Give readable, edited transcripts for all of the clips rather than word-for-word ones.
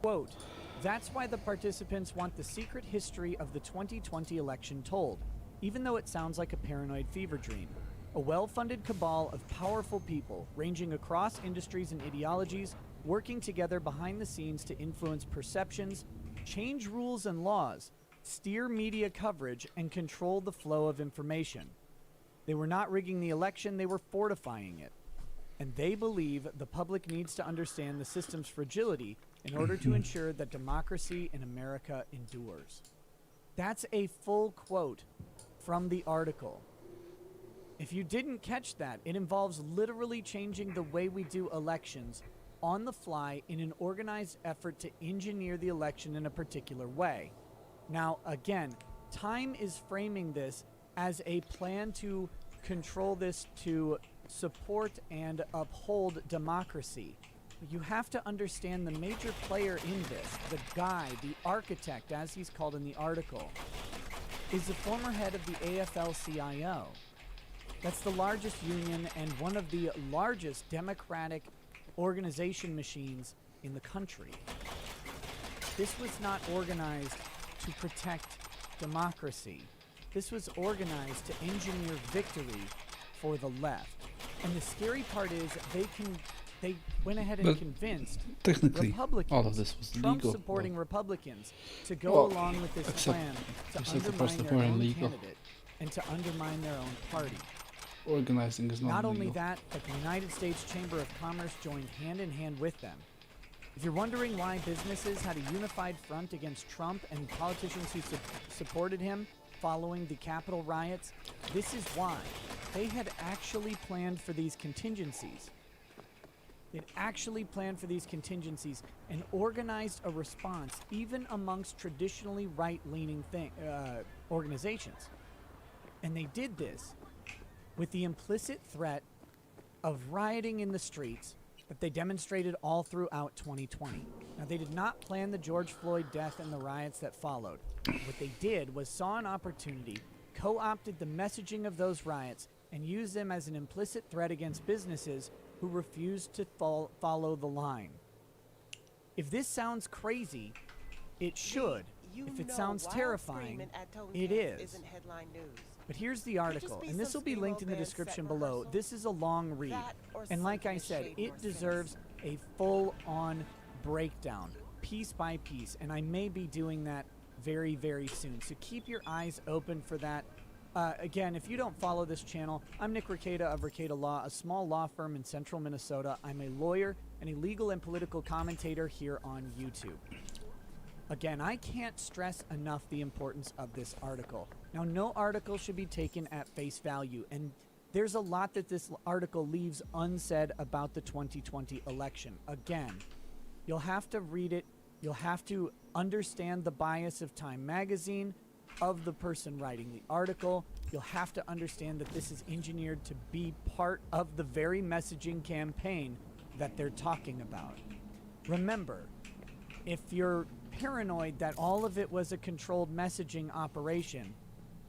Quote, "That's why the participants want the secret history of the 2020 election told, even though it sounds like a paranoid fever dream. A well-funded cabal of powerful people, ranging across industries and ideologies, working together behind the scenes to influence perceptions, change rules and laws, steer media coverage, and control the flow of information. They were not rigging the election, they were fortifying it. And they believe the public needs to understand the system's fragility in order to ensure that democracy in America endures." That's a full quote from the article. If you didn't catch that, it involves literally changing the way we do elections on the fly in an organized effort to engineer the election in a particular way. Now, again, Time is framing this as a plan to control this to support and uphold democracy. You have to understand the major player in this, the guy, the architect, as he's called in the article, is the former head of the AFL-CIO. That's the largest union and one of the largest democratic organization machines in the country. This was not organized to protect democracy. This was organized to engineer victory for the left. And the scary part is they went ahead and convinced technically Republicans, all of this was legal. Trump-supporting Republicans, to go along with this plan to undermine their own candidate and to undermine their own party. Organizing is not only legal. that, but the United States Chamber of Commerce joined hand in hand with them. If you're wondering why businesses had a unified front against Trump and politicians who supported him following the Capitol riots, this is why. They had actually planned for these contingencies. They'd actually planned for these contingencies and organized a response even amongst traditionally right-leaning organizations. And they did this with the implicit threat of rioting in the streets that they demonstrated all throughout 2020. Now, they did not plan the George Floyd death and the riots that followed. What they did was saw an opportunity, co-opted the messaging of those riots, and used them as an implicit threat against businesses who refused to follow the line. If this sounds crazy, it should. If it sounds terrifying, it is. But here's the article, and this will be linked in the description below. This is a long read, and like I said, it deserves a full-on breakdown, piece by piece, and I may be doing that very, very soon. So keep your eyes open for that. Again, if you don't follow this channel, I'm Nick Rekieta of Rekieta Law, a small law firm in central Minnesota. I'm a lawyer and a legal and political commentator here on YouTube. Again, I can't stress enough the importance of this article. Now, no article should be taken at face value, and there's a lot that this article leaves unsaid about the 2020 election. Again, you'll have to read it. You'll have to understand the bias of Time magazine, of the person writing the article. You'll have to understand that this is engineered to be part of the very messaging campaign that they're talking about. Remember, if you're paranoid that all of it was a controlled messaging operation,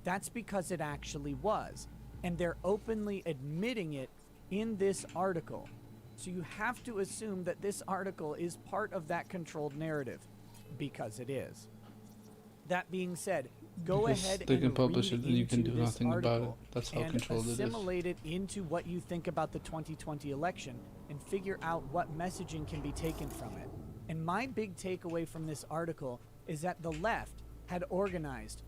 that's because it actually was. And they're openly admitting it in this article. So you have to assume that this article is part of that controlled narrative, because it is. That being said, go ahead they and can publish read it and you can into do this nothing about it. article That's how and controlled it is. assimilate it into what you think about the 2020 election and figure out what messaging can be taken from it. And my big takeaway from this article is that the left had organized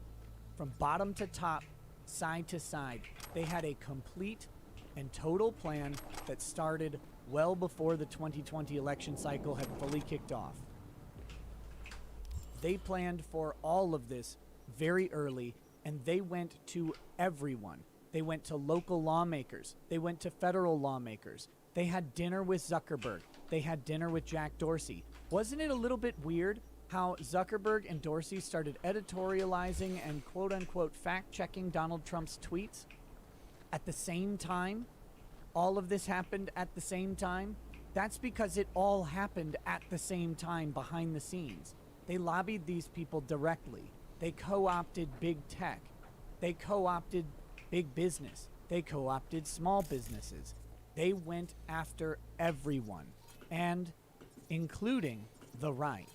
from bottom to top, side to side. They had a complete and total plan that started well before the 2020 election cycle had fully kicked off. They planned for all of this very early, and they went to everyone. They went to local lawmakers. They went to federal lawmakers. They had dinner with Zuckerberg. They had dinner with Jack Dorsey. Wasn't it a little bit weird how Zuckerberg and Dorsey started editorializing and quote-unquote fact-checking Donald Trump's tweets at the same time? All of this happened at the same time? That's because it all happened at the same time behind the scenes. They lobbied these people directly. They co-opted big tech. They co-opted big business. They co-opted small businesses. They went after everyone, and including the right.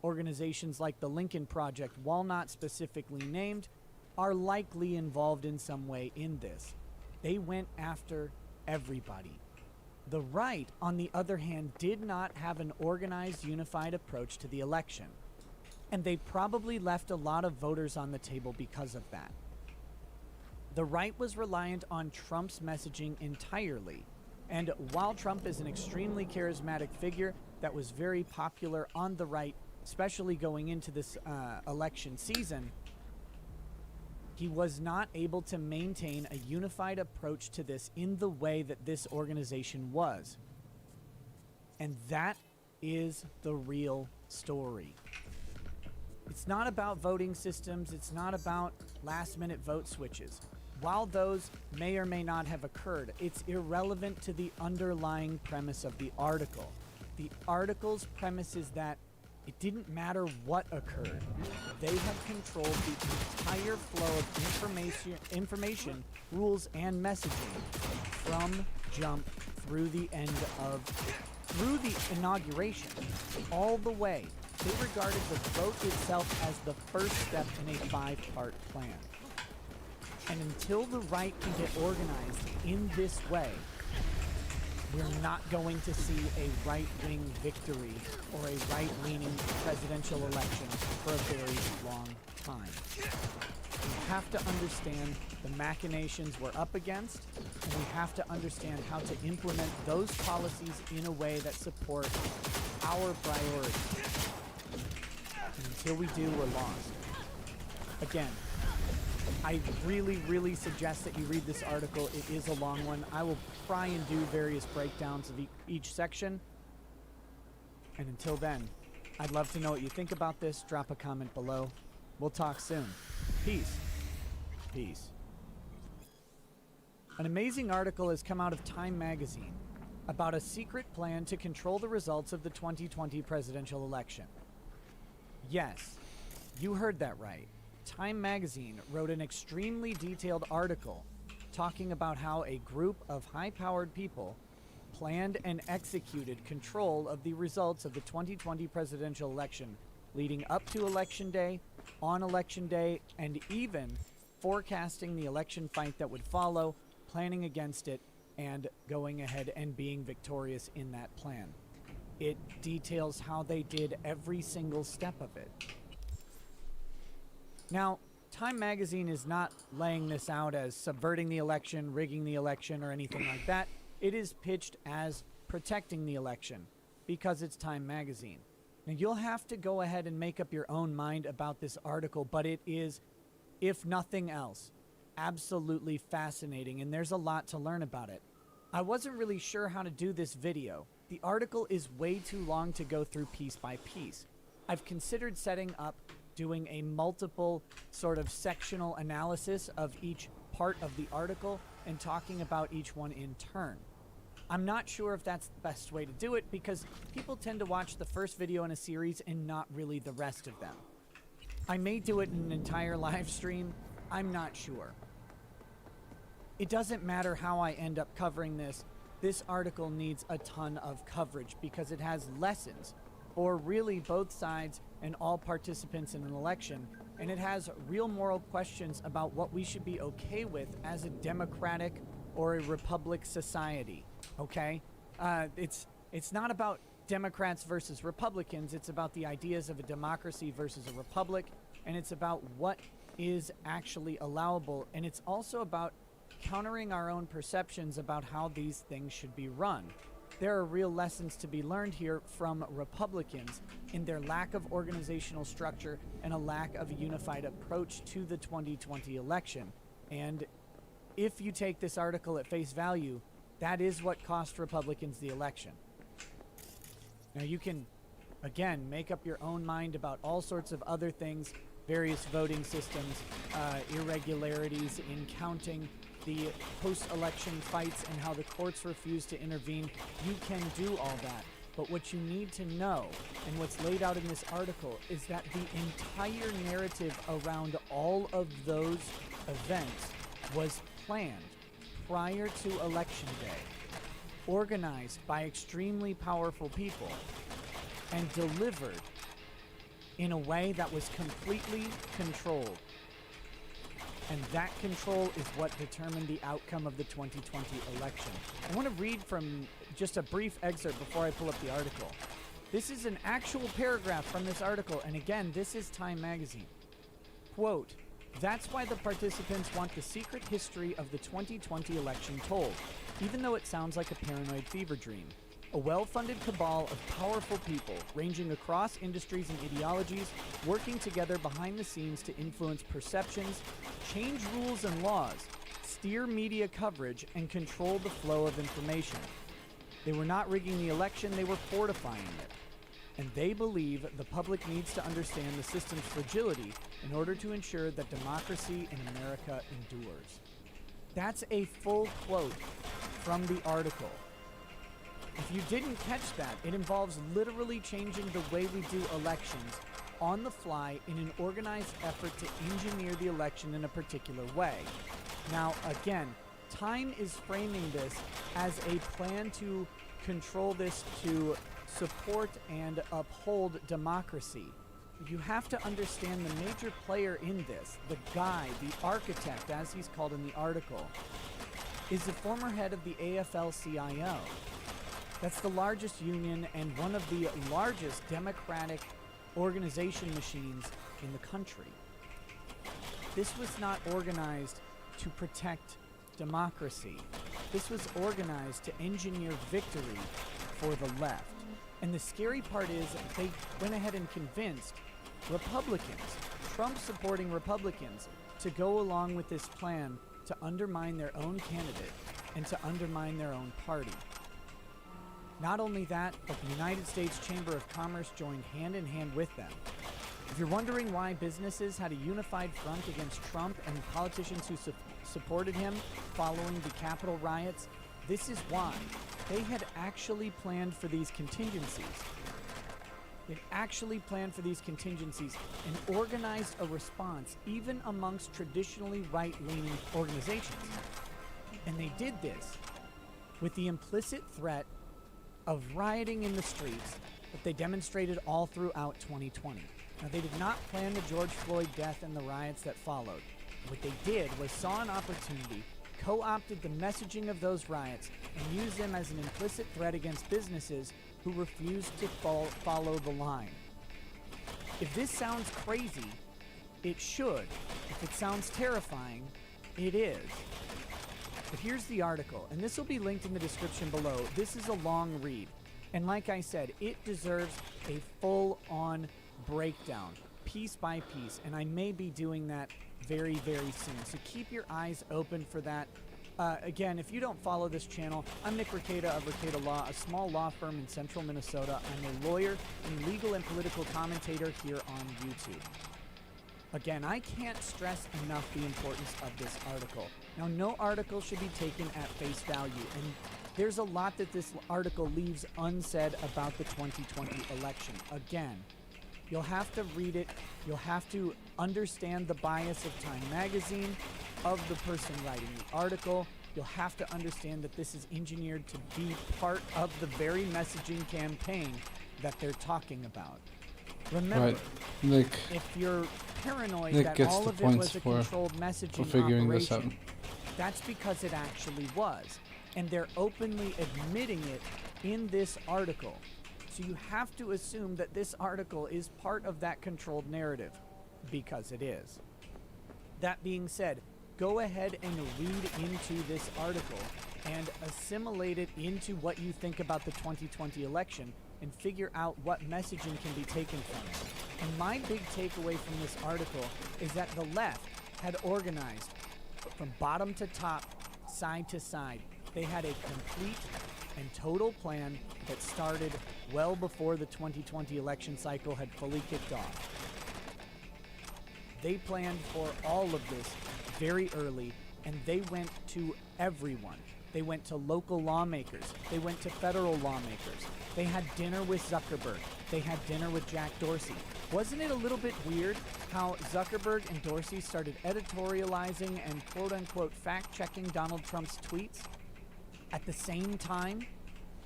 Organizations like the Lincoln Project, while not specifically named, are likely involved in some way in this. They went after everybody. The right, on the other hand, did not have an organized, unified approach to the election. And they probably left a lot of voters on the table because of that. The right was reliant on Trump's messaging entirely. And while Trump is an extremely charismatic figure that was very popular on the right, especially going into this election season, he was not able to maintain a unified approach to this in the way that this organization was. And that is the real story. It's not about voting systems. It's not about last-minute vote switches. While those may or may not have occurred, it's irrelevant to the underlying premise of the article. The article's premise is that it didn't matter what occurred. They have controlled the entire flow of information, rules, and messaging from jump through the inauguration, all the way. They regarded the vote itself as the first step in a 5-part plan. And until the right can get organized in this way, we're not going to see a right-wing victory or a right-leaning presidential election for a very long time. We have to understand the machinations we're up against, and we have to understand how to implement those policies in a way that support our priorities. And until we do, we're lost. Again, I really suggest that you read this article. It is a long one. I will try and do various breakdowns of each section. And until then, I'd love to know what you think about this. Drop a comment below. We'll talk soon. Peace. Peace. An amazing article has come out of Time magazine about a secret plan to control the results of the 2020 presidential election. Yes, you heard that right. Time magazine wrote an extremely detailed article talking about how a group of high-powered people planned and executed control of the results of the 2020 presidential election leading up to Election Day, on Election Day, and even forecasting the election fight that would follow, planning against it, and going ahead and being victorious in that plan. It details how they did every single step of it. Now, Time magazine is not laying this out as subverting the election, rigging the election, or anything like that. It is pitched as protecting the election because it's Time magazine. Now, you'll have to go ahead and make up your own mind about this article, but it is, if nothing else, absolutely fascinating, and there's a lot to learn about it. I wasn't really sure how to do this video. The article is way too long to go through piece by piece. I've considered setting up doing a multiple sort of sectional analysis of each part of the article and talking about each one in turn. I'm not sure if that's the best way to do it because people tend to watch the first video in a series and not really the rest of them. I may do it in an entire live stream. I'm not sure. It doesn't matter how I end up covering this. This article needs a ton of coverage because it has lessons for really both sides and all participants in an election, and it has real moral questions about what we should be okay with as a democratic or a republic society, okay? It's not about Democrats versus Republicans, it's about the ideas of a democracy versus a republic, and it's about what is actually allowable, and it's also about countering our own perceptions about how these things should be run. There are real lessons to be learned here from Republicans in their lack of organizational structure and a lack of a unified approach to the 2020 election. And if you take this article at face value, that is what cost Republicans the election. Now you can, again, make up your own mind about all sorts of other things, various voting systems, irregularities in counting, the post-election fights and how the courts refuse to intervene. You can do all that. But what you need to know, and what's laid out in this article, is that the entire narrative around all of those events was planned prior to Election Day, organized by extremely powerful people, and delivered in a way that was completely controlled. And that control is what determined the outcome of the 2020 election. I want to read from just a brief excerpt before I pull up the article. This is an actual paragraph from this article, and again, this is Time magazine. Quote, "That's why the participants want the secret history of the 2020 election told, even though it sounds like a paranoid fever dream. A well-funded cabal of powerful people, ranging across industries and ideologies, working together behind the scenes to influence perceptions, change rules and laws, steer media coverage, and control the flow of information. They were not rigging the election, they were fortifying it. And they believe the public needs to understand the system's fragility in order to ensure that democracy in America endures." That's a full quote from the article. If you didn't catch that, it involves literally changing the way we do elections on the fly in an organized effort to engineer the election in a particular way. Now, again, Time is framing this as a plan to control this to support and uphold democracy. You have to understand the major player in this, the guy, the architect, as he's called in the article, is the former head of the AFL-CIO. That's the largest union and one of the largest democratic organization machines in the country. This was not organized to protect democracy. This was organized to engineer victory for the left. And the scary part is they went ahead and convinced Republicans, Trump-supporting Republicans, to go along with this plan to undermine their own candidate and to undermine their own party. Not only that, but the United States Chamber of Commerce joined hand in hand with them. If you're wondering why businesses had a unified front against Trump and politicians who supported him following the Capitol riots, this is why. They had actually planned for these contingencies. They'd actually planned for these contingencies and organized a response even amongst traditionally right-leaning organizations. And they did this with the implicit threat of rioting in the streets that they demonstrated all throughout 2020. Now, they did not plan the George Floyd death and the riots that followed. What they did was saw an opportunity, co-opted the messaging of those riots, and used them as an implicit threat against businesses who refused to follow the line. If this sounds crazy, it should. If it sounds terrifying, it is. But here's the article, and this will be linked in the description below. This is a long read, and like I said, it deserves a full-on breakdown, piece by piece, and I may be doing that very, very soon. So keep your eyes open for that. Again, if you don't follow this channel, I'm Nick Rekieta of Rekieta Law, a small law firm in central Minnesota. I'm a lawyer and legal and political commentator here on YouTube. Again, I can't stress enough the importance of this article. Now, no article should be taken at face value, and there's a lot that this article leaves unsaid about the 2020 election. Again, you'll have to read it. You'll have to understand the bias of Time magazine, of the person writing the article. You'll have to understand that this is engineered to be part of the very messaging campaign that they're talking about. Remember, Right. Nick, if you're paranoid Nick that gets all the of it points was a controlled messaging for figuring this operation, out. that's because it actually was. And they're openly admitting it in this article. So you have to assume that this article is part of that controlled narrative, because it is. That being said, go ahead and read into this article and assimilate it into what you think about the 2020 election and figure out what messaging can be taken from it. And my big takeaway from this article is that the left had organized from bottom to top, side to side. They had a complete and total plan that started well before the 2020 election cycle had fully kicked off. They planned for all of this very early, and they went to everyone. They went to local lawmakers. They went to federal lawmakers. They had dinner with Zuckerberg. They had dinner with Jack Dorsey. Wasn't it a little bit weird how Zuckerberg and Dorsey started editorializing and quote-unquote fact-checking Donald Trump's tweets at the same time?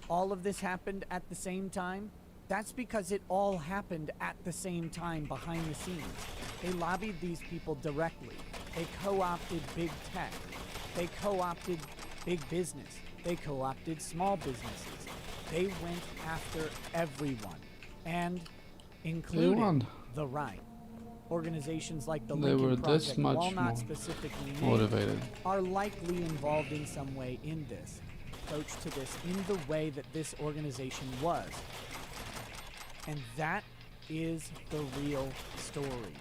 All of this happened at the same time? That's because it all happened at the same time behind the scenes. They lobbied these people directly. They co-opted big tech. They co-opted big business. They co-opted small businesses. They went after everyone, and including Everyone. the right. Organizations like the They were Lincoln this Project, much while not more specifically named, motivated. are likely involved in some way in this, approach to this in the way that this organization was. And that is the real story.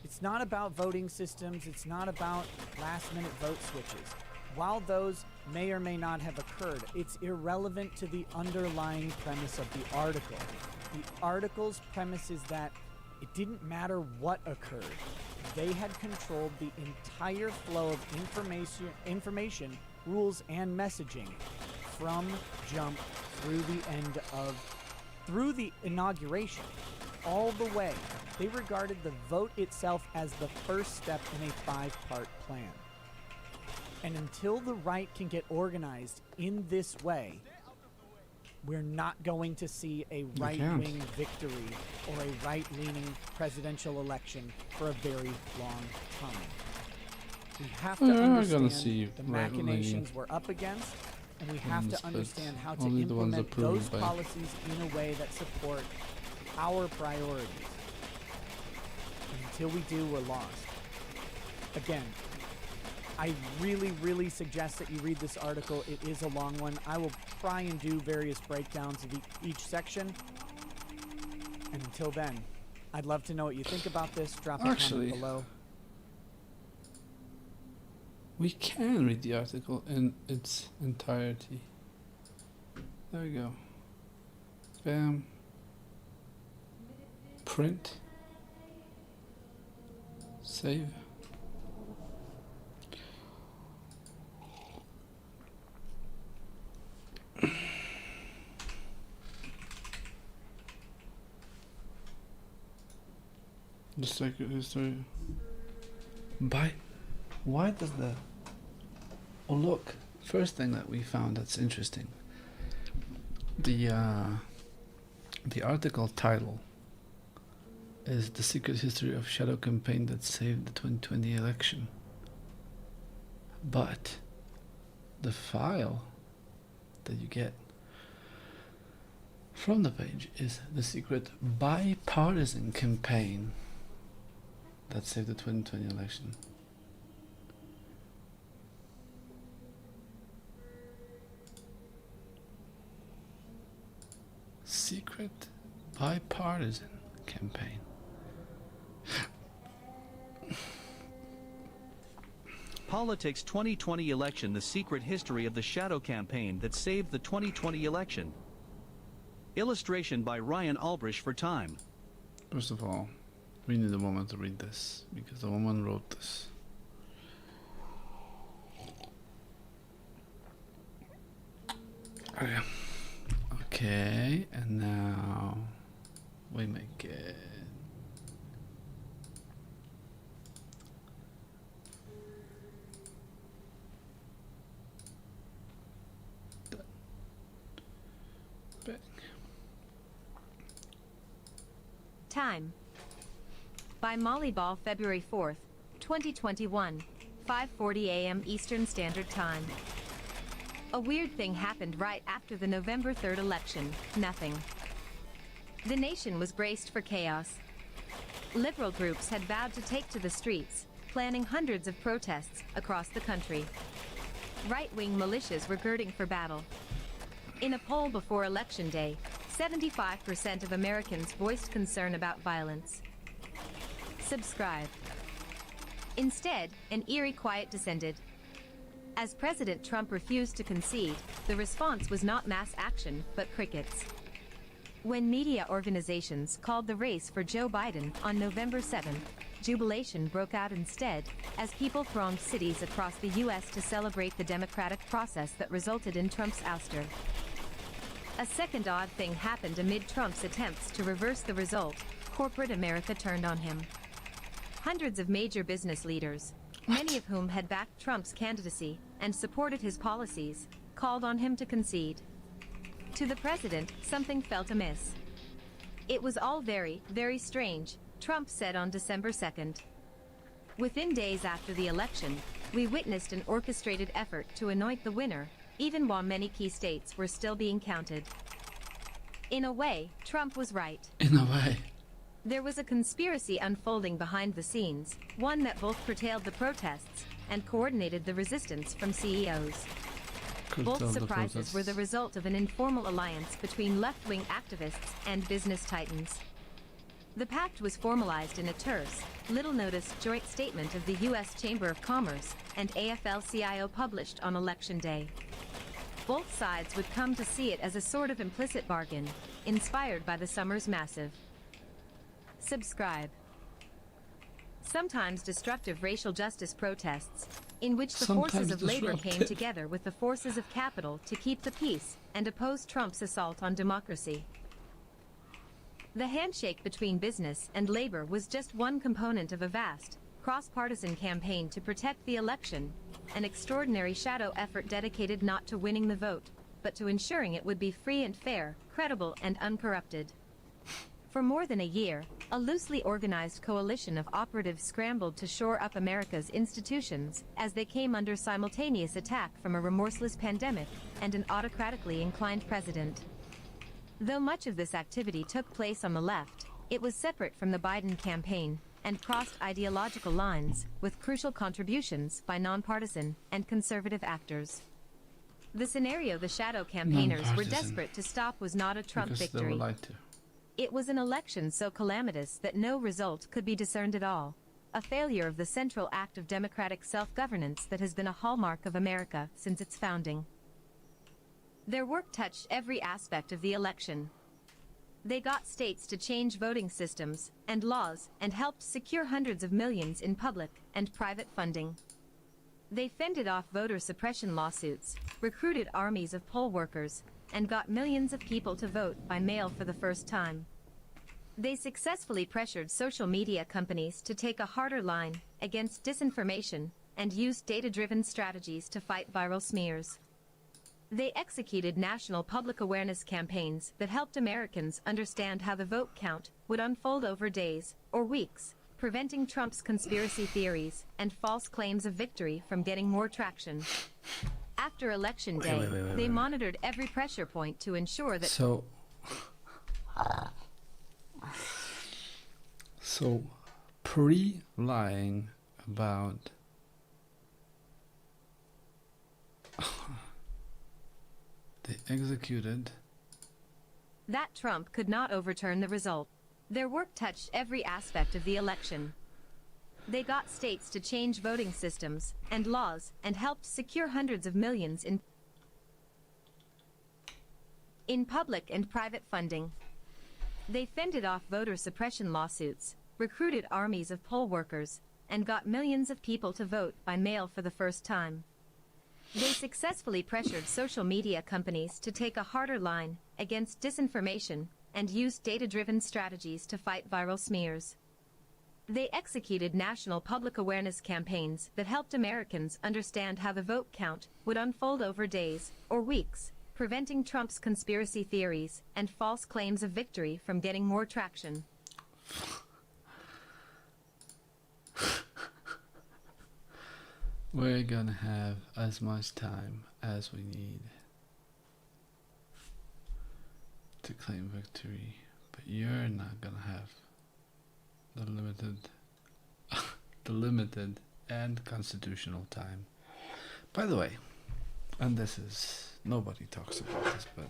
It's not about voting systems, it's not about last-minute vote switches. While those may or may not have occurred, it's irrelevant to the underlying premise of the article. The article's premise is that it didn't matter what occurred. They had controlled the entire flow of information, rules, and messaging from jump through the inauguration, all the way. They regarded the vote itself as the first step in a 5-part plan. And until the right can get organized in this way, we're not going to see a right-wing victory or a right-leaning presidential election for a very long time. We have to understand the machinations we're up against, and we have to understand how to implement those policies in a way that support our priorities. And until we do, we're lost. Again, I really, really suggest that you read this article. It is a long one. I will try and do various breakdowns of each section. And until then, I'd love to know what you think about this. Drop a comment below. We can read the article in its entirety. There we go. Bam. Print. Save. The secret history. Why does the... Oh look, first thing that we found that's interesting. The article title is The Secret History of Shadow Campaign That Saved the 2020 Election. But the file that you get from the page is The Secret Bipartisan Campaign That Saved the 2020 Election. Secret bipartisan campaign. Politics 2020 election, the secret history of the shadow campaign that saved the 2020 election. Illustration by Ryan Albrish for Time. First of all, we need a moment to read this because the woman wrote this. Okay, and now we make it. Bang. Time. By Molly Ball, February 4th, 2021, 5:40 a.m. Eastern Standard Time. A weird thing happened right after the November 3rd election. Nothing. The nation was braced for chaos. Liberal groups had vowed to take to the streets, planning hundreds of protests across the country. Right-wing militias were girding for battle. In a poll before Election Day, 75% of Americans voiced concern about violence. Subscribe. Instead, an eerie quiet descended. As President Trump refused to concede, the response was not mass action, but crickets. When media organizations called the race for Joe Biden on November 7th, jubilation broke out instead, as people thronged cities across the U.S. to celebrate the democratic process that resulted in Trump's ouster. A second odd thing happened amid Trump's attempts to reverse the result. Corporate America turned on him. Hundreds of major business leaders, many of whom had backed Trump's candidacy and supported his policies, called on him to concede. To the president, something felt amiss. It was all very, very strange, Trump said on December 2nd. Within days after the election, we witnessed an orchestrated effort to anoint the winner, even while many key states were still being counted. In a way, Trump was right. In a way. There was a conspiracy unfolding behind the scenes, one that both curtailed the protests and coordinated the resistance from CEOs. Both surprises were the result of an informal alliance between left-wing activists and business titans. The pact was formalized in a terse, little-noticed joint statement of the U.S. Chamber of Commerce and AFL-CIO published on Election Day. Both sides would come to see it as a sort of implicit bargain, inspired by the summer's massive. Subscribe. Sometimes destructive racial justice protests, in which the forces of labor came together with the forces of capital to keep the peace and oppose Trump's assault on democracy. The handshake between business and labor was just one component of a vast, cross-partisan campaign to protect the election, an extraordinary shadow effort dedicated not to winning the vote, but to ensuring it would be free and fair, credible and uncorrupted. For more than a year, a loosely organized coalition of operatives scrambled to shore up America's institutions as they came under simultaneous attack from a remorseless pandemic and an autocratically inclined president. Though much of this activity took place on the left, it was separate from the Biden campaign and crossed ideological lines, with crucial contributions by nonpartisan and conservative actors. The scenario the shadow campaigners were desperate to stop was not a Trump victory. It was an election so calamitous that no result could be discerned at all, a failure of the central act of democratic self-governance that has been a hallmark of America since its founding. Their work touched every aspect of the election. They got states to change voting systems and laws and helped secure hundreds of millions in public and private funding. They fended off voter suppression lawsuits, recruited armies of poll workers, and got millions of people to vote by mail for the first time. They successfully pressured social media companies to take a harder line against disinformation and used data-driven strategies to fight viral smears. They executed national public awareness campaigns that helped Americans understand how the vote count would unfold over days or weeks, preventing Trump's conspiracy theories and false claims of victory from getting more traction. After Election Day, they monitored every pressure point to ensure that... So, pre-lying about... They executed... that Trump could not overturn the result. Their work touched every aspect of the election. They got states to change voting systems and laws and helped secure hundreds of millions in public and private funding. They fended off voter suppression lawsuits, recruited armies of poll workers, and got millions of people to vote by mail for the first time. They successfully pressured social media companies to take a harder line against disinformation and used data-driven strategies to fight viral smears. They executed national public awareness campaigns that helped Americans understand how the vote count would unfold over days or weeks, preventing Trump's conspiracy theories and false claims of victory from getting more traction. We're gonna have as much time as we need to claim victory, but you're not gonna have the limited and constitutional time. By the way, and this is, nobody talks about this, but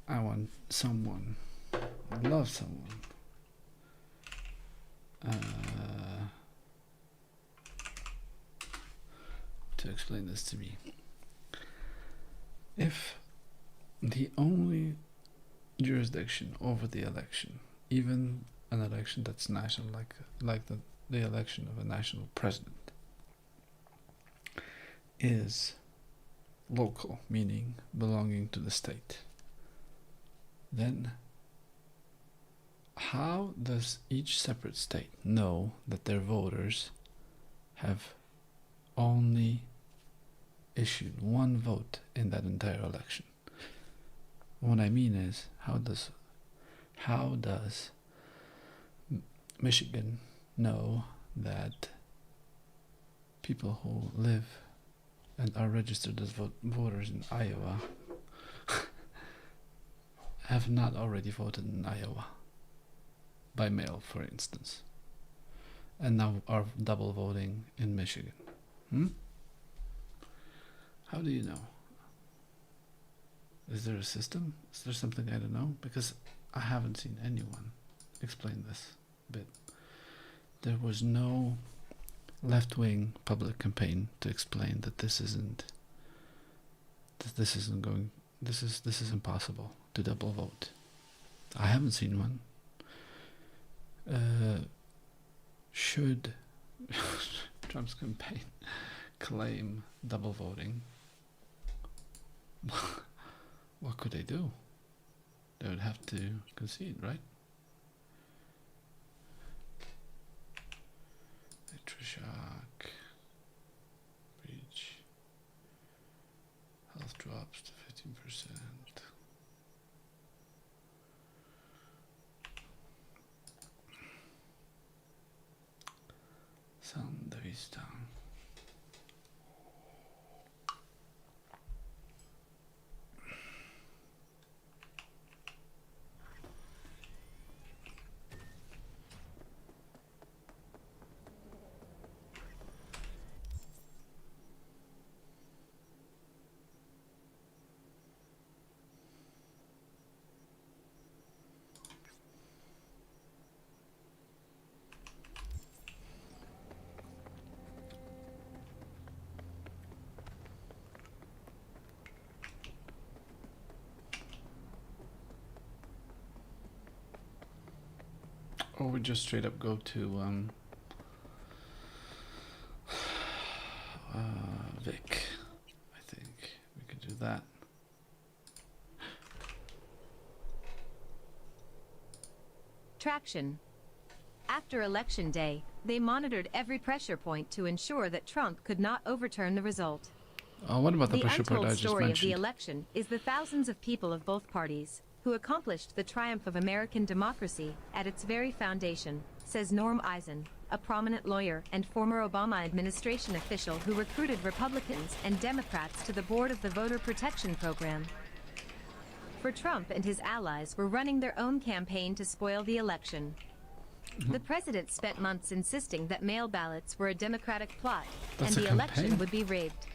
I want someone, I love someone, to explain this to me. If the only jurisdiction over the election, even an election that's national, like the election of a national president, is local, meaning belonging to the state, then how does each separate state know that their voters have only issued one vote in that entire election? what I mean is, how does Michigan know that people who live and are registered as voters in Iowa have not already voted in Iowa by mail, for instance, and now are double voting in Michigan? How do you know? Is there a system? Is there something I don't know? Because I haven't seen anyone explain this bit. There was no left-wing public campaign to explain that this is impossible to double vote. I haven't seen one. Should Trump's campaign claim double voting, what could they do? They would have to concede, right? Electroshock, breach, health drops to 15%. San Vista. Or we just straight up go to Vic. I think we could do that. Traction. After Election Day, they monitored every pressure point to ensure that Trump could not overturn the result. Oh, what about the The pressure point I untold just story of mentioned? the election is the thousands of people of both parties who accomplished the triumph of American democracy at its very foundation, says Norm Eisen, a prominent lawyer and former Obama administration official who recruited Republicans and Democrats to the board of the Voter Protection Program. For Trump and his allies were running their own campaign to spoil the election. The president spent months insisting that mail ballots were a Democratic plot That's and a the election campaign? would be rigged.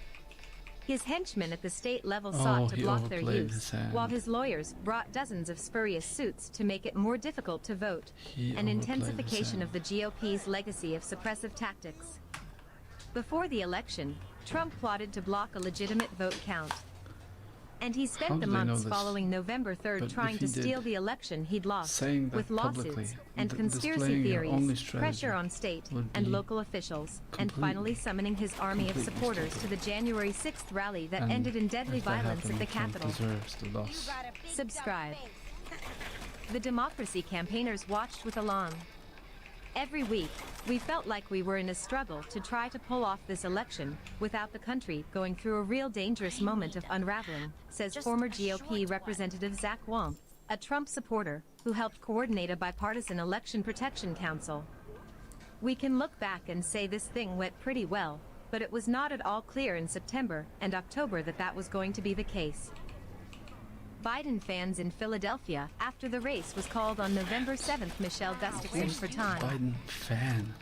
His henchmen at the state level Oh, sought to he block their overplayed use, his hand. while his lawyers brought dozens of spurious suits to make it more difficult to vote, He an overplayed his intensification of hand. the GOP's legacy of suppressive tactics. Before the election, Trump plotted to block a legitimate vote count. And he How spent the do they know months this? following November 3rd But trying if to he did, steal the election he'd lost, saying that with publicly lawsuits and and conspiracy displaying your only theories, strategy pressure on state would and be local officials, and complete- finally summoning his army of completely supporters stupid. to the January 6th rally that And ended in deadly if that violence at happened, the Trump Capitol. deserves the loss. Subscribe. The democracy campaigners watched with alarm. Every week, we felt like we were in a struggle to try to pull off this election without the country going through a real dangerous moment of unraveling, says former GOP Representative Zach Wamp, a Trump supporter who helped coordinate a bipartisan election protection council. We can look back and say this thing went pretty well, but it was not at all clear in September and October that that was going to be the case. Biden fans in Philadelphia after the race was called on November 7th Michelle Gustafson for time. Biden fan.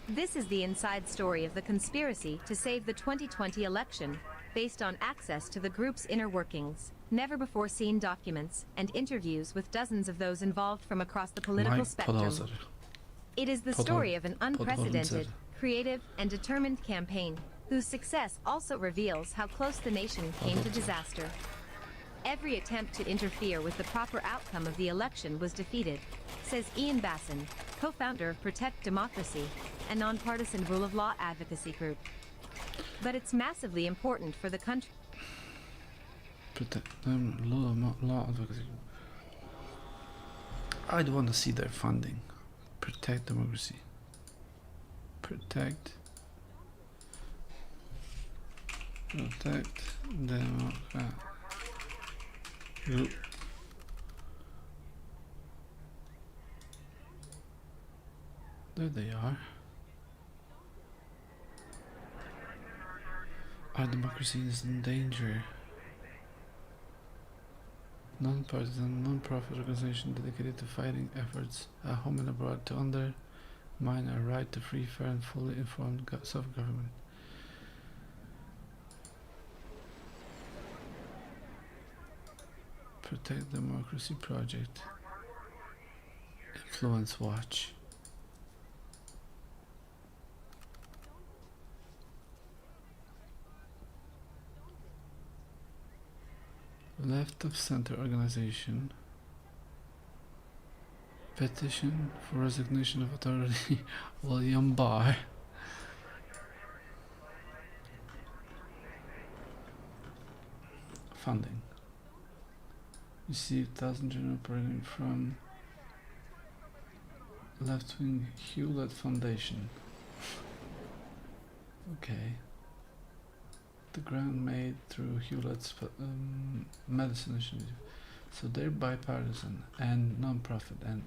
This is the inside story of the conspiracy to save the 2020 election, based on access to the group's inner workings, never-before-seen documents, and interviews with dozens of those involved from across the political Mike spectrum. Podolzer. It is the Podol- story of an unprecedented, Podolzer. creative, and determined campaign, whose success also reveals how close the nation came to Podolzer. disaster. Every attempt to interfere with the proper outcome of the election was defeated, says Ian Basson, co-founder of Protect Democracy, a nonpartisan rule of law advocacy group. But it's massively important for the country. Protect them, law advocacy. I'd want to see their funding. Protect democracy. Protect democracy. Yep. There they are. Our democracy is in danger. Non-partisan, non-profit organization dedicated to fighting efforts at home and abroad to undermine our right to free, fair and fully informed self-government. Protect Democracy Project. Influence Watch. Left of Center Organization. Petition for resignation of authority. William Barr. Funding. Received 1,000 general program from left-wing Hewlett Foundation. Okay. The grant made through Hewlett's medicine initiative. So they're bipartisan and non-profit and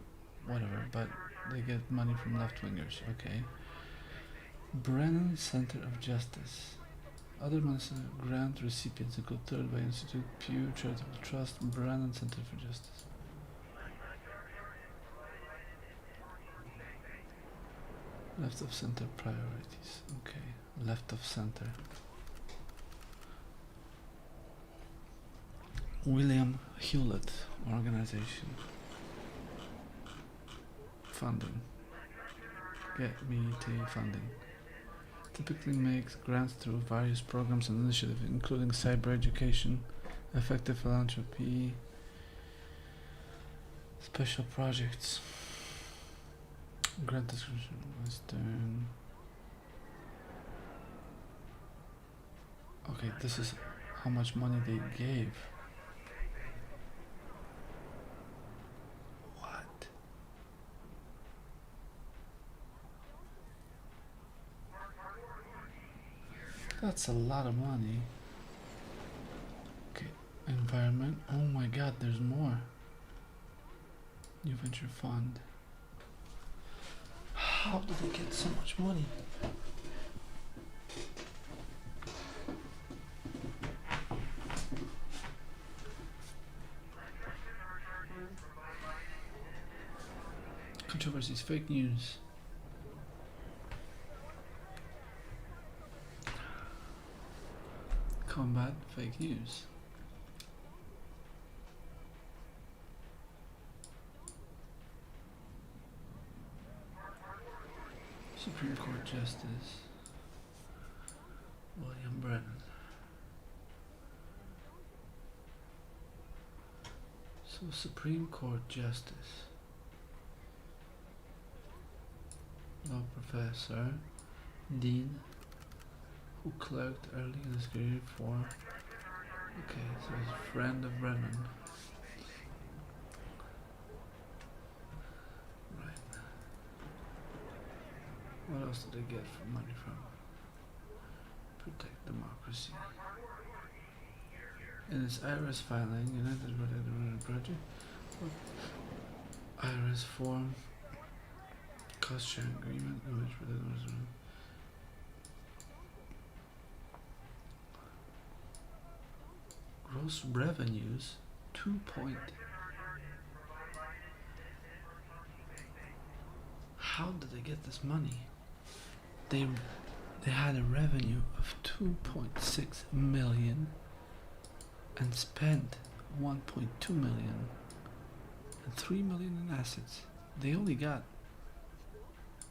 whatever, but they get money from left-wingers. Okay. Brennan Center of Justice. Other medicine grant recipients include Third Way Institute, Pew Charitable Trust, Brennan Center for Justice. Left of center priorities. Okay. Left of center. William Hewlett Organization. Funding. Get me to funding. Typically makes grants through various programs and initiatives, including cyber education, effective philanthropy, special projects. Grant description, Western. Okay, this is how much money they gave. What? That's a lot of money. Okay, environment. Oh my god, there's more. New venture fund. How did they get so much money? Controversies, fake news. Combat fake news. Supreme Court Justice William Brennan. So Supreme Court Justice, law professor, dean, who clerked early in his career for, okay, so he's a friend of Brennan. Right. What else did they get money from? Protect Democracy. In his IRS filing, United Redemption Project, IRS form, cost sharing agreement, in which gross revenues 2 point. How did they get this money? They had a revenue of 2.6 million and spent 1.2 million and 3 million in assets. They only got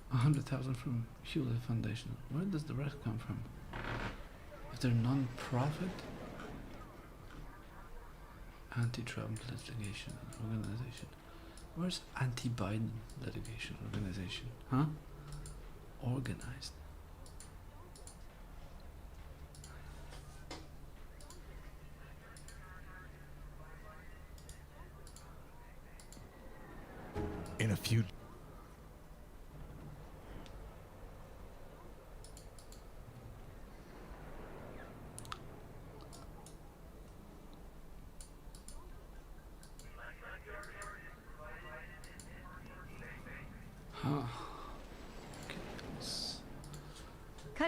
100,000 from Hewlett Foundation. Where does the rest come from? If they're non-profit, anti-Trump litigation organization. Where's anti-Biden litigation organization? Huh? Organized. In a few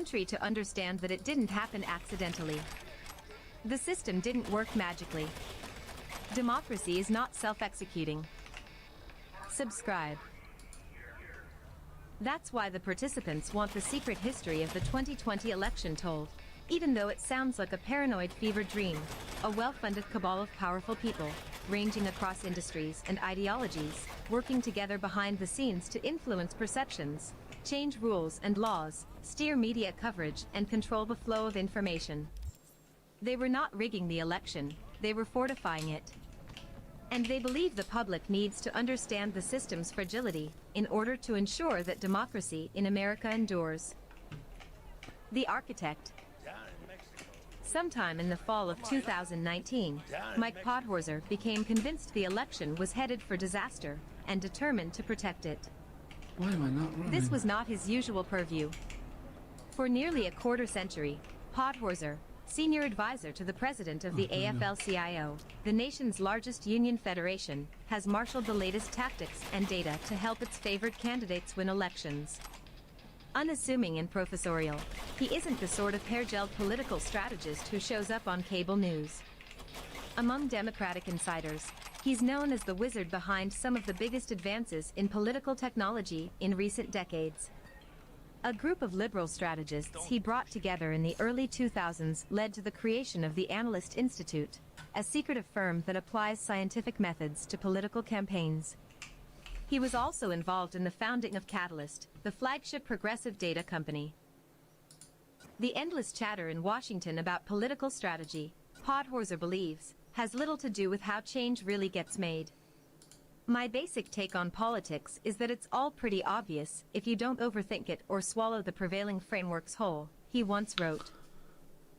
country to understand that it didn't happen accidentally. The system didn't work magically. Democracy is not self-executing. Subscribe. That's why the participants want the secret history of the 2020 election told. Even though it sounds like a paranoid fever dream, a well-funded cabal of powerful people, ranging across industries and ideologies, working together behind the scenes to influence perceptions, change rules and laws, steer media coverage, and control the flow of information. They were not rigging the election, they were fortifying it. And they believe the public needs to understand the system's fragility in order to ensure that democracy in America endures. The architect. Sometime in the fall of 2019, Mike Podhorzer became convinced the election was headed for disaster and determined to protect it. Why am I not running? This was not his usual purview. For nearly a quarter century, Podhorzer, senior advisor to the president of the AFL-CIO, the nation's largest union federation, has marshaled the latest tactics and data to help its favored candidates win elections. Unassuming and professorial, he isn't the sort of hair-gelled political strategist who shows up on cable news. Among Democratic insiders, he's known as the wizard behind some of the biggest advances in political technology in recent decades. A group of liberal strategists he brought together in the early 2000s led to the creation of the Analyst Institute, a secretive firm that applies scientific methods to political campaigns. He was also involved in the founding of Catalyst, the flagship progressive data company. The endless chatter in Washington about political strategy, Podhorzer believes, has little to do with how change really gets made. My basic take on politics is that it's all pretty obvious if you don't overthink it or swallow the prevailing frameworks whole, he once wrote.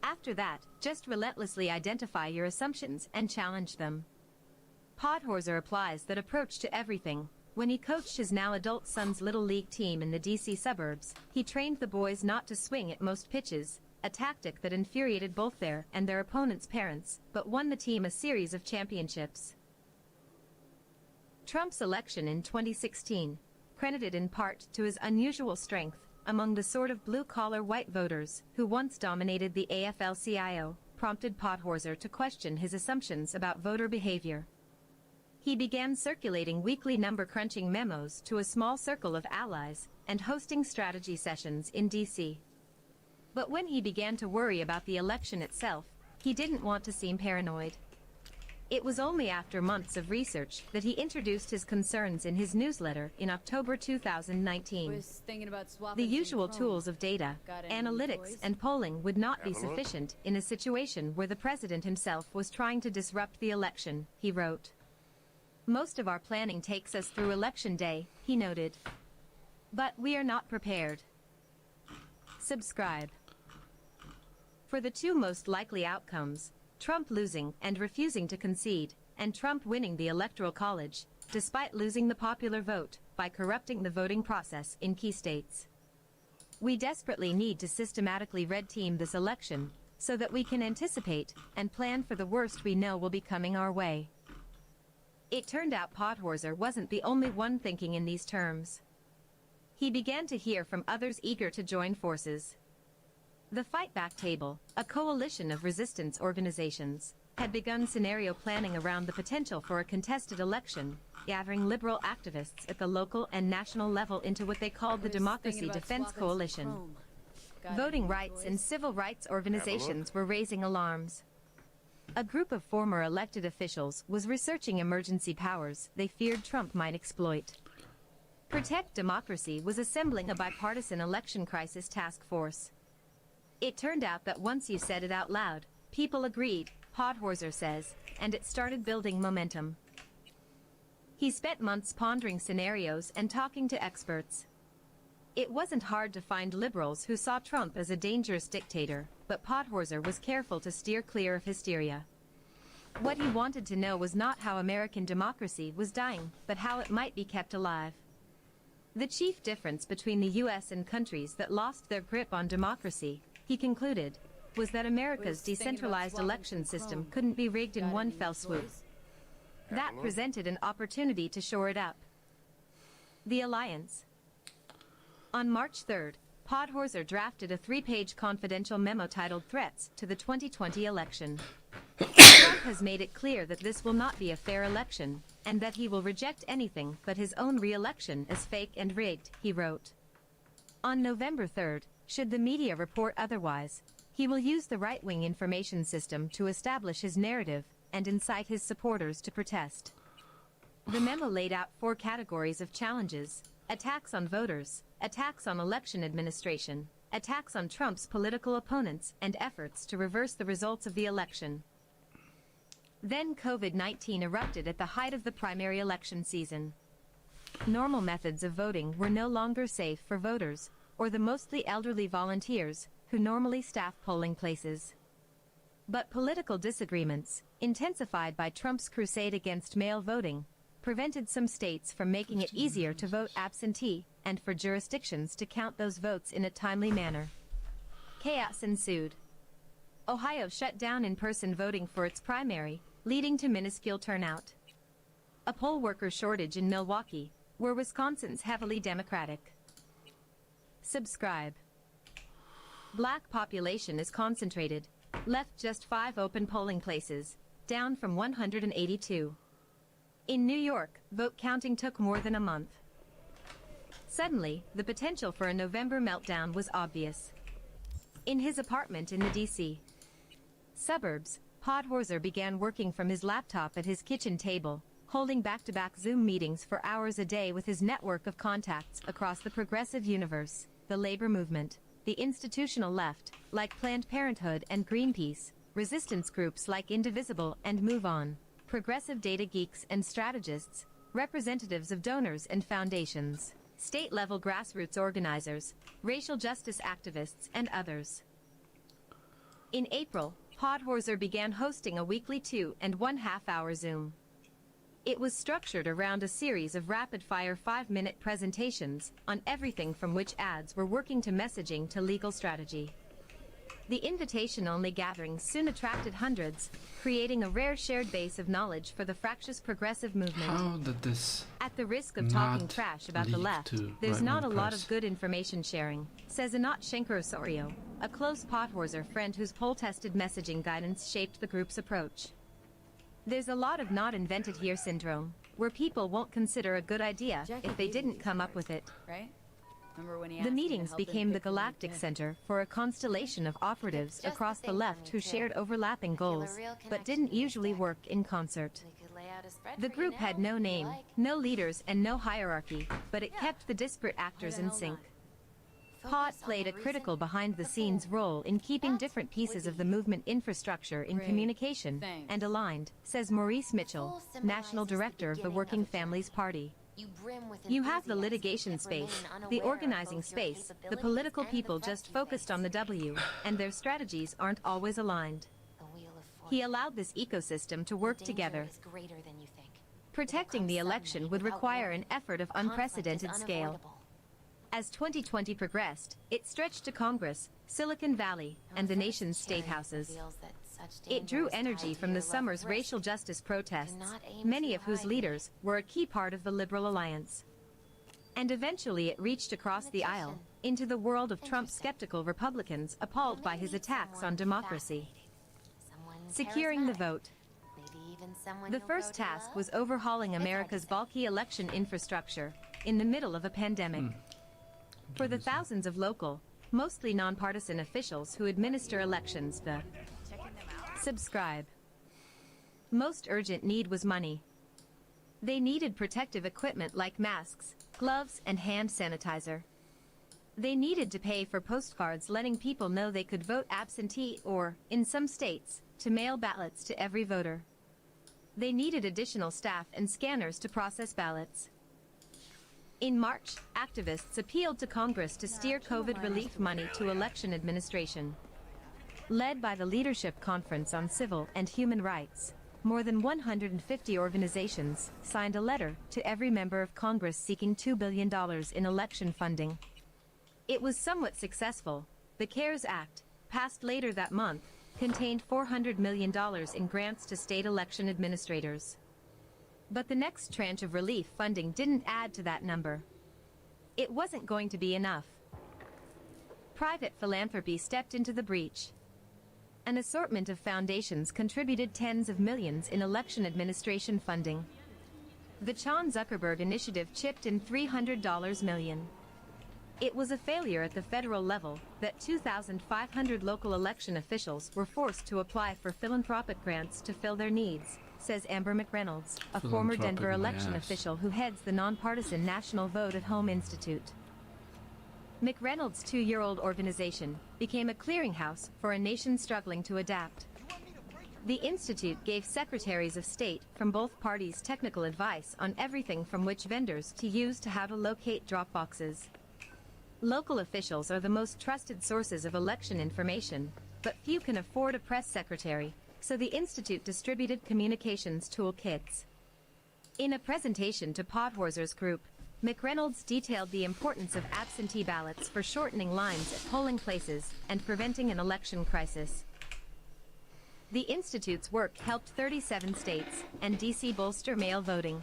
After that, just relentlessly identify your assumptions and challenge them. Podhorzer applies that approach to everything. When he coached his now adult son's Little League team in the DC suburbs, he trained the boys not to swing at most pitches, a tactic that infuriated both their and their opponents' parents, but won the team a series of championships. Trump's election in 2016, credited in part to his unusual strength among the sort of blue-collar white voters who once dominated the AFL-CIO, prompted Podhorzer to question his assumptions about voter behavior. He began circulating weekly number-crunching memos to a small circle of allies and hosting strategy sessions in D.C. But when he began to worry about the election itself, he didn't want to seem paranoid. It was only after months of research that he introduced his concerns in his newsletter in October 2019. The usual tools of data, analytics, and polling would not be sufficient in a situation where the president himself was trying to disrupt the election, he wrote. Most of our planning takes us through Election Day, he noted. But we are not prepared. Subscribe. For the two most likely outcomes, Trump losing and refusing to concede, and Trump winning the Electoral College, despite losing the popular vote, by corrupting the voting process in key states. We desperately need to systematically red team this election, so that we can anticipate and plan for the worst we know will be coming our way. It turned out Podhorzer wasn't the only one thinking in these terms. He began to hear from others eager to join forces. The Fight Back Table, a coalition of resistance organizations, had begun scenario planning around the potential for a contested election, gathering liberal activists at the local and national level into what they called the Democracy Defense Coalition. Voting rights and civil rights organizations were raising alarms. A group of former elected officials was researching emergency powers they feared Trump might exploit. Protect Democracy was assembling a bipartisan election crisis task force. It turned out that once you said it out loud, people agreed, Podhorzer says, and it started building momentum. He spent months pondering scenarios and talking to experts. It wasn't hard to find liberals who saw Trump as a dangerous dictator, but Podhorzer was careful to steer clear of hysteria. What he wanted to know was not how American democracy was dying, but how it might be kept alive. The chief difference between the U.S. and countries that lost their grip on democracy, he concluded, was that America's decentralized election system couldn't be rigged in one fell swoop. That presented an opportunity to shore it up. The alliance. On March 3rd, Podhorzer drafted a 3-page confidential memo titled Threats to the 2020 Election. Trump has made it clear that this will not be a fair election, and that he will reject anything but his own re-election as fake and rigged, he wrote. On November 3rd, should the media report otherwise, he will use the right-wing information system to establish his narrative and incite his supporters to protest. The memo laid out 4 categories of challenges: attacks on voters, attacks on election administration, attacks on Trump's political opponents, and efforts to reverse the results of the election. Then COVID-19 erupted at the height of the primary election season. Normal methods of voting were no longer safe for voters, or the mostly elderly volunteers who normally staff polling places. But political disagreements, intensified by Trump's crusade against mail voting, prevented some states from making it easier to vote absentee and for jurisdictions to count those votes in a timely manner. Chaos ensued. Ohio shut down in-person voting for its primary, leading to minuscule turnout. A poll worker shortage in Milwaukee, where Wisconsin's heavily Democratic. Subscribe. Black population is concentrated, left just 5 open polling places, down from 182. In New York, vote counting took more than a month. Suddenly, the potential for a November meltdown was obvious. In his apartment in the D.C. suburbs, Podhorzer began working from his laptop at his kitchen table, holding back-to-back Zoom meetings for hours a day with his network of contacts across the progressive universe, the labor movement, the institutional left, like Planned Parenthood and Greenpeace, resistance groups like Indivisible and Move On, progressive data geeks and strategists, representatives of donors and foundations, state-level grassroots organizers, racial justice activists, and others. In April, Podhorzer began hosting a weekly 2.5-hour Zoom. It was structured around a series of rapid-fire 5-minute presentations on everything from which ads were working to messaging to legal strategy. The invitation-only gatherings soon attracted hundreds, creating a rare shared base of knowledge for the fractious progressive movement. How did this At the risk of not talking trash about the leak left, to there's not a right-wing lot press? of good information sharing, says Anat Shenker-Osorio, a close Podhorzer friend whose poll-tested messaging guidance shaped the group's approach. There's a lot of not invented here syndrome, where people won't consider a good idea if they didn't come up with it. Right? Remember when he The asked me to meetings help him became the pick the Galactic LinkedIn? Center for a constellation of operatives Just across the the thing for left me, who too. shared overlapping I feel a goals, real but connection didn't to this usually deck. work in concert. We could lay out a spread The for you group had now, no if you name, like. no leaders, and no hierarchy, but it Yeah. kept the disparate actors in hell sync. not? Pod Focus on played the a critical reason, behind-the-scenes the goal. role in keeping That's different what pieces would of the be. movement infrastructure in Great. communication Thanks. and aligned, says Maurice Mitchell, Goal National symbolizes the Director of the beginning of Working a journey. Families Party. You brim with You have the enthusiasm, litigation yet remain space, unaware the of organizing both your space, the capabilities political and the people threats just you focused on the face. W, and their strategies aren't always aligned. The wheel of He fortune. allowed this ecosystem to The work danger together. is greater than you think. Protecting the election would require an effort of unprecedented scale. As 2020 progressed, it stretched to Congress, Silicon Valley, and the nation's state houses. It drew energy from the summer's racial justice protests, many of whose leaders were a key part of the Liberal Alliance. And eventually it reached across the aisle, into the world of Trump-skeptical Republicans appalled by his attacks on democracy. Securing the vote. The first task was overhauling America's bulky election infrastructure in the middle of a pandemic. For the thousands of local, mostly nonpartisan officials who administer elections, the subscribe. Most urgent need was money. They needed protective equipment like masks, gloves, and hand sanitizer. They needed to pay for postcards letting people know they could vote absentee or, in some states, to mail ballots to every voter. They needed additional staff and scanners to process ballots. In March, activists appealed to Congress to steer COVID relief money to election administration. Led by the Leadership Conference on Civil and Human Rights, more than 150 organizations signed a letter to every member of Congress seeking $2 billion in election funding. It was somewhat successful. The CARES Act, passed later that month, contained $400 million in grants to state election administrators. But the next tranche of relief funding didn't add to that number. It wasn't going to be enough. Private philanthropy stepped into the breach. An assortment of foundations contributed tens of millions in election administration funding. The Chan Zuckerberg Initiative chipped in $300 million. It was a failure at the federal level that 2,500 local election officials were forced to apply for philanthropic grants to fill their needs, says Amber McReynolds, a former Philanthropic Denver election my ass. official who heads the nonpartisan National Vote at Home Institute. McReynolds' 2-year-old organization became a clearinghouse for a nation struggling to adapt. The institute gave secretaries of state from both parties technical advice on everything from which vendors to use to how to locate drop boxes. Local officials are the most trusted sources of election information, but few can afford a press secretary, so the institute distributed communications toolkits. In a presentation to Podhorser's group, McReynolds detailed the importance of absentee ballots for shortening lines at polling places and preventing an election crisis. The institute's work helped 37 states and D.C. bolster mail voting.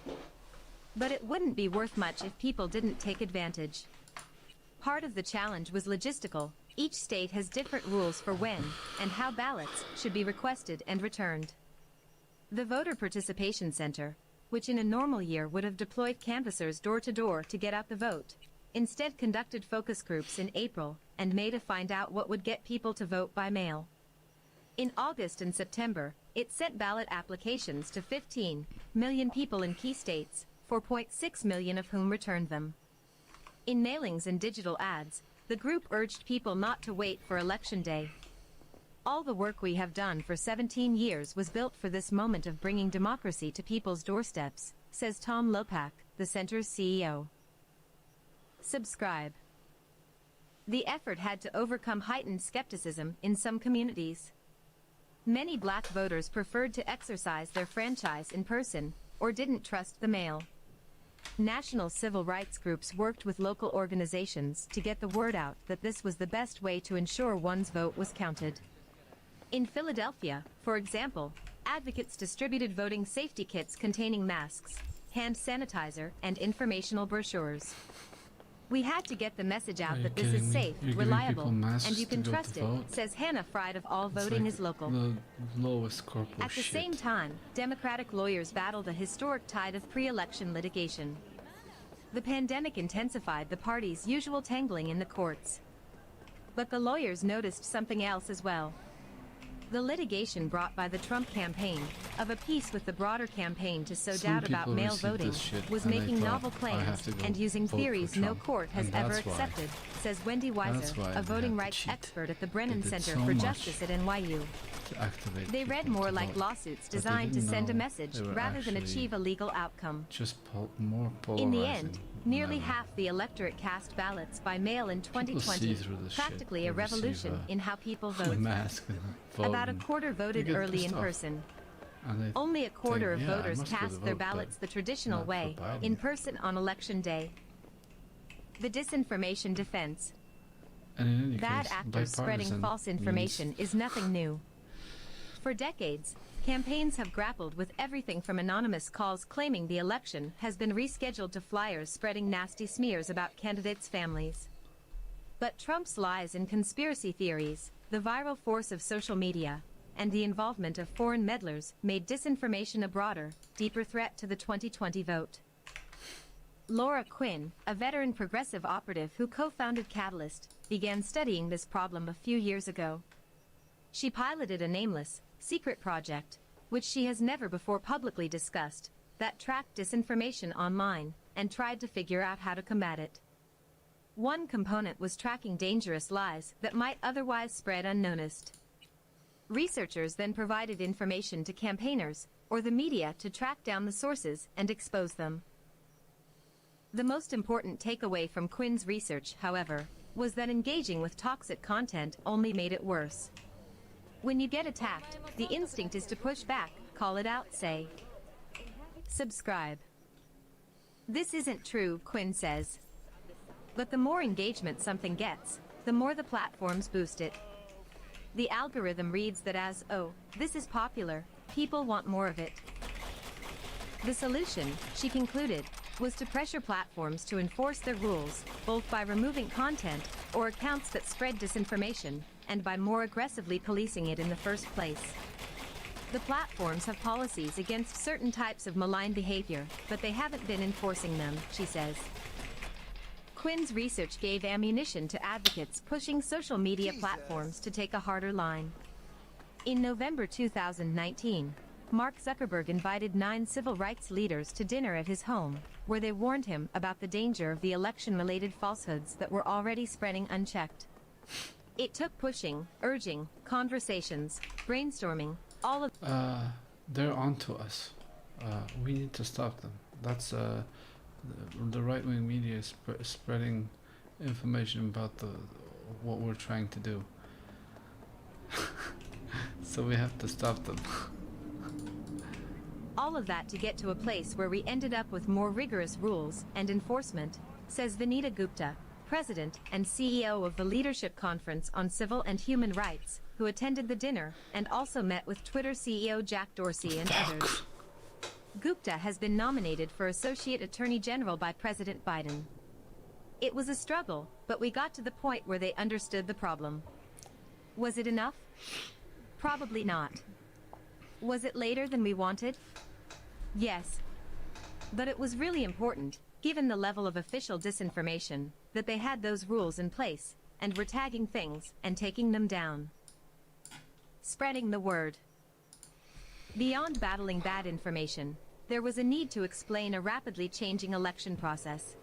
But it wouldn't be worth much if people didn't take advantage. Part of the challenge was logistical. Each state has different rules for when and how ballots should be requested and returned. The Voter Participation Center, which in a normal year would have deployed canvassers door to door to get out the vote, instead conducted focus groups in April and May to find out what would get people to vote by mail. In August and September, it sent ballot applications to 15 million people in key states, 4.6 million of whom returned them. In mailings and digital ads, the group urged people not to wait for Election Day. All the work we have done for 17 years was built for this moment of bringing democracy to people's doorsteps, says Tom Lopak, the center's CEO. Subscribe. The effort had to overcome heightened skepticism in some communities. Many black voters preferred to exercise their franchise in person or didn't trust the mail. National civil rights groups worked with local organizations to get the word out that this was the best way to ensure one's vote was counted. In Philadelphia, for example, advocates distributed voting safety kits containing masks, hand sanitizer, and informational brochures. We had to get the message out that this is safe, reliable, and you can trust it, says Hannah Fried of All Voting is Local. The lowest corporate At the shit. same time, Democratic lawyers battled a historic tide of pre-election litigation. The pandemic intensified the party's usual tangling in the courts. But the lawyers noticed something else as well. The litigation brought by the Trump campaign, of a piece with the broader campaign to sow Some doubt about people mail received voting, this shit was and they making thought, novel "I claims have to go and using vote for theories no Trump." court has And ever that's why. accepted, says Wendy That's Weiser, why a they voting had to rights cheat. expert at the Brennan They did Center so for much Justice at NYU. to activate They read people more to like vote. lawsuits But they designed to didn't send a know message they were rather than actually achieve a legal outcome. just more polarizing. In the end, nearly than half the electorate cast ballots by mail in People 2020, see through this shit. practically They a receive revolution in how people a vote. mask and vote About a and quarter they voted get early in pissed off. person. And they Only a quarter think, of "Yeah, I voters must go to cast their vote, but ballots the traditional not for way, Biden." in person on Election Day. The disinformation defense. And in any Bad case, actors spreading bipartisan false means information is nothing new. For decades, campaigns have grappled with everything from anonymous calls claiming the election has been rescheduled to flyers spreading nasty smears about candidates' families. But Trump's lies and conspiracy theories, the viral force of social media, and the involvement of foreign meddlers made disinformation a broader, deeper threat to the 2020 vote. Laura Quinn, a veteran progressive operative who co-founded Catalyst, began studying this problem a few years ago. She piloted a nameless, secret project, which she has never before publicly discussed, that tracked disinformation online and tried to figure out how to combat it. One component was tracking dangerous lies that might otherwise spread unnoticed. Researchers then provided information to campaigners or the media to track down the sources and expose them. The most important takeaway from Quinn's research, however, was that engaging with toxic content only made it worse. When you get attacked, the instinct is to push back, call it out, say, subscribe. This isn't true, Quinn says. But the more engagement something gets, the more the platforms boost it. The algorithm reads that as, oh, this is popular, people want more of it. The solution, she concluded, was to pressure platforms to enforce their rules, both by removing content or accounts that spread disinformation, and by more aggressively policing it in the first place. The platforms have policies against certain types of malign behavior, but they haven't been enforcing them, she says. Quinn's research gave ammunition to advocates pushing social media platforms to take a harder line. In November 2019, Mark Zuckerberg invited 9 civil rights leaders to dinner at his home, where they warned him about the danger of the election-related falsehoods that were already spreading unchecked. It took pushing, urging, conversations, brainstorming, all of... They're onto us. We need to stop them. That's the right-wing media is spreading information about what we're trying to do. So we have to stop them. All of that to get to a place where we ended up with more rigorous rules and enforcement, says Vinita Gupta, President and CEO of the Leadership Conference on Civil and Human Rights, who attended the dinner and also met with Twitter CEO Jack Dorsey and others. Gupta has been nominated for Associate Attorney General by President Biden. It was a struggle, but we got to the point where they understood the problem. Was it enough? Probably not. Was it later than we wanted? Yes. But it was really important, given the level of official disinformation, that they had those rules in place, and were tagging things and taking them down. Spreading the word. Beyond battling bad information, there was a need to explain a rapidly changing election process.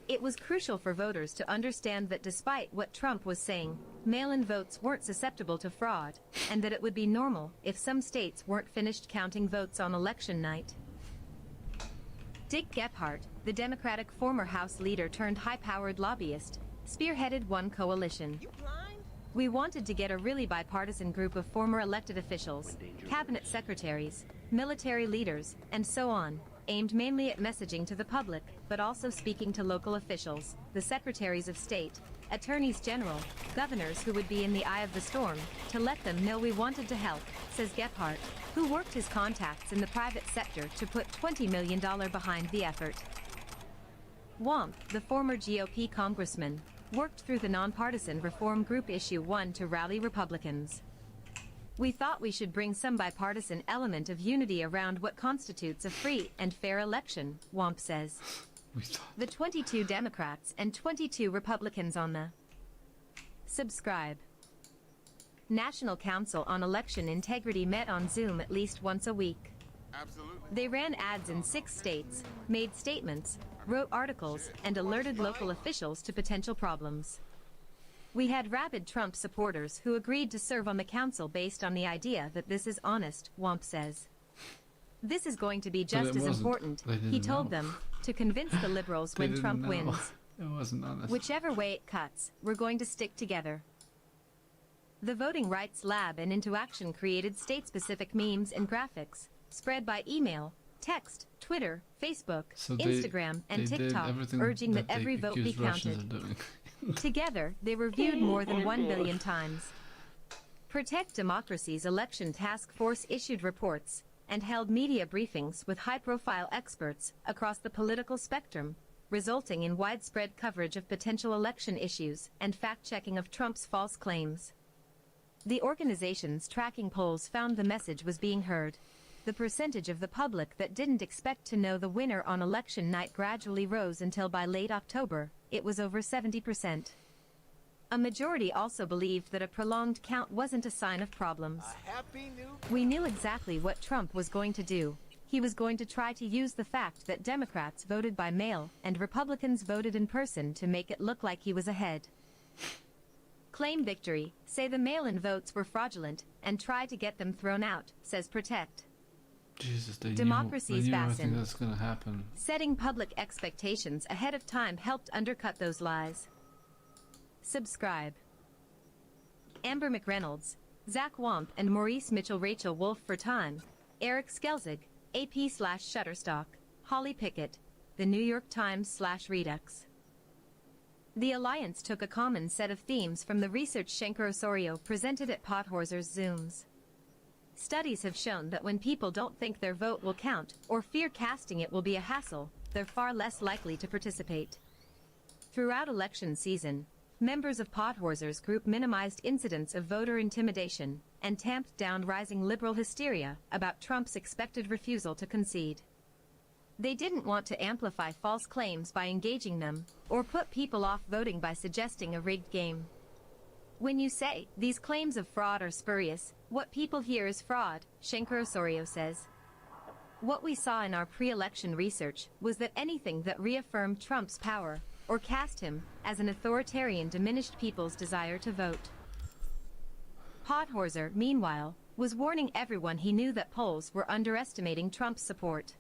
It was crucial for voters to understand that despite what Trump was saying, mail-in votes weren't susceptible to fraud, and that it would be normal if some states weren't finished counting votes on election night. Dick Gephardt, the Democratic former House leader turned high-powered lobbyist, spearheaded one coalition. We wanted to get a really bipartisan group of former elected officials, cabinet secretaries, military leaders, and so on, aimed mainly at messaging to the public, but also speaking to local officials, the secretaries of state, attorneys general, governors who would be in the eye of the storm, to let them know we wanted to help, says Gephardt, who worked his contacts in the private sector to put $20 million behind the effort. Womp, the former GOP congressman, worked through the nonpartisan reform group Issue 1 to rally Republicans. We thought we should bring some bipartisan element of unity around what constitutes a free and fair election, Womp says. The 22 Democrats and 22 Republicans on the Subscribe. National Council on Election Integrity met on Zoom at least once a week. Absolutely. They ran ads in 6 states, made statements, wrote articles, and alerted local officials to potential problems. We had rabid Trump supporters who agreed to serve on the council based on the idea that this is honest, Womp says. This is going to be just as important, he told them, to convince the liberals when Trump wins. It wasn't honest. Whichever way it cuts, we're going to stick together. The Voting Rights Lab and Into Action created state-specific memes and graphics, spread by email, text, Twitter, Facebook, So Instagram, and they did TikTok, everything urging that they every vote be accused Russians counted. of doing. Together, they were viewed more than 1 billion times. Protect Democracy's election task force issued reports and held media briefings with high-profile experts across the political spectrum, resulting in widespread coverage of potential election issues and fact-checking of Trump's false claims. The organization's tracking polls found the message was being heard. The percentage of the public that didn't expect to know the winner on election night gradually rose until by late October, it was over 70%. A majority also believed that a prolonged count wasn't a sign of problems. We knew exactly what Trump was going to do. He was going to try to use the fact that Democrats voted by mail and Republicans voted in person to make it look like he was ahead. Claim victory, say the mail-in votes were fraudulent, and try to get them thrown out, says Protect. Jesus, they Democracy's knew everything Bassin. that's gonna happen. Setting public expectations ahead of time helped undercut those lies. Subscribe. Amber McReynolds, Zach Womp and Maurice Mitchell, Rachel Wolf for Time, Eric Skelzig, AP/Shutterstock, Holly Pickett, The New York Times/Redux. The Alliance took a common set of themes from the research Shankar Osorio presented at Pothorser's Zooms. Studies have shown that when people don't think their vote will count or fear casting it will be a hassle, they're far less likely to participate. Throughout election season, members of Pothorser's group minimized incidents of voter intimidation and tamped down rising liberal hysteria about Trump's expected refusal to concede. They didn't want to amplify false claims by engaging them, or put people off voting by suggesting a rigged game. When you say these claims of fraud are spurious, what people hear is fraud, Shankar Osorio says. What we saw in our pre-election research was that anything that reaffirmed Trump's power or cast him as an authoritarian diminished people's desire to vote. Pothorser, meanwhile, was warning everyone he knew that polls were underestimating Trump's support.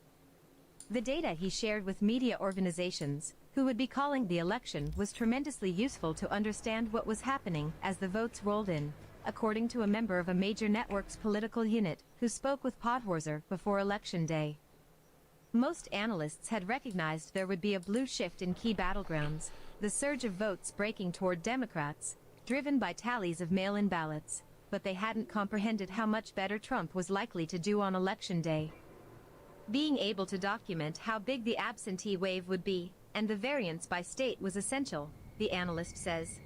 The data he shared with media organizations who would be calling the election was tremendously useful to understand what was happening as the votes rolled in, according to a member of a major network's political unit who spoke with Pothorser before Election Day. Most analysts had recognized there would be a blue shift in key battlegrounds, the surge of votes breaking toward Democrats, driven by tallies of mail-in ballots, but they hadn't comprehended how much better Trump was likely to do on Election Day. Being able to document how big the absentee wave would be, and the variance by state was essential, the analyst says.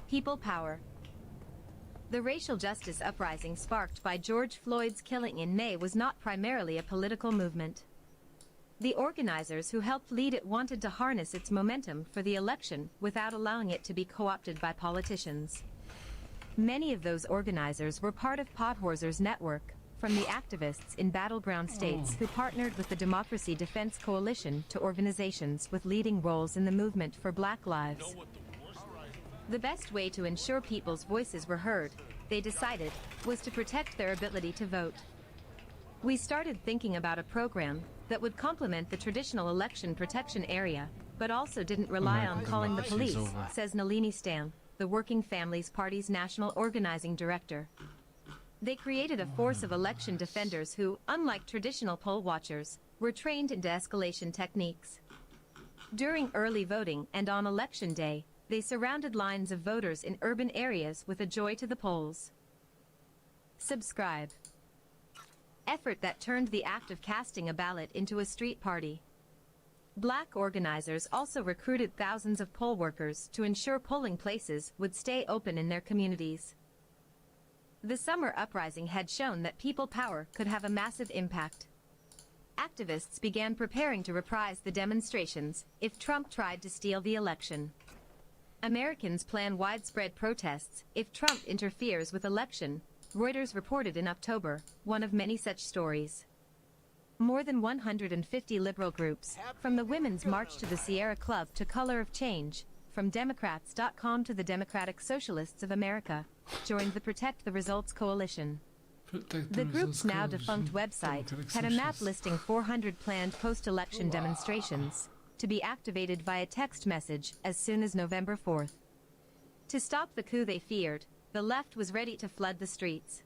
People power. The racial justice uprising sparked by George Floyd's killing in May was not primarily a political movement. The organizers who helped lead it wanted to harness its momentum for the election without allowing it to be co-opted by politicians. Many of those organizers were part of Pothorser's network, from the activists in battleground states who partnered with the Democracy Defense Coalition to organizations with leading roles in the movement for Black Lives. The best way to ensure people's voices were heard, they decided, was to protect their ability to vote. We started thinking about a program that would complement the traditional election protection area, but also didn't rely on calling the police, says Nalini Stam, the Working Families Party's national organizing director. They created a force of election defenders who, unlike traditional poll watchers, were trained in de-escalation techniques. During early voting and on Election Day, they surrounded lines of voters in urban areas with a joy to the polls. Subscribe. Effort that turned the act of casting a ballot into a street party. Black organizers also recruited thousands of poll workers to ensure polling places would stay open in their communities. The summer uprising had shown that people power could have a massive impact. Activists began preparing to reprise the demonstrations if Trump tried to steal the election. Americans plan widespread protests if Trump interferes with election, Reuters reported in October, one of many such stories. More than 150 liberal groups, from the Women's March to the Sierra Club to Color of Change, from Democrats.com to the Democratic Socialists of America, joined the Protect the Results Coalition. The group's now defunct website had a map listing 400 planned post-election demonstrations, to be activated via text message as soon as November 4th. To stop the coup they feared, the left was ready to flood the streets.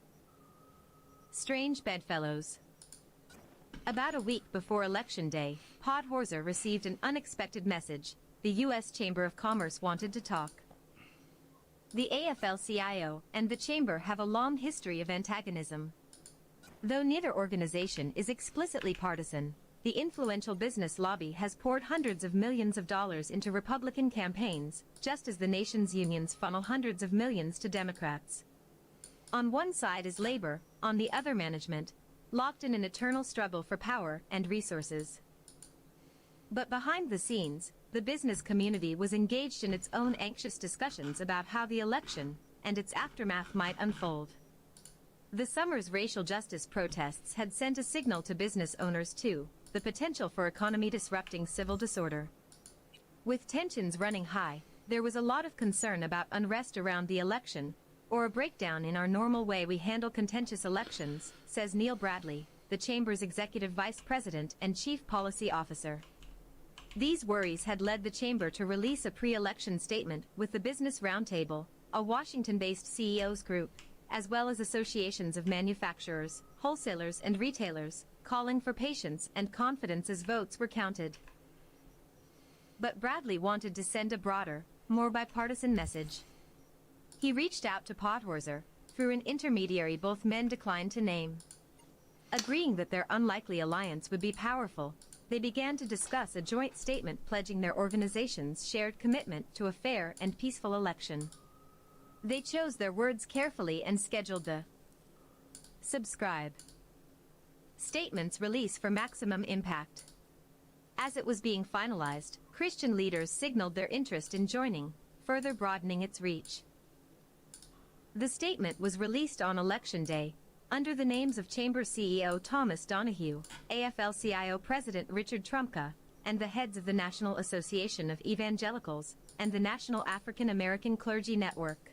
Strange bedfellows. About a week before Election Day, Pothorser received an unexpected message. The U.S. Chamber of Commerce wanted to talk. The AFL-CIO and the Chamber have a long history of antagonism. Though neither organization is explicitly partisan, the influential business lobby has poured hundreds of millions of dollars into Republican campaigns, just as the nation's unions funnel hundreds of millions to Democrats. On one side is labor, on the other management, locked in an eternal struggle for power and resources. But behind the scenes, the business community was engaged in its own anxious discussions about how the election and its aftermath might unfold. The summer's racial justice protests had sent a signal to business owners too, the potential for economy-disrupting civil disorder. With tensions running high, there was a lot of concern about unrest around the election, or a breakdown in our normal way we handle contentious elections, says Neil Bradley, the Chamber's executive vice president and chief policy officer. These worries had led the Chamber to release a pre-election statement with the Business Roundtable, a Washington-based CEOs group, as well as associations of manufacturers, wholesalers and retailers, calling for patience and confidence as votes were counted. But Bradley wanted to send a broader, more bipartisan message. He reached out to Pothorser, through an intermediary both men declined to name. Agreeing that their unlikely alliance would be powerful, they began to discuss a joint statement pledging their organization's shared commitment to a fair and peaceful election. They chose their words carefully and scheduled the subscribe statement's release for maximum impact. As it was being finalized, Christian leaders signaled their interest in joining, further broadening its reach. The statement was released on Election Day, under the names of Chamber CEO Thomas Donahue, AFL-CIO President Richard Trumka, and the heads of the National Association of Evangelicals and the National African American Clergy Network.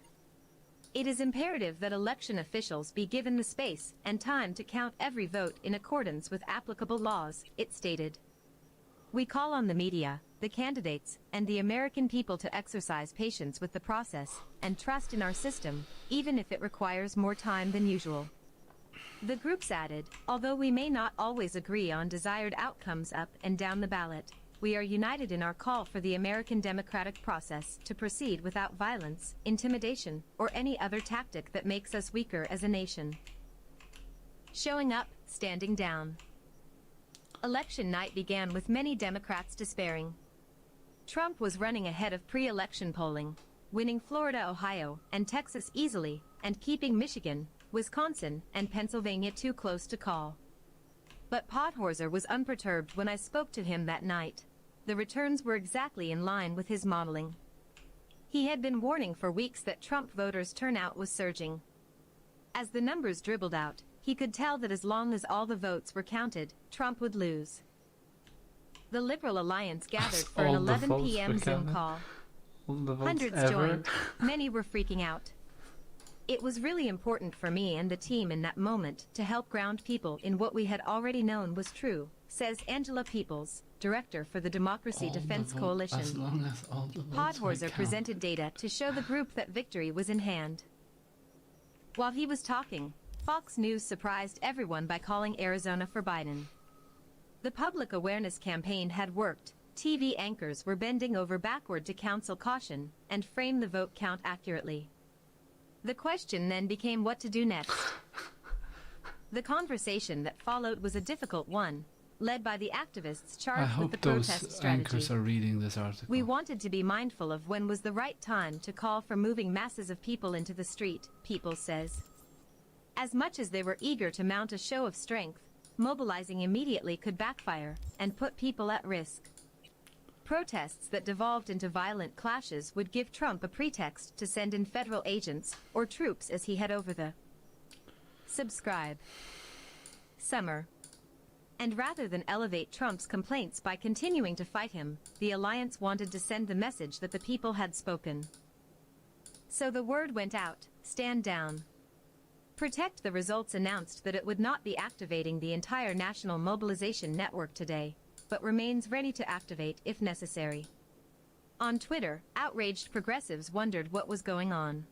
It is imperative that election officials be given the space and time to count every vote in accordance with applicable laws, it stated. We call on the media, the candidates, and the American people to exercise patience with the process and trust in our system, even if it requires more time than usual. The groups added, although we may not always agree on desired outcomes up and down the ballot, we are united in our call for the American democratic process to proceed without violence, intimidation, or any other tactic that makes us weaker as a nation. Showing up, standing down. Election night began with many Democrats despairing. Trump was running ahead of pre-election polling, winning Florida, Ohio, and Texas easily, and keeping Michigan, Wisconsin, and Pennsylvania too close to call. But Podhorzer was unperturbed when I spoke to him that night. The returns were exactly in line with his modeling. He had been warning for weeks that Trump voters' turnout was surging. As the numbers dribbled out, he could tell that as long as all the votes were counted, Trump would lose. The Liberal Alliance gathered for an 11 p.m. Zoom call. Hundreds joined. Many were freaking out. It was really important for me and the team in that moment to help ground people in what we had already known was true, says Angela Peoples, director for the Democracy Defense Coalition. Podhorzer presented data to show the group that victory was in hand. While he was talking, Fox News surprised everyone by calling Arizona for Biden. The public awareness campaign had worked. TV anchors were bending over backward to counsel caution and frame the vote count accurately. The question then became what to do next. The conversation that followed was a difficult one, led by the activists charged with the protest strategy. Anchors are reading this article. We wanted to be mindful of when was the right time to call for moving masses of people into the street, People says. As much as they were eager to mount a show of strength, mobilizing immediately could backfire and put people at risk. Protests that devolved into violent clashes would give Trump a pretext to send in federal agents or troops as he head over the subscribe summer. And rather than elevate Trump's complaints by continuing to fight him, the alliance wanted to send the message that the people had spoken. So the word went out, stand down. Protect the Results announced that it would not be activating the entire national mobilization network today, but remains ready to activate if necessary. On Twitter, outraged progressives wondered what was going on.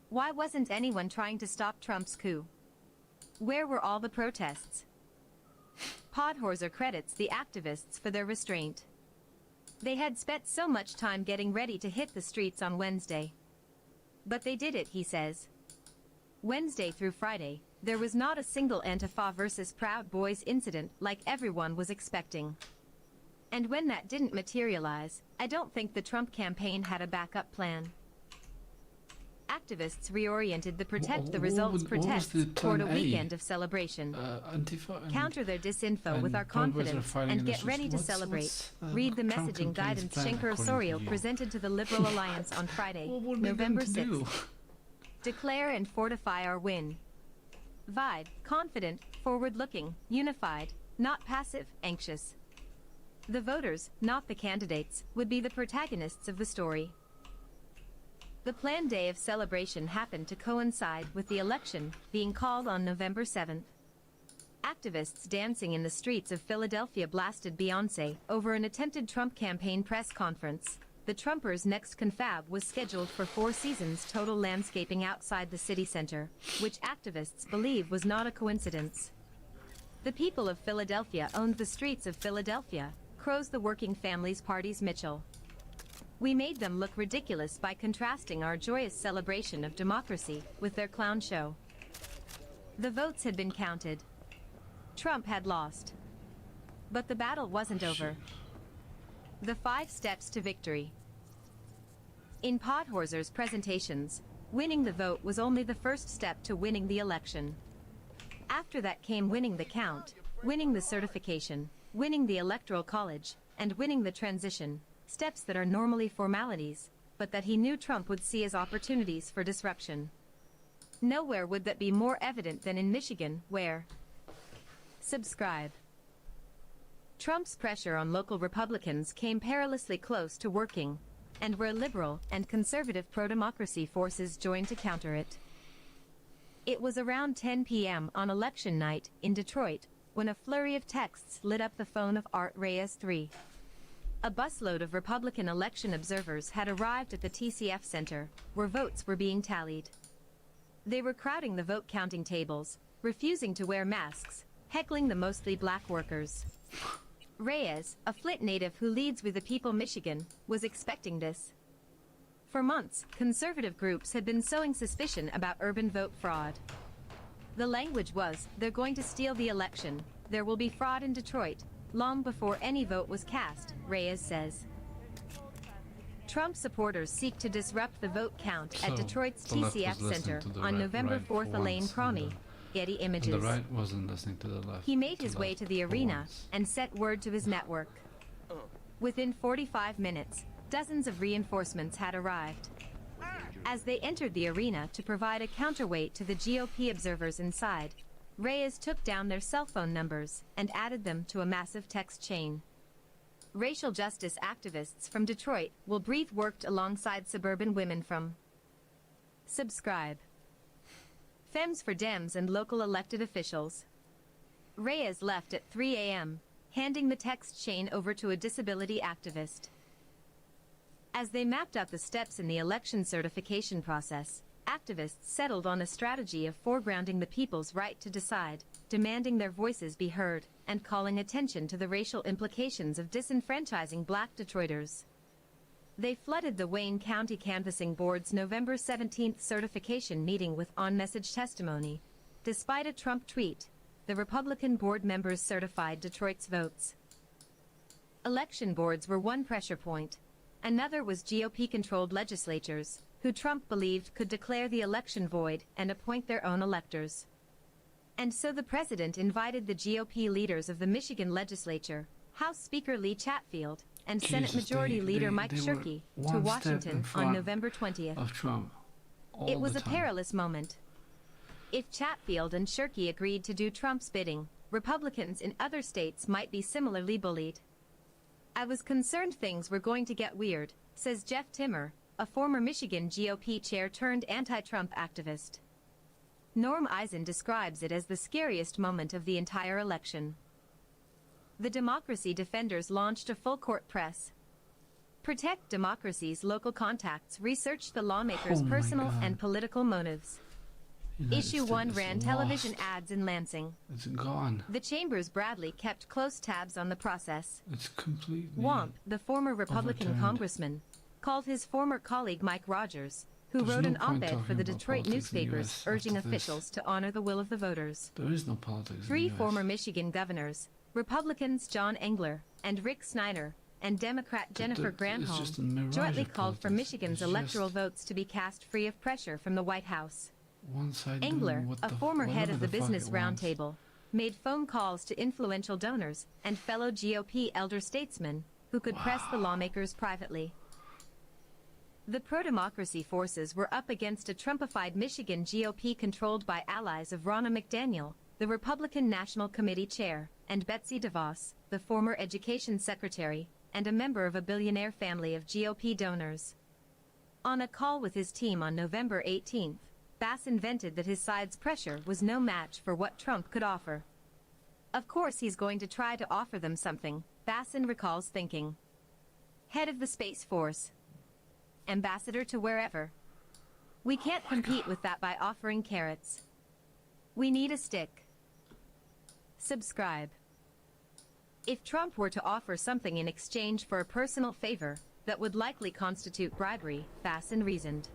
Why wasn't anyone trying to stop Trump's coup? Where were all the protests? Podhorzer credits the activists for their restraint. They had spent so much time getting ready to hit the streets on Wednesday. But they did it, he says. Wednesday through Friday, there was not a single Antifa versus Proud Boys incident like everyone was expecting. And when that didn't materialize, I don't think the Trump campaign had a backup plan. Activists reoriented the Protect the Results protests toward a weekend of celebration. Counter their disinfo with our confidence and get ready to celebrate. Read the messaging guidance Schenker Osorio presented to the Liberal Alliance on Friday, November 6th. Declare and fortify our win. Vibe, confident, forward-looking, unified, not passive, anxious. The voters, not the candidates, would be the protagonists of the story. The planned day of celebration happened to coincide with the election being called on November 7th. Activists dancing in the streets of Philadelphia blasted Beyoncé over an attempted Trump campaign press conference. The Trumpers' next confab was scheduled for 4 seasons total landscaping outside the city center, which activists believe was not a coincidence. The people of Philadelphia owned the streets of Philadelphia, crows the Working Families Party's Mitchell. We made them look ridiculous by contrasting our joyous celebration of democracy with their clown show. The votes had been counted. Trump had lost. But the battle wasn't over. The 5 steps to victory. In Podhorser's presentations, winning the vote was only the first step to winning the election. After that came winning the count, winning the certification, winning the electoral college, and winning the transition, steps that are normally formalities, but that he knew Trump would see as opportunities for disruption. Nowhere would that be more evident than in Michigan, where... Subscribe. Trump's pressure on local Republicans came perilously close to working, and where liberal and conservative pro-democracy forces joined to counter it. It was around 10 p.m. on election night in Detroit when a flurry of texts lit up the phone of Art Reyes III. A busload of Republican election observers had arrived at the TCF Center, where votes were being tallied. They were crowding the vote counting tables, refusing to wear masks, heckling the mostly black workers. Reyes, a Flint native who leads with the People Michigan, was expecting this. For months, conservative groups had been sowing suspicion about urban vote fraud. The language was, they're going to steal the election, there will be fraud in Detroit, long before any vote was cast, Reyes says. Trump supporters seek to disrupt the vote count at Detroit's TCF Center on November 4th. Elaine Cromie, Getty Images. The right wasn't listening to the left. He made his way to the arena and sent word to his network. Within 45 minutes, dozens of reinforcements had arrived. As they entered the arena to provide a counterweight to the GOP observers inside, Reyes took down their cell phone numbers and added them to a massive text chain. Racial justice activists from Detroit will brief worked alongside suburban women from Subscribe. Femmes for Dems and local elected officials. Reyes left at 3 a.m., handing the text chain over to a disability activist. As they mapped out the steps in the election certification process, activists settled on a strategy of foregrounding the people's right to decide, demanding their voices be heard, and calling attention to the racial implications of disenfranchising black Detroiters. They flooded the Wayne County Canvassing Board's November 17th certification meeting with on-message testimony. Despite a Trump tweet, the Republican board members certified Detroit's votes. Election boards were one pressure point. Another was GOP-controlled legislatures, who Trump believed could declare the election void and appoint their own electors. And so the president invited the GOP leaders of the Michigan legislature, House Speaker Lee Chatfield, and Senate Majority Leader Mike Shirkey, to Washington on November 20th. Of Trump. It was a perilous moment. If Chatfield and Shirkey agreed to do Trump's bidding, Republicans in other states might be similarly bullied. I was concerned things were going to get weird, says Jeff Timmer, a former Michigan GOP chair turned anti-Trump activist. Norm Eisen describes it as the scariest moment of the entire election. The Democracy Defenders launched a full-court press. Protect Democracy's local contacts researched the lawmakers' personal and political motives. Issue 1 ran television ads in Lansing. It's gone. The Chambers Bradley kept close tabs on the process. It's completely Womp, the former Republican overturned. Congressman, called his former colleague Mike Rogers, who There's wrote no an point op-ed for talking the about Detroit politics in the newspapers US urging after this. officials to honor the will of the voters. There is no politics 3 in the US. former Michigan governors, Republicans John Engler and Rick Snyder, and Democrat Jennifer It's just a Granholm, mirage jointly of called for politics. Michigan's It's electoral just votes to be cast free of pressure from the White House. one side doing Engler, what a the- former head whatever of the fuck Business it wants. Roundtable, made phone calls to influential donors and fellow GOP elder statesmen who could press the lawmakers privately. The pro-democracy forces were up against a Trumpified Michigan GOP controlled by allies of Ronna McDaniel, the Republican National Committee chair, and Betsy DeVos, the former education secretary, and a member of a billionaire family of GOP donors. On a call with his team on November 18th, Bass invented that his side's pressure was no match for what Trump could offer. Of course he's going to try to offer them something, Bassin recalls thinking. Head of the Space Force. Ambassador to wherever. We can't compete with that by offering carrots. We need a stick. Subscribe. If Trump were to offer something in exchange for a personal favor, that would likely constitute bribery, Bassin reasoned.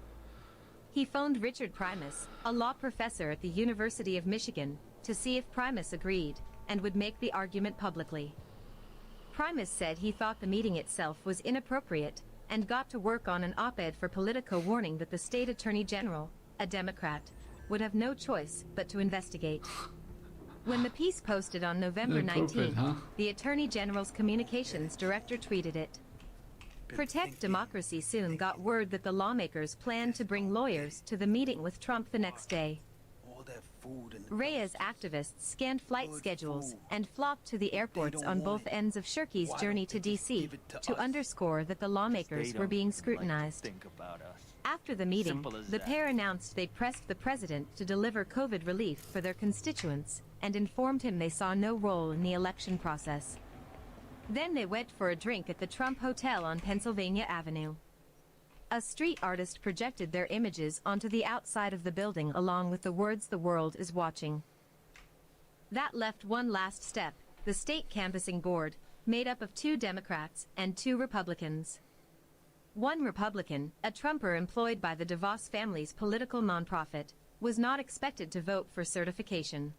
He phoned Richard Primus, a law professor at the University of Michigan, to see if Primus agreed, and would make the argument publicly. Primus said he thought the meeting itself was inappropriate and got to work on an op-ed for Politico warning that the state attorney general, a Democrat, would have no choice but to investigate. When the piece posted on November 19th, the Attorney General's communications director tweeted it. Protect Democracy soon got word that the lawmakers planned to bring lawyers to the meeting with Trump the next day. Reyes activists scanned flight schedules and flocked to the airports on both ends of Shirky's journey to D.C. to underscore that the lawmakers were being scrutinized. After the meeting, the pair announced they pressed the president to deliver COVID relief for their constituents and informed him they saw no role in the election process. Then they went for a drink at the Trump Hotel on Pennsylvania Avenue. A street artist projected their images onto the outside of the building along with the words "The world is watching." That left one last step, the state canvassing board, made up of 2 Democrats and 2 Republicans. One Republican, a Trumper employed by the DeVos family's political nonprofit, was not expected to vote for certification.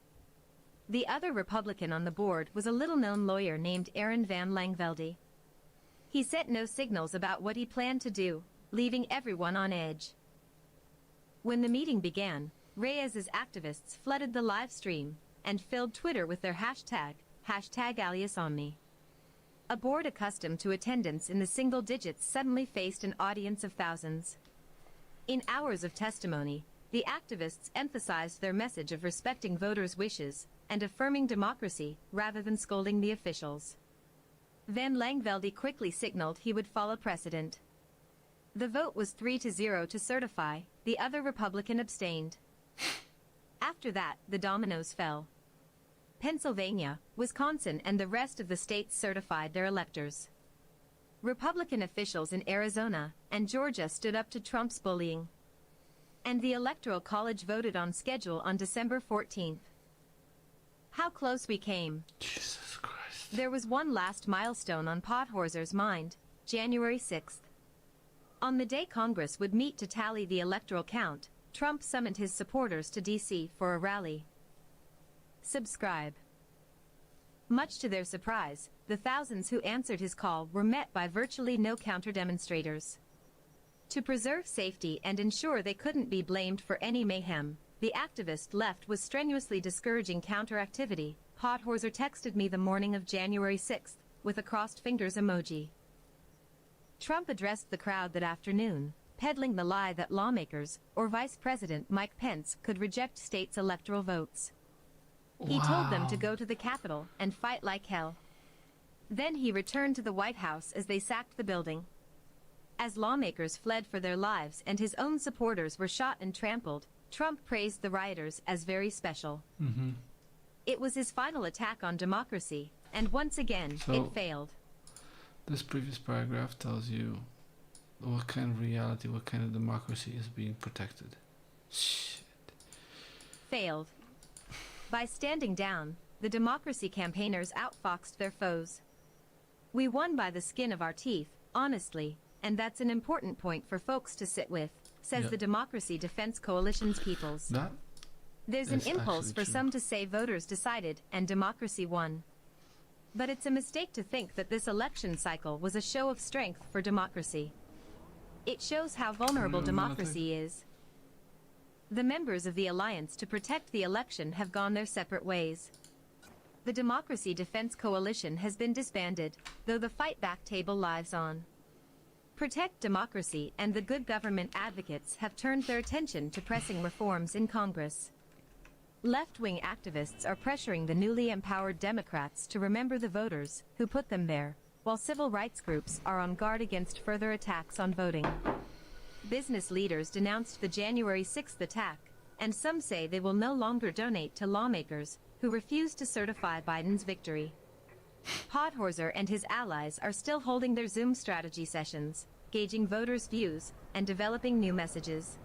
The other Republican on the board was a little-known lawyer named Aaron Van Langvelde. He sent no signals about what he planned to do, leaving everyone on edge. When the meeting began, Reyes's activists flooded the live stream and filled Twitter with their hashtag #AliasOmni. A board accustomed to attendance in the single digits suddenly faced an audience of thousands. In hours of testimony, the activists emphasized their message of respecting voters' wishes and affirming democracy rather than scolding the officials. Van Langvelde quickly signaled he would follow precedent. The vote was 3-0 to certify, the other Republican abstained. After that, the dominoes fell. Pennsylvania, Wisconsin, and the rest of the states certified their electors. Republican officials in Arizona and Georgia stood up to Trump's bullying. And the Electoral College voted on schedule on December 14th. How close we came. Jesus Christ. There was one last milestone on Podhorser's mind, January 6th. On the day Congress would meet to tally the electoral count, Trump summoned his supporters to D.C. for a rally. Subscribe. Much to their surprise, the thousands who answered his call were met by virtually no counter-demonstrators. To preserve safety and ensure they couldn't be blamed for any mayhem, the activist left was strenuously discouraging counter-activity. Podhorser texted me the morning of January 6th, with a crossed fingers emoji. Trump addressed the crowd that afternoon, peddling the lie that lawmakers, or Vice President Mike Pence, could reject states' electoral votes. He told them to go to the Capitol and fight like hell. Then he returned to the White House as they sacked the building. As lawmakers fled for their lives and his own supporters were shot and trampled, Trump praised the rioters as very special. It was his final attack on democracy, and once again, it failed. This previous paragraph tells you what kind of reality, what kind of democracy is being protected. Shit. Failed. By standing down, the democracy campaigners outfoxed their foes. We won by the skin of our teeth, honestly, and that's an important point for folks to sit with, says the Democracy Defense Coalition's Peoples. There's an impulse for some to say voters decided and democracy won. But it's a mistake to think that this election cycle was a show of strength for democracy. It shows how vulnerable democracy is. The members of the Alliance to Protect the Election have gone their separate ways. The Democracy Defense Coalition has been disbanded, though the fight back table lives on. Protect Democracy and the Good Government advocates have turned their attention to pressing reforms in Congress. Left-wing activists are pressuring the newly empowered Democrats to remember the voters who put them there, while civil rights groups are on guard against further attacks on voting. Business leaders denounced the January 6th attack, and some say they will no longer donate to lawmakers who refuse to certify Biden's victory. Podhorser and his allies are still holding their Zoom strategy sessions, gauging voters' views, and developing new messages.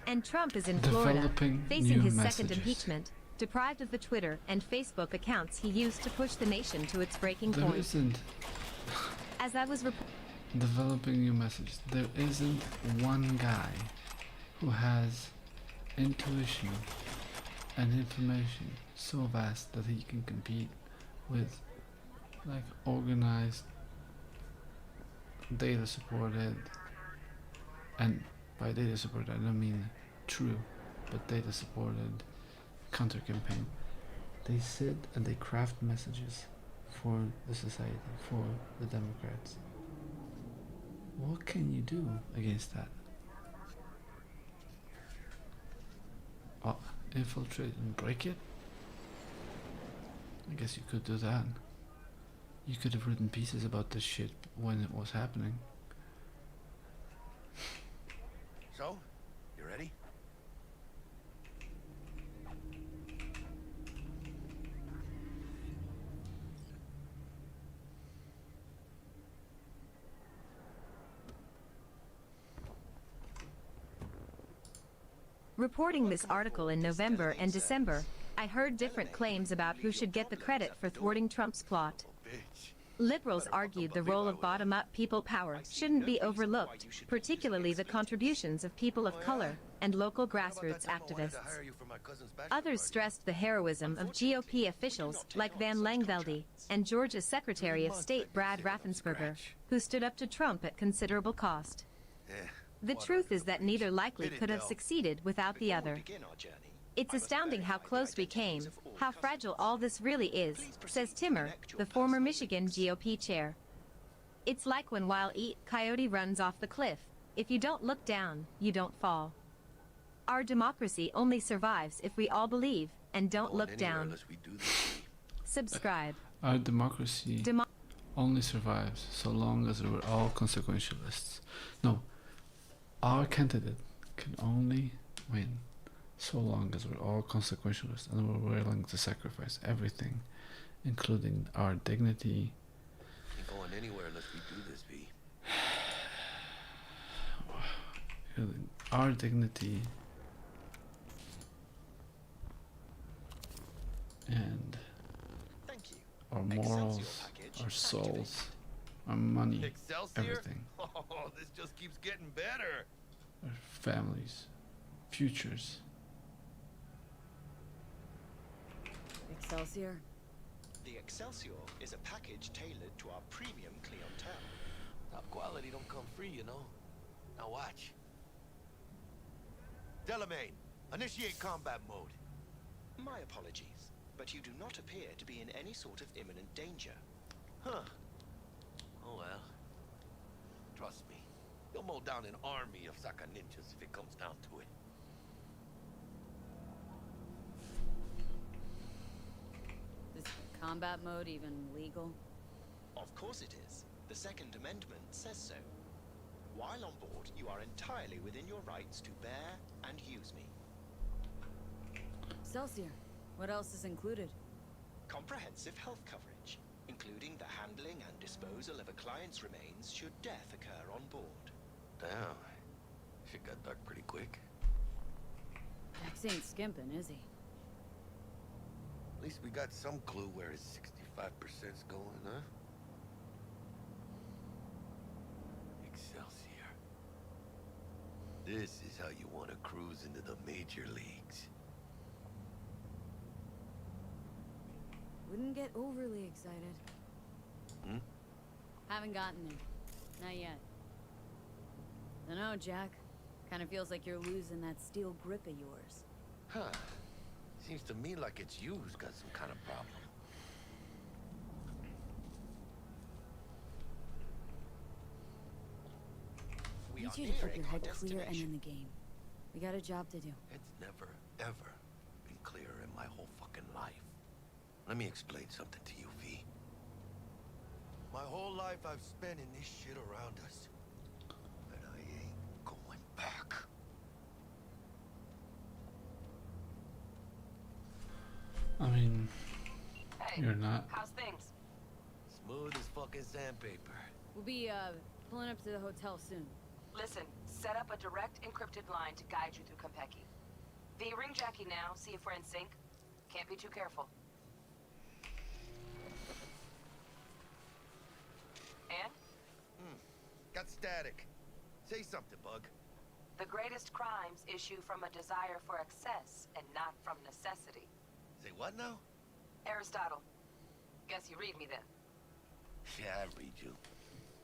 And Trump is in Florida, facing his second impeachment, deprived of the Twitter and Facebook accounts he used to push the nation to its breaking point. There isn't As I was developing new message. There isn't one guy who has intuition and information so vast that he can compete with like organized, data supported, and by data supported I don't mean true, but data supported counter campaign. They sit and they craft messages for the society, for the Democrats. What can you do against that? Infiltrate and break it? I guess you could do that. You could have written pieces about this shit when it was happening. So, you ready? Reporting this article in November and December, I heard different claims about who should get the credit for thwarting Trump's plot. Liberals argued the role of bottom-up people power shouldn't be overlooked, particularly the contributions of people of color and local grassroots activists. Others stressed the heroism of GOP officials like Van Langvelde and Georgia's Secretary of State Brad Raffensperger, who stood up to Trump at considerable cost. The truth is that neither likely could have succeeded without the other. It's astounding how close we came, how fragile all this really is, says Timmer, the former Michigan GOP chair. It's like when Wile E. Coyote runs off the cliff. If you don't look down, you don't fall. Our democracy only survives if we all believe and don't look down. Subscribe. Our democracy only survives so long as we're all consequentialists. No, our candidate can only win so long as we're all consequentialists and we're willing to sacrifice everything, including our dignity. Ain't going anywhere unless we do this, V. Our dignity and our morals, our souls, our money, everything. Oh, this just keeps getting better. Our families, futures. Excelsior? The Excelsior is a package tailored to our premium clientele. Top quality don't come free, you know. Now watch. Delamain, initiate combat mode. My apologies, but you do not appear to be in any sort of imminent danger. Huh. Oh well. Trust me, you'll mow down an army of Saka ninjas if it comes down to it. Is combat mode even legal? Of course it is. The Second Amendment says so. While on board, you are entirely within your rights to bear and use me. Excelsior, what else is included? Comprehensive health coverage, including the handling and disposal of a client's remains should death occur on board. Damn. Shit got dark pretty quick. Dex ain't skimping, is he? At least we got some clue where his 65%'s going, huh? Excelsior. This is how you want to cruise into the major leagues. Wouldn't get overly excited. Hmm? Haven't gotten there. Not yet. Dunno, Jack. Kinda feels like you're losing that steel grip of yours. Huh. Seems to me like it's you who's got some kind of problem. We Need are you to keep nearing your our head clear and destination. in the game. We got a job to do. It's never, ever been clearer in my whole fucking life. Let me explain something to you, V. My whole life I've spent in this shit around us. And I ain't going back. I mean, you're not. How's things? Smooth as fucking sandpaper. We'll be, pulling up to the hotel soon. Listen, set up a direct encrypted line to guide you through Konpeki. V, ring Jackie now, see if we're in sync. Can't be too careful. And? Got static. Say something, Bug. The greatest crimes issue from a desire for excess and not from necessity. Say what now? Aristotle. Guess you read me then. Yeah, I read you.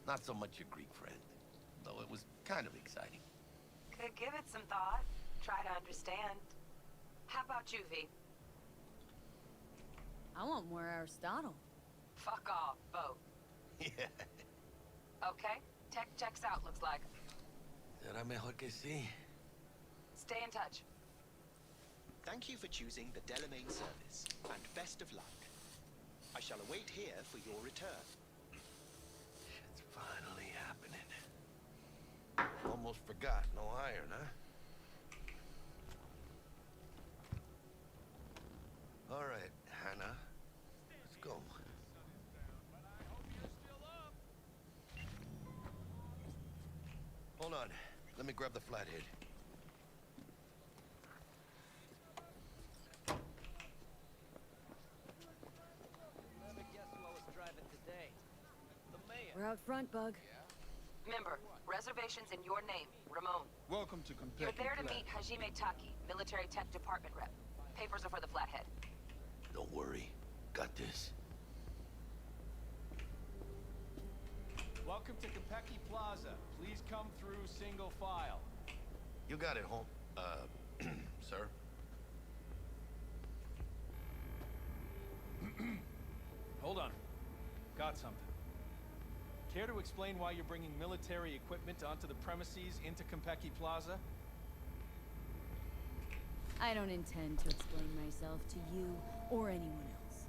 Not so much your Greek friend, though it was kind of exciting. Could give it some thought. Try to understand. How about you, V? I want more Aristotle. Fuck off, Bo. Yeah. Okay, tech checks out, looks like. Será mejor que sí. Stay in touch. Thank you for choosing the Delamain service, and best of luck. I shall await here for your return. Shit's finally happening. Almost forgot, no iron, huh? All right, Hannah. Let's go. Hold on. Let me grab the flathead. We're out front, Bug. Remember, reservations in your name, Ramon. Welcome to Kentucky. You're there to meet Hajime Taki, military tech department rep. Papers are for the flathead. Don't worry. Got this. Welcome to Kentucky Plaza. Please come through single file. You got it, home. Sir? Hold on. Got something. Care to explain why you're bringing military equipment onto the premises into Kentucky Plaza? I don't intend to explain myself to you or anyone else.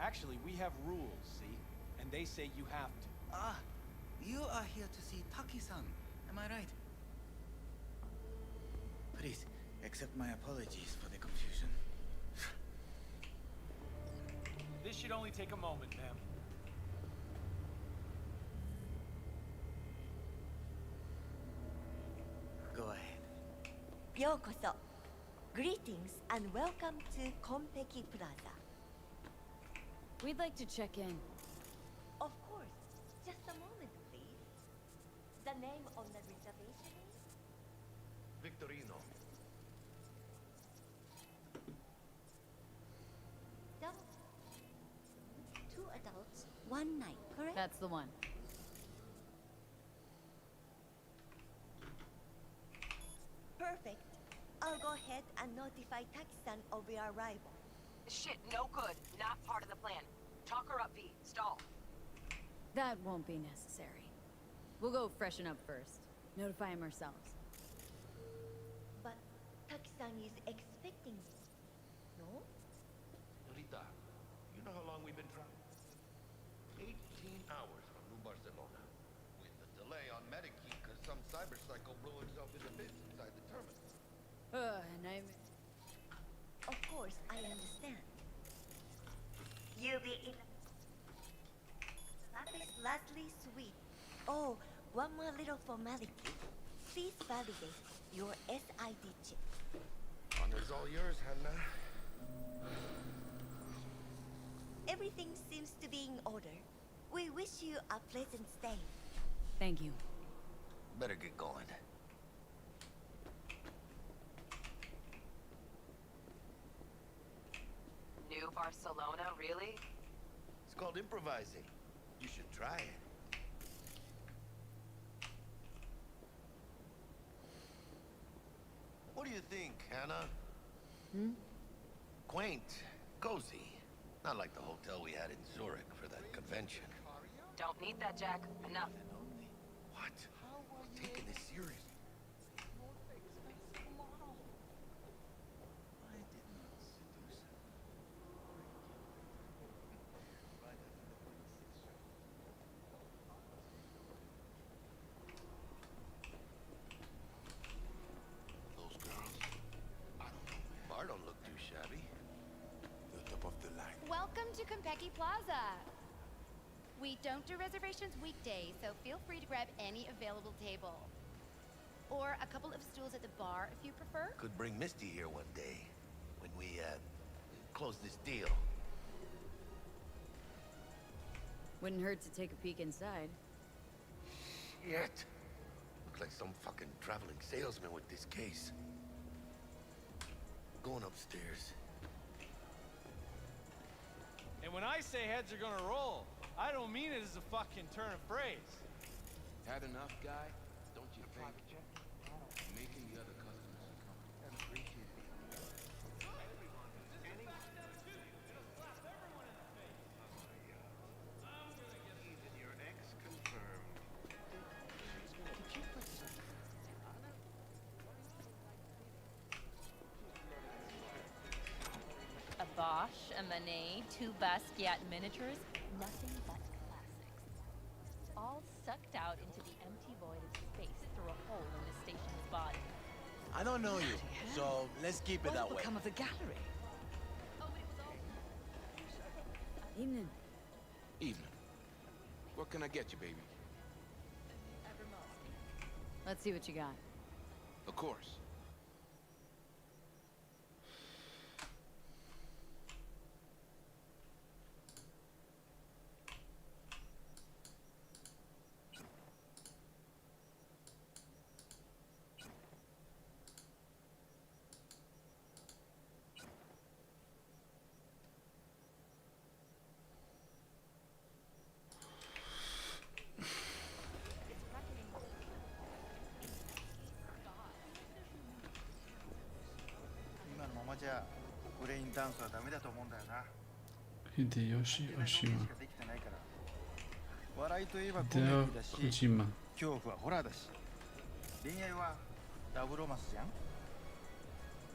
Actually, we have rules, see? And they say you have to. Ah, you are here to see Taki-san, am I right? Please, accept my apologies for the confusion. This should only take a moment, ma'am. Go ahead. ようこそ Greetings and welcome to Konpeki Plaza. We'd like to check in. Of course. Just a moment, please. The name on the reservation is? Victorino. Double. 2 adults, 1 night, correct? That's the one. Perfect. I'll go ahead and notify Taki-san of your arrival. Shit, no good. Not part of the plan. Talk her up, V. Stall. That won't be necessary. We'll go freshen up first. Notify him ourselves. But Taki-san is expecting me. No? Rita, you know how long we've been traveling? 18 hours from New Barcelona. With the delay on Medikey because some cyberpsycho blew himself into bits inside the terminal. Nightmare. Of course, I understand. You'll be in... That is lastly sweet. Oh, one more little formality. Please validate your SID chip. Honor's all yours, Hannah. Everything seems to be in order. We wish you a pleasant stay. Thank you. Better get going. New Barcelona, really? It's called improvising. You should try it. What do you think, Hannah? Quaint, cozy. Not like the hotel we had in Zurich for that convention. Don't need that, Jack. Enough. What? We're taking this seriously. Those girls? I don't know. Bar don't look too shabby. The top of the line. Welcome to Konpeki Plaza. We don't do reservations weekdays, so feel free to grab any available table. Or a couple of stools at the bar if you prefer. Could bring Misty here one day when we close this deal. Wouldn't hurt to take a peek inside. Shit. look like some fucking traveling salesman with this case. Going upstairs. And when I say heads are gonna roll, I don't mean it as a fucking turn of phrase. Had enough, guy? Don't you think? Making the other customers uncomfortable. Your ex confirmed. A Vaush, a Manet, 2 Basquiat miniatures, nothing but classics. All sucked out into the empty void of space through a hole in the station's body. I don't know you, so let's keep it that way. Become of the gallery. Evening. Evening. What can I get you, baby? Let's see what you got. Of course. Hideyoshi Oshima. 笑いといえばコメディだし、恐怖はホラーだし、恋愛はダブルロマンスじゃん。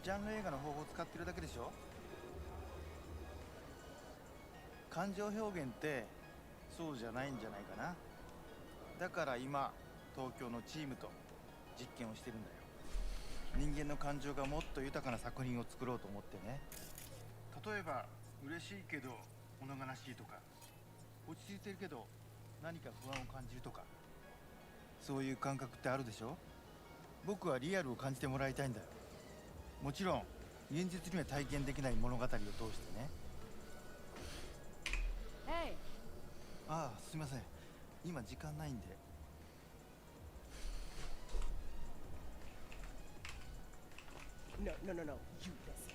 ジャンル映画の方法を使ってるだけでしょ。感情表現ってそうじゃないんじゃないかな。だから今東京のチームと実験をしてるんだよ。人間の感情がもっと豊かな作品を作ろうと思ってね。例えば嬉しいけど物悲しいとか、落ち着いてるけど何か不安を感じるとか、そういう感覚ってあるでしょ。僕はリアルを感じてもらいたいんだよ。もちろん現実には体験できない物語を通してね。Hey. ああ、すいません。今時間ないんで。No, no, no, no. You listen.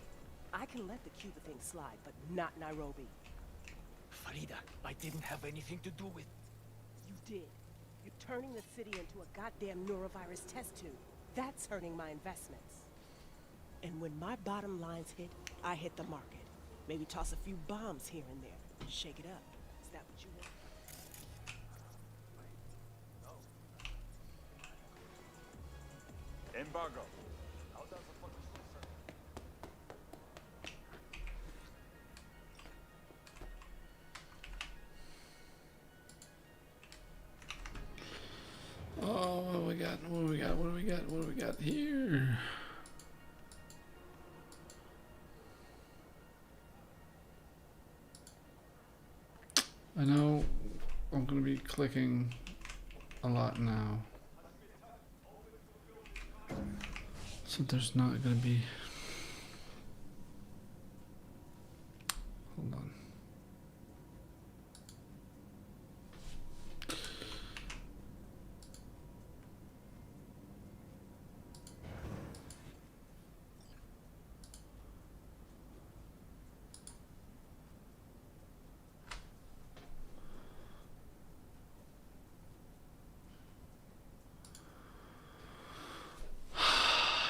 I can let the Cuba thing slide, but not Nairobi. Farida, I didn't have anything to do with... You did. You're turning the city into a goddamn neurovirus test tube. That's hurting my investments. And when my bottom lines hit, I hit the market. Maybe toss a few bombs here and there. Shake it up. Is that what you want? Embargo. Oh, what do we got? What do we got? What do we got? What do we got here? I know I'm going to be clicking a lot now. So there's not going to be... Hold on.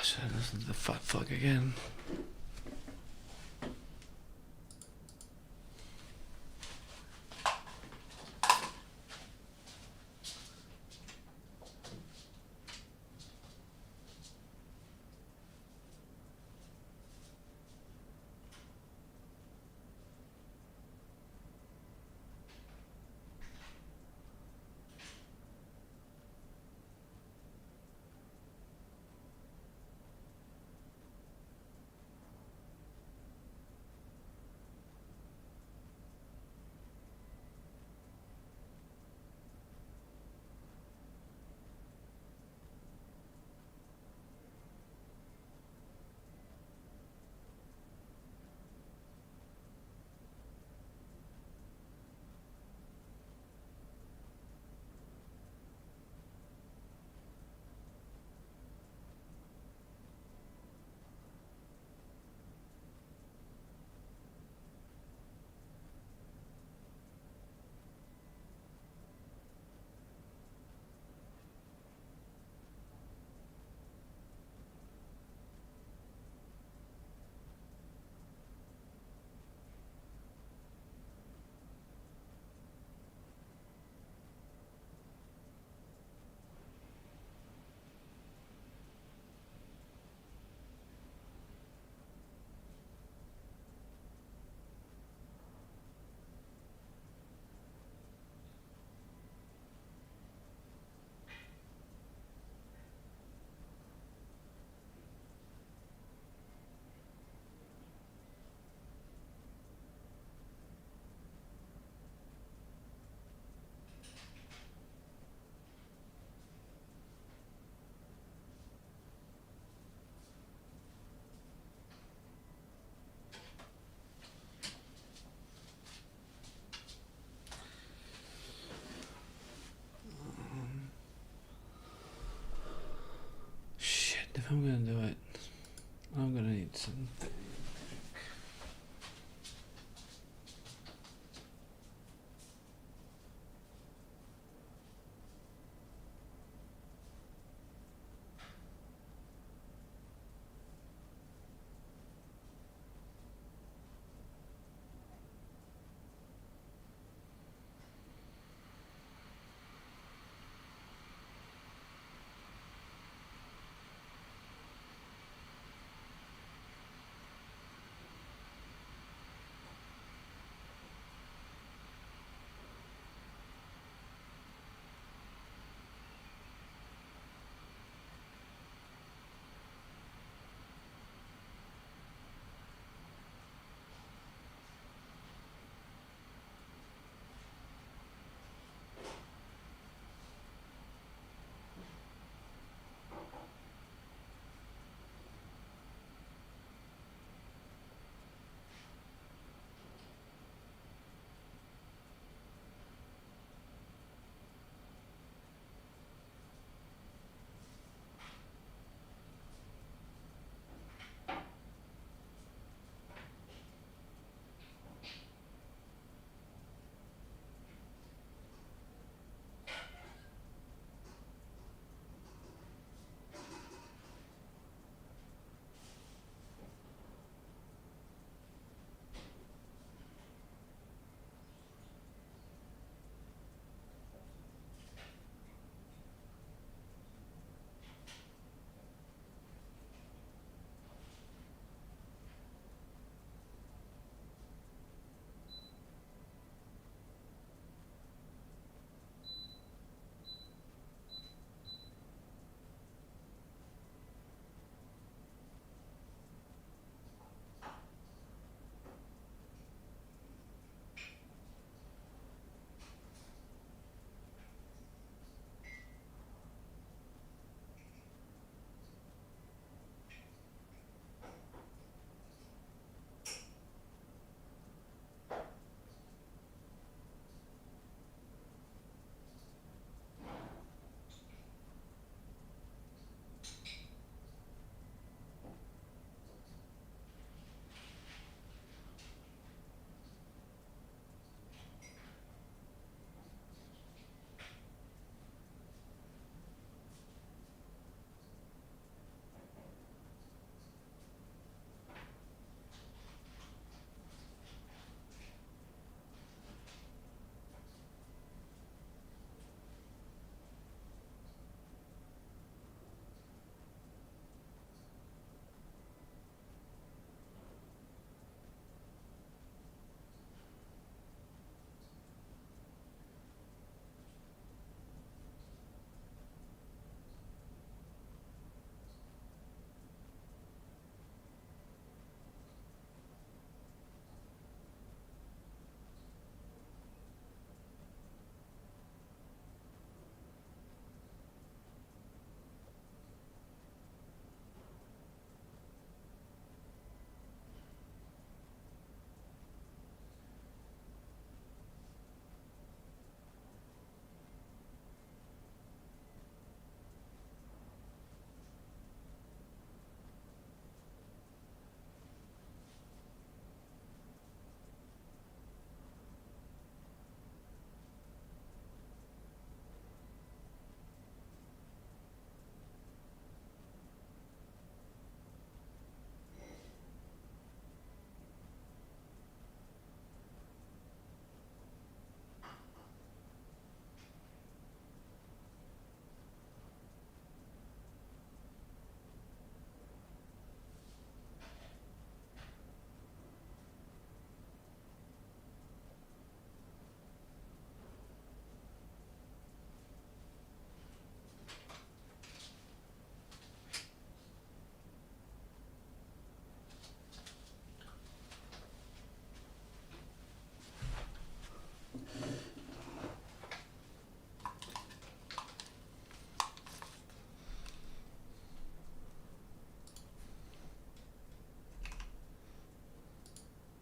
Should I listen to the fat fuck again? if I'm gonna do it, I'm gonna need something.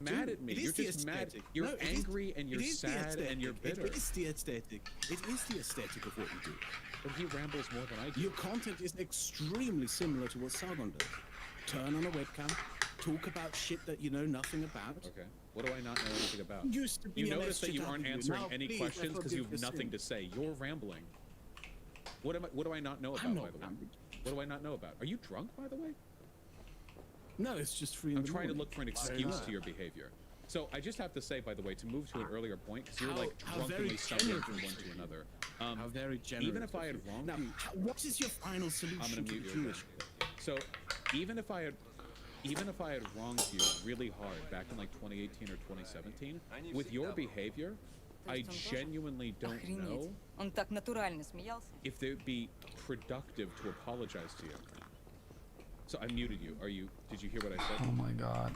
mad at me. It is You're the just mad. aesthetic. You're No, it angry and you're it is the sad and you're aesthetic. bitter. It is the aesthetic. It is the aesthetic of what you do. But he rambles more than I do. Your content is extremely similar to what Sargon does. Turn on a webcam, talk about shit that you know nothing about. Okay. What do I not know anything about? Used to be You an notice that you aren't SJW. answering Now, any please, questions let's because you forgive have the nothing sin. to say. You're rambling. What do I not know about, I'm by not the way? rambling. What do I not know about? Are you drunk, by the way? No, it's just free. I'm trying to look for an excuse to your behavior. So I just have to say, by the way, to move to an earlier point, because you're like How drunkenly very stumbling from generous one to of you. another. How very generous. Even if I had of you. wronged Now, you, what is your final solution I'm gonna to mute the you again. Jewish? So even if I had wronged you really hard back in like 2018 or 2017, with your behavior, I genuinely don't know Он так натурально смеялся. if it would be productive to apologize to you. So I muted you. Did you hear what I said? Oh my god.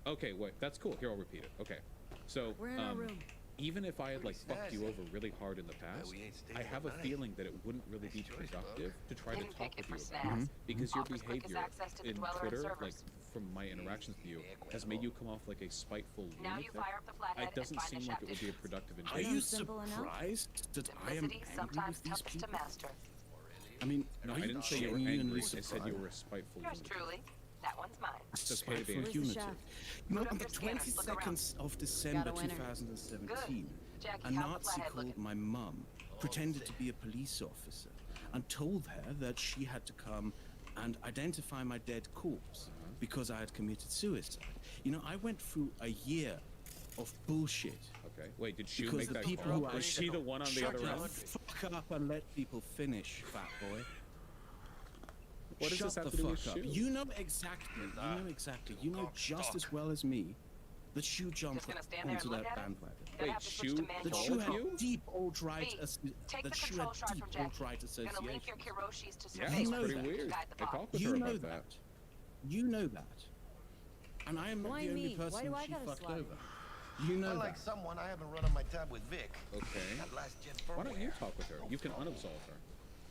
Okay, wait, that's cool. Here, I'll repeat it. Okay. So, We're in our room. even if I had like fucked you over really hard in the past, I have a feeling that it wouldn't really be productive to try to talk with you about it. Because your Offers quickest behavior access to the in Dweller and Twitter, like servers. from my interactions with you, has made you come off like a spiteful Now you lunatic. fire up the flathead It doesn't and find seem the like shaft it would be a issues. productive Are engagement. you Simple enough? surprised that I am Simplicity angry sometimes with these toughest to people? master. I mean, No, are I you didn't say you were genuinely angry. I said you surprised? were a spiteful Yours lunatic. truly. That one's mine. It's okay to be Spiteful angry. Where's the lunatic. shaft? You know, Put up on the your scanners, look around. 22nd of December Got a winner. 2017, Jackie, a how's the Nazi flathead called looking? my mum, pretended to be a police officer, and told her that she had to come and identify my dead corpse because I had committed suicide. You know, I went through a year of bullshit. Okay. Wait, did she Because make the that people call? who I Was she the one on the Shut other the end? fuck up and let people finish, fat boy. What does Shut this have the to do with fuck up. Shu? You know exactly. You know just as well as me that Shu jumped Just gonna stand there onto and look that at it? bandwagon. Gonna Wait, have to switch Shu to manual. That told Shu had you? deep alt-right, V, take that the Shu control had shot deep from Jackie. alt-right Gonna association. link your Kiroshis to Yeah, surveillance You know pretty that. weird. Guide the I pod. talked with You her know about that. You know that. And I am not Why the only me? Why person do I she gotta fucked slide over. You know Unlike that. someone, I haven't run on my tab with Vic. Okay. That last gen Why don't you firmware. talk with her? You can unabsolve her.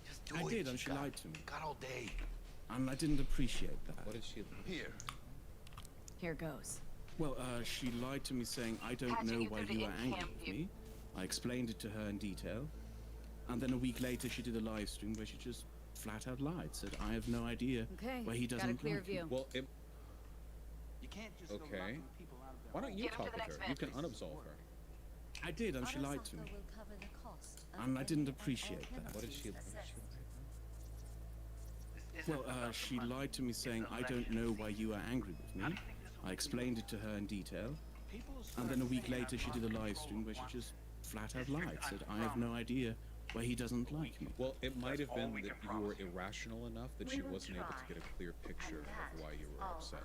Just do I it. did, and she Got- lied to me. Got all day. And I didn't appreciate that. What is she? Here. Here goes. Well, she lied to me saying, I don't Patching know you why through you to are angry in-camp with view. me. I explained it to her in detail. And then a week later, she did a live stream where she just flat out lied. Said, I have no idea Okay. why he Got a doesn't clear like me. view. Well, it, You can't just go okay. knocking people out of their Why don't you Get him to talk the with next her? You can vent. unabsolve her. I did, and she lied to me. And I didn't appreciate that. What is she? Well, she lied to me saying, I don't know why you are angry with me. I explained it to her in detail. And then a week later, she did a live stream where she just flat out lied. Said, I have no idea why he doesn't like me. Well, it might have been that you were irrational enough that she wasn't able to get a clear picture of why you were upset.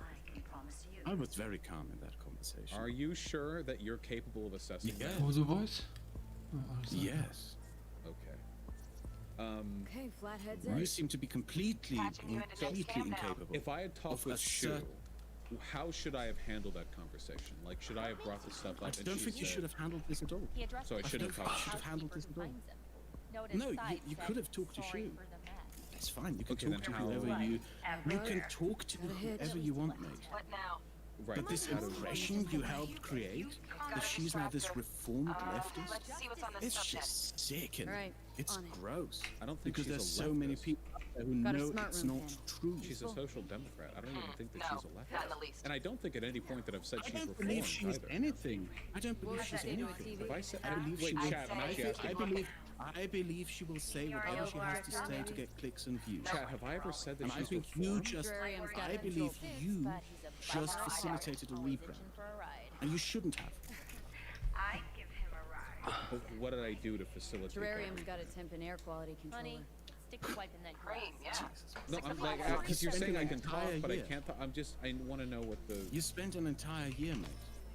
I was very calm in that conversation. Are you sure that you're capable of assessing Yeah. that? What was the voice? Yes. Okay. Okay, flathead's You in. seem to be completely incapable. If I had talked of with a Shu, cer- how should I have handled that conversation? Like, should I have brought this stuff up? I and don't she think you said- should have handled this at all. He addressed So I the shouldn't police have should have handled this housekeeper at all. finds him. Note No, inside you said, could have talked to "Sorry Shu. for the mess." That's fine. You can Okay, talk to then how- whoever you can talk to whoever you want, mate. What now? Right. But this how do- impression you helped create, that she's now this reformed leftist, Let's see what's on the it's subnet. just sickening. Right, It's on it. gross. I don't think Because she's there's a so many leftist. people out there who Got a know smart it's room not pin. true. She's a social democrat. I don't even think that No, she's a leftist. not in the least. And I don't think at any point that I've said I she's don't reformed believe she's either. anything. I don't believe What she's does that do with anything. TV? If I said, I believe wait, she will. chat, I'm actually asking. I believe she will say whatever she has to say to get clicks and views. Chat, have I ever said that And I she's think you reformed? just, Terrarium's got I control. believe you But he's a just bite facilitated a always rebrand. itching for a ride. And you shouldn't have. I give him a ride. But what did I do to facilitate Terrarium's that? got a temp and air quality controller. Honey, stick to wiping that grass. Cream, yeah. No, I'm like, flag. because you're You saying spent I an can talk, entire but I year. can't talk. I want to know what the... You spent an entire year, mate.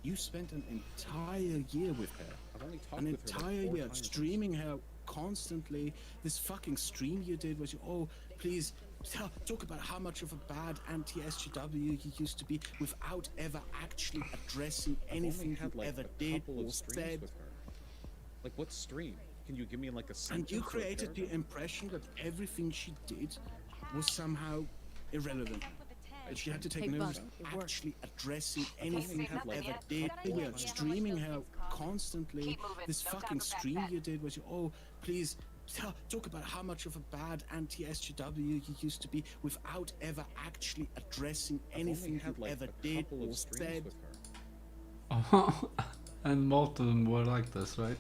You spent an entire year with her. I've only talked An with her like entire 4 year, times. streaming her constantly. This fucking stream you did was, oh, please talk about how much of a bad anti-SGW you used to be without ever actually addressing I've only anything had you like ever a did couple or of streams said. with her. Like, what stream? Can you give me like a sentence? And you or a created the paragraph? impression that everything she did was somehow irrelevant. She had to take Hey, notice Buck, it of worked. actually addressing Hey, anything say you nothing ever yet. did. Got an Yeah, idea how much streaming those how things cost? constantly Keep moving. this No time fucking for fat stream fat. you did was, oh, please talk about how much of a bad anti-SGW you used to be without ever actually addressing anything had, you like, ever a did couple of or streams said. with her. Oh, and most of them were like this, right?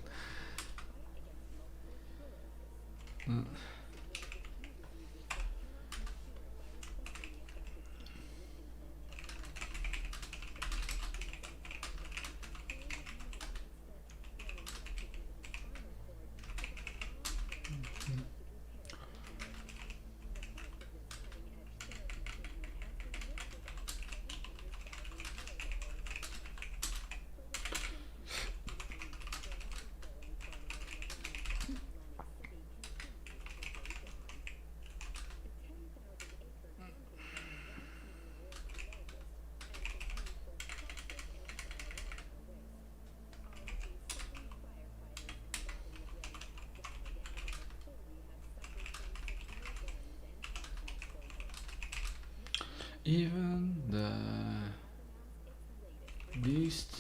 Even the beast.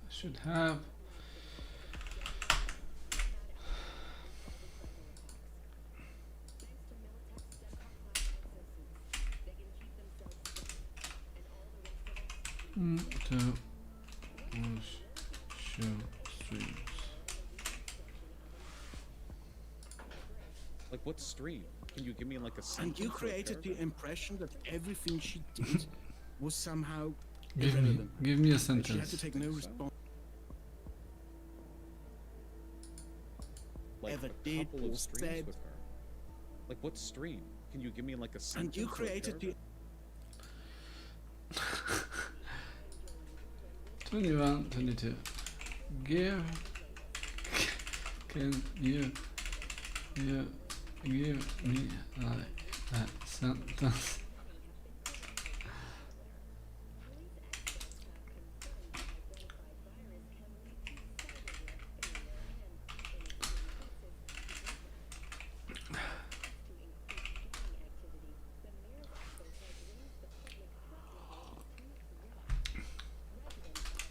Should have to Vaush show streams. Like, what stream? Can you give me like a And sentence? you or a created the paragraph? impression that everything she did was somehow Give me irrelevant. a She had to sentence. take no response. Like Ever a did couple or of streams said. with her. Like, what stream? Can you give me like a sentence? And you or a created the paragraph? 21, 22. Give. Can you give me like a sentence?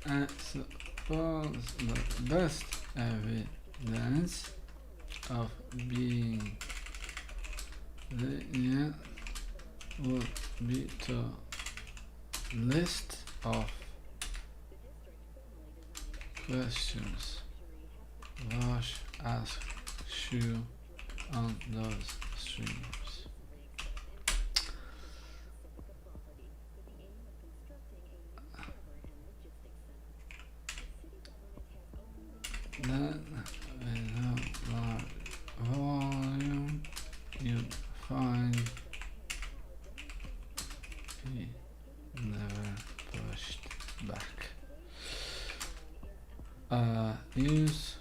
I suppose the best evidence of being the would be to list of questions Vaush asked you on those streams. Then with a large volume you'd find he never pushed back. Use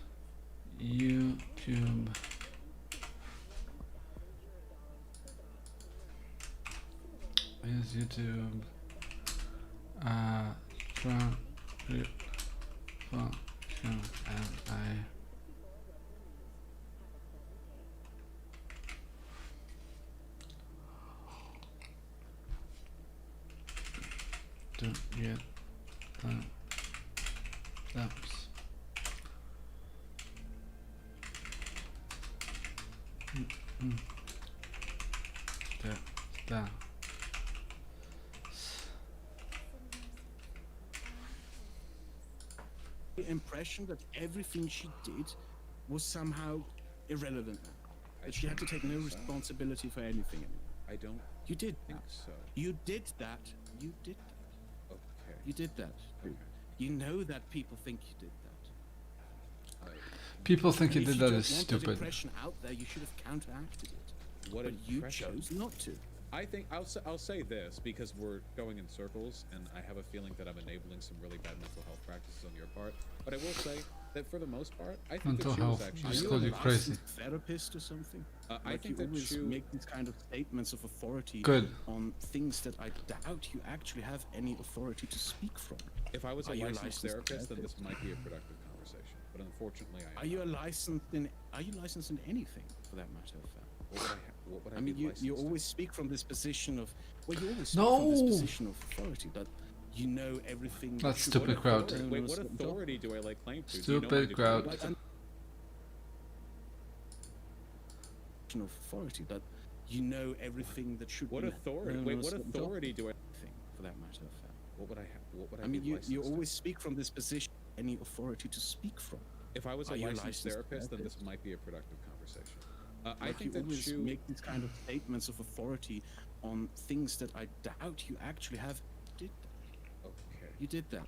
YouTube function and I don't get the steps. Down. The impression that everything she did was somehow irrelevant now. That she had to take no responsibility for anything anymore. I don't. You did think that. so. You did that. You did that. Okay. You did that. Okay. You know that people think you did that. People think you And did if that don't is want stupid. That impression out there, you should have counteracted it. What but you impression? chose not to. I think I'll say this because we're going in circles, and I have a feeling that I'm enabling some really bad mental health practices on your part. But I will say that for the most part, I think Mental that she health. was actually. Just Are called you you a crazy. licensed therapist or something? I Like think you that always Chu- make these kind of statements of authority Good. on things that I doubt you actually have any authority to speak from. If I was a Are you licensed therapist, then this might be a productive conversation. But unfortunately, I am. Are you licensed in anything, for that matter of fact? What would I I mean, be you licensed? always speak from this position of, well, you always speak from this position of authority, that you know everything. That's should- stupid, what Kraut. authority- Wait, on a what certain authority do I lay claim to? Do you know my Stupid degree? Kraut. Like, of authority that you know everything that should What be authority? known Wait, on a what certain authority do I? thing, for that matter of fact. What would I have? What would I I mean, be you licensed always speak from this position, any authority to speak from. If I was a Are you licensed therapist, then this might be a productive conversation. I Like think you that always Chu. make these kind of statements of authority on things that I doubt you actually have did that. Okay. You did that.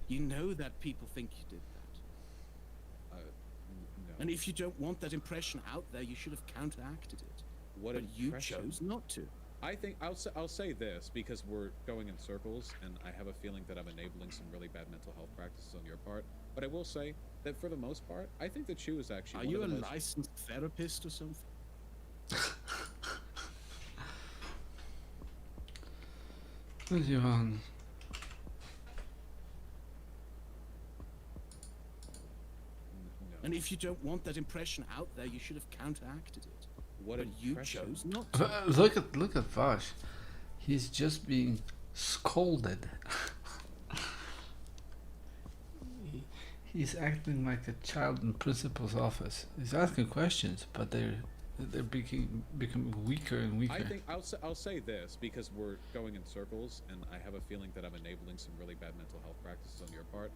You know that people think you did that. No. And if you don't want that impression out there, you should have counteracted it. What but you impression? chose not to. I think I'll say this because we're going in circles, and I have a feeling that I'm enabling some really bad mental health practices on your part. But I will say that for the most part, I think that Chu is actually. Are one you a of the most... licensed therapist or something? Johan. And if you don't want that impression out there, you should have counteracted it. What but you impression? chose not to. Look at Vaush. He's just being scolded. He's acting like a child in principal's office. He's asking questions, but they're becoming weaker and weaker. I think I'll say this because we're going in circles, and I have a feeling that I'm enabling some really bad mental health practices on your part.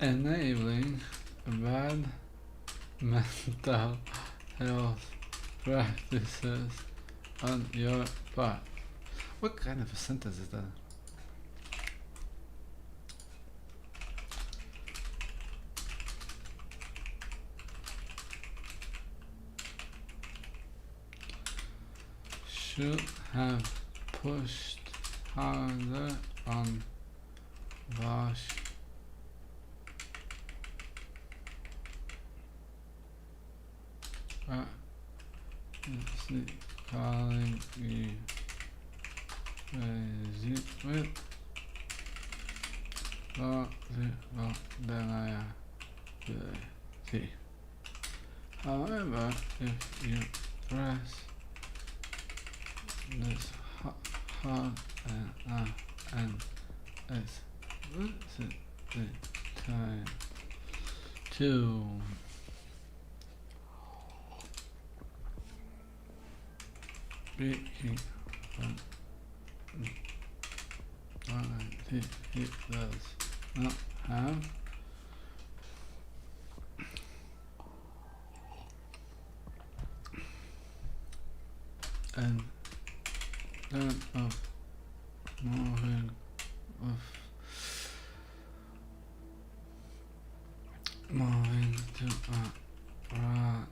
Enabling bad mental health practices on your part. What kind of a sentence is that? Should have pushed harder on Vaush. Is calling you crazy with then I see. However, if you press this hard and it's the time to speaking from he does not have and then of moving to a right.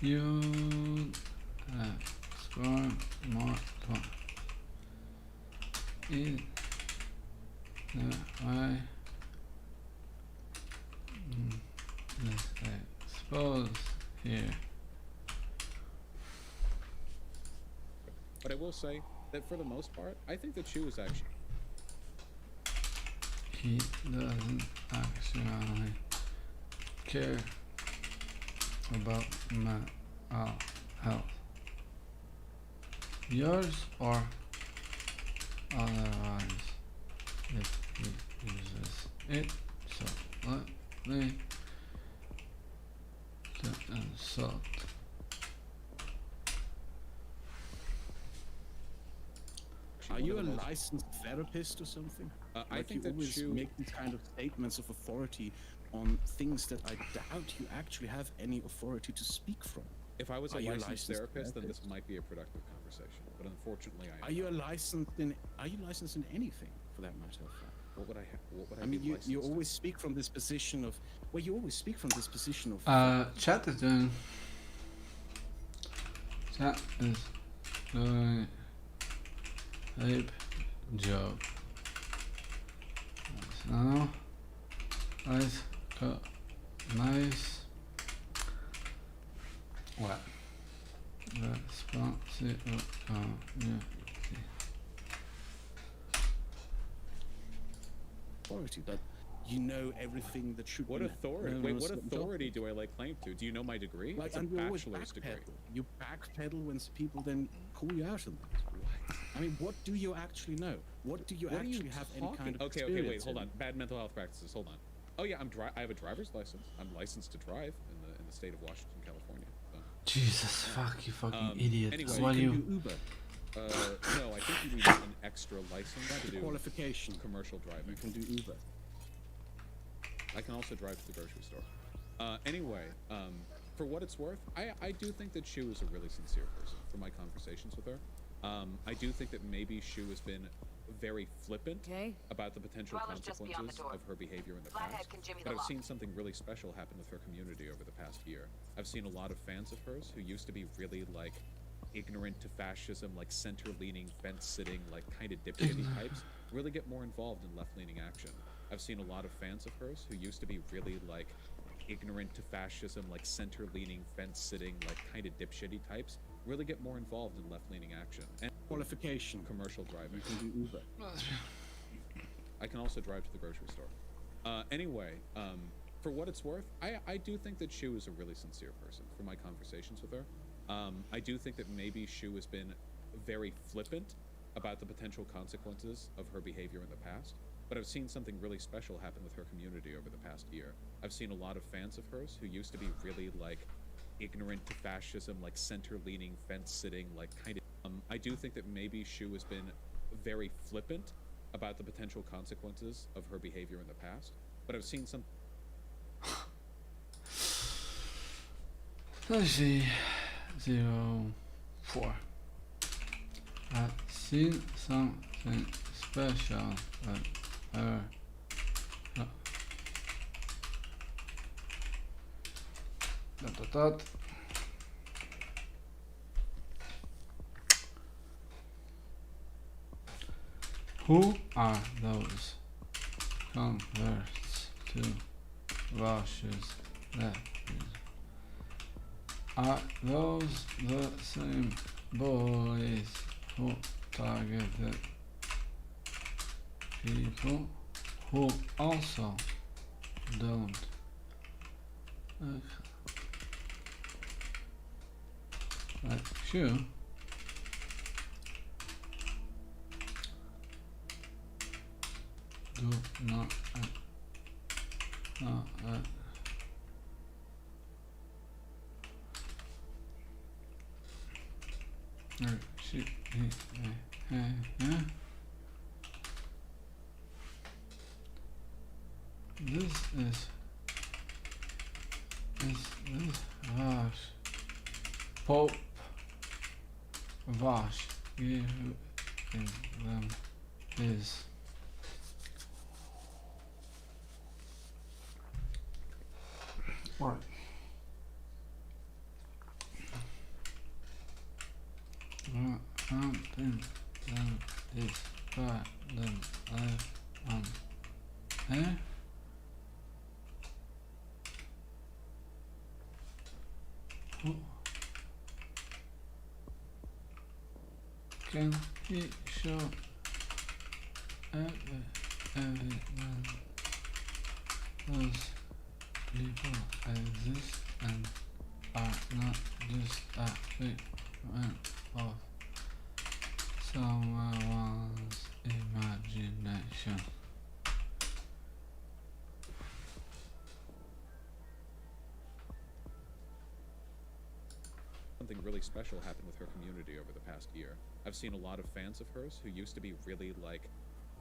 You score more points in the way But I will say that for the most part, I think that Shu is actually... He doesn't actually care about mental health. Yours or otherwise if he uses it. So let me insult. Are you a licensed therapist or something? I think you that always Shu... make these kind of statements of authority on things that I doubt you actually have any authority to speak from. If I was a Are you licensed therapist, then this might be a productive conversation. But unfortunately, I am. Are you licensed in anything, for that matter of fact? What would I I mean, you always speak from this position of... Well, you always speak from this position of... Chat is doing... Chat is doing... Ape job. So... Nice. Nice. What? Responsible community. Authority that you know everything that should What be authority? known Wait, on a what certain authority topic. do I lay claim to? Do you know my degree? Like, It's a and you always bachelor's degree. You backpedal when people then call you out on that. What? I mean, what do you actually know? What do you actually have any kind of Okay, experience wait, hold in? on. Bad mental health practices. Hold on. Oh yeah, I have a driver's license. I'm licensed to drive in the state of Washington, California. So. Jesus, fuck you, fucking idiot. Anyway, What you you? can do Uber. No, I think you need an extra license to do qualification. Commercial driving. You can do Uber. I can also drive to the grocery store. Anyway, for what it's worth, I do think that Shu is a really sincere person from my conversations with her. I do think that maybe Shu has been very flippant about the potential consequences of her behavior in the past. But I've seen something really special happen with her community over the past year. I've seen a lot of fans of hers who used to be really like ignorant to fascism, like center-leaning, fence-sitting, like kind of dipshitty types, really get more involved in left-leaning action. I've seen a lot of fans of hers who used to be really like ignorant to fascism, like center-leaning, fence-sitting, like kind of dipshitty types, really get more involved in left-leaning action. And qualification. Commercial driving. You can do Uber. I can also drive to the grocery store. Anyway, for what it's worth, I do think that Shu is a really sincere person from my conversations with her. I do think that maybe Shu has been very flippant about the potential consequences of her behavior in the past. But I've seen something really special happen with her community over the past year. I've seen a lot of fans of hers who used to be really like ignorant to fascism, like center-leaning, fence-sitting, like kind of... I do think that maybe Shu has been very flippant about the potential consequences of her behavior in the past. But I've seen some... Let's see. 04. I've seen something special at her. Who are those converts to Vaush's left? Are those the same boys who targeted people who also don't like you? Do not This is Vaush. Pope Vaush giving them his what? Something that is better than life on here. Can he show everyone those people exist and are not just a figment of someone's imagination? Something really special happened with her community over the past year. I've seen a lot of fans of hers who used to be really like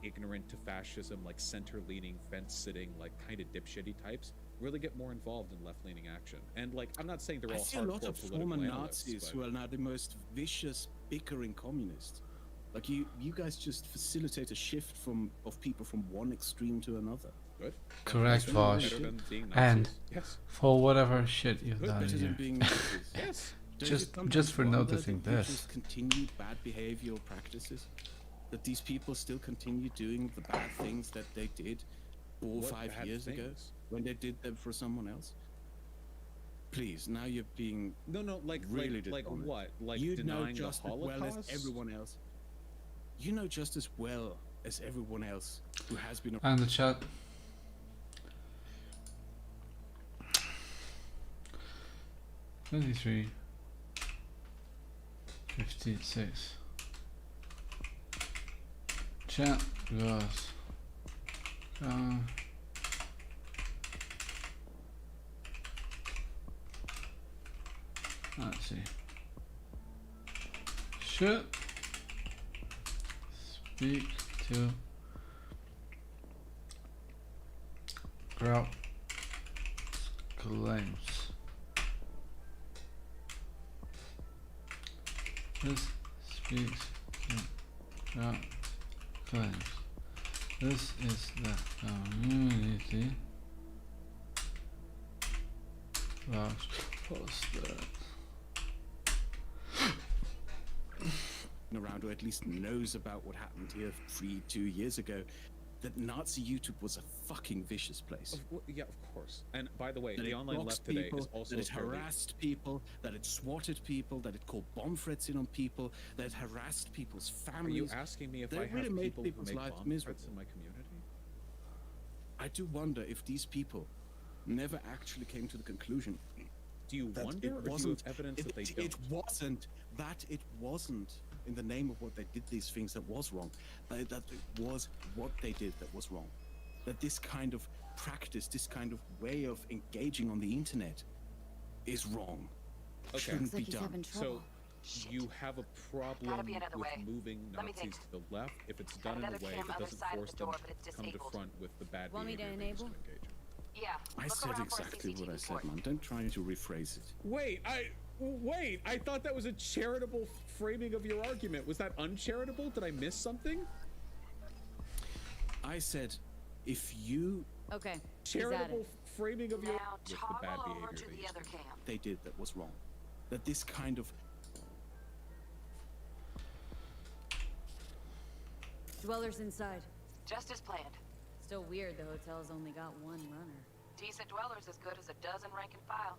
ignorant to fascism, like center-leaning, fence-sitting, like kind of dipshitty types, really get more involved in left-leaning action. And like, I'm not saying they're all I see a lot hardcore of political former analysts, Nazis but who are now the most vicious, bickering communists. Like you guys just facilitate a shift of people from one extreme to another. Good. Correct, That's Vaush. better than being And Nazis. Yes. for whatever shit you've Good, done better than here. being Nazis. Yes. Don't you Just sometimes for wonder noticing that you this. just continued bad behavioral practices, that these people still continue doing the bad things that they did 4 or What 5 bad years ago things? when they did them for someone else. Please, now you're being no, like really like dishonest. what? Like you know denying the just as well as Holocaust? everyone else. You know just as well as everyone else who has been. And the chat. $23.56. Chat goes. Let's see. Should speak to Kraut claims. This speaks to Kraut claims. This is the community Vaush posted. Around, or at least knows about what happened here 2 years ago, that Nazi YouTube was a fucking vicious place. Yeah, of course. And by the way, That the it online blocked left today people, is also that it fairly- harassed people, that it swatted people, that it called bomb threats in on people, that it harassed people's Are families. you asking me if They I really have made people who people's make lives bomb miserable. threats in my community? I do wonder if these people never actually came to the conclusion. Do you that wonder, it or do you wasn't, have evidence that they it wasn't in the name of what they did these things that was wrong, that it was what they did that was wrong, that this kind of practice, this kind of way of engaging on the internet is wrong. Okay. Shouldn't be done. So you have a problem be another with way. moving Let me Nazis think. to the left if it's done in a another way cam that other doesn't side of force the them door, to but it's come to disabled. front with the bad Want me to behavior they used enable? to engage in. Yeah. I look said around for a exactly what I CCTV said, port. man. Don't try to rephrase it. Wait, I thought that was a charitable framing of your argument. Was that uncharitable? Did I miss something? I said, if you Okay. he's at Charitable it. framing of your Now with the toggle bad over behavior to they the used other to. cam. they did that was wrong, that this kind of Dwellers inside. Just as planned. Still weird the hotel's only got one runner. Decent dwellers as good as a dozen rank and file.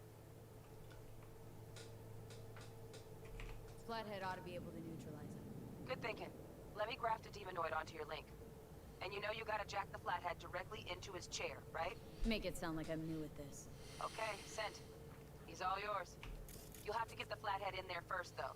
Flathead ought to be able to neutralize it. Good thinking. Let me graft a demonoid onto your link. And you know you gotta jack the flathead directly into his chair, right? Make it sound like I'm new at this. Okay, sent. He's all yours. You'll have to get the flathead in there first, though.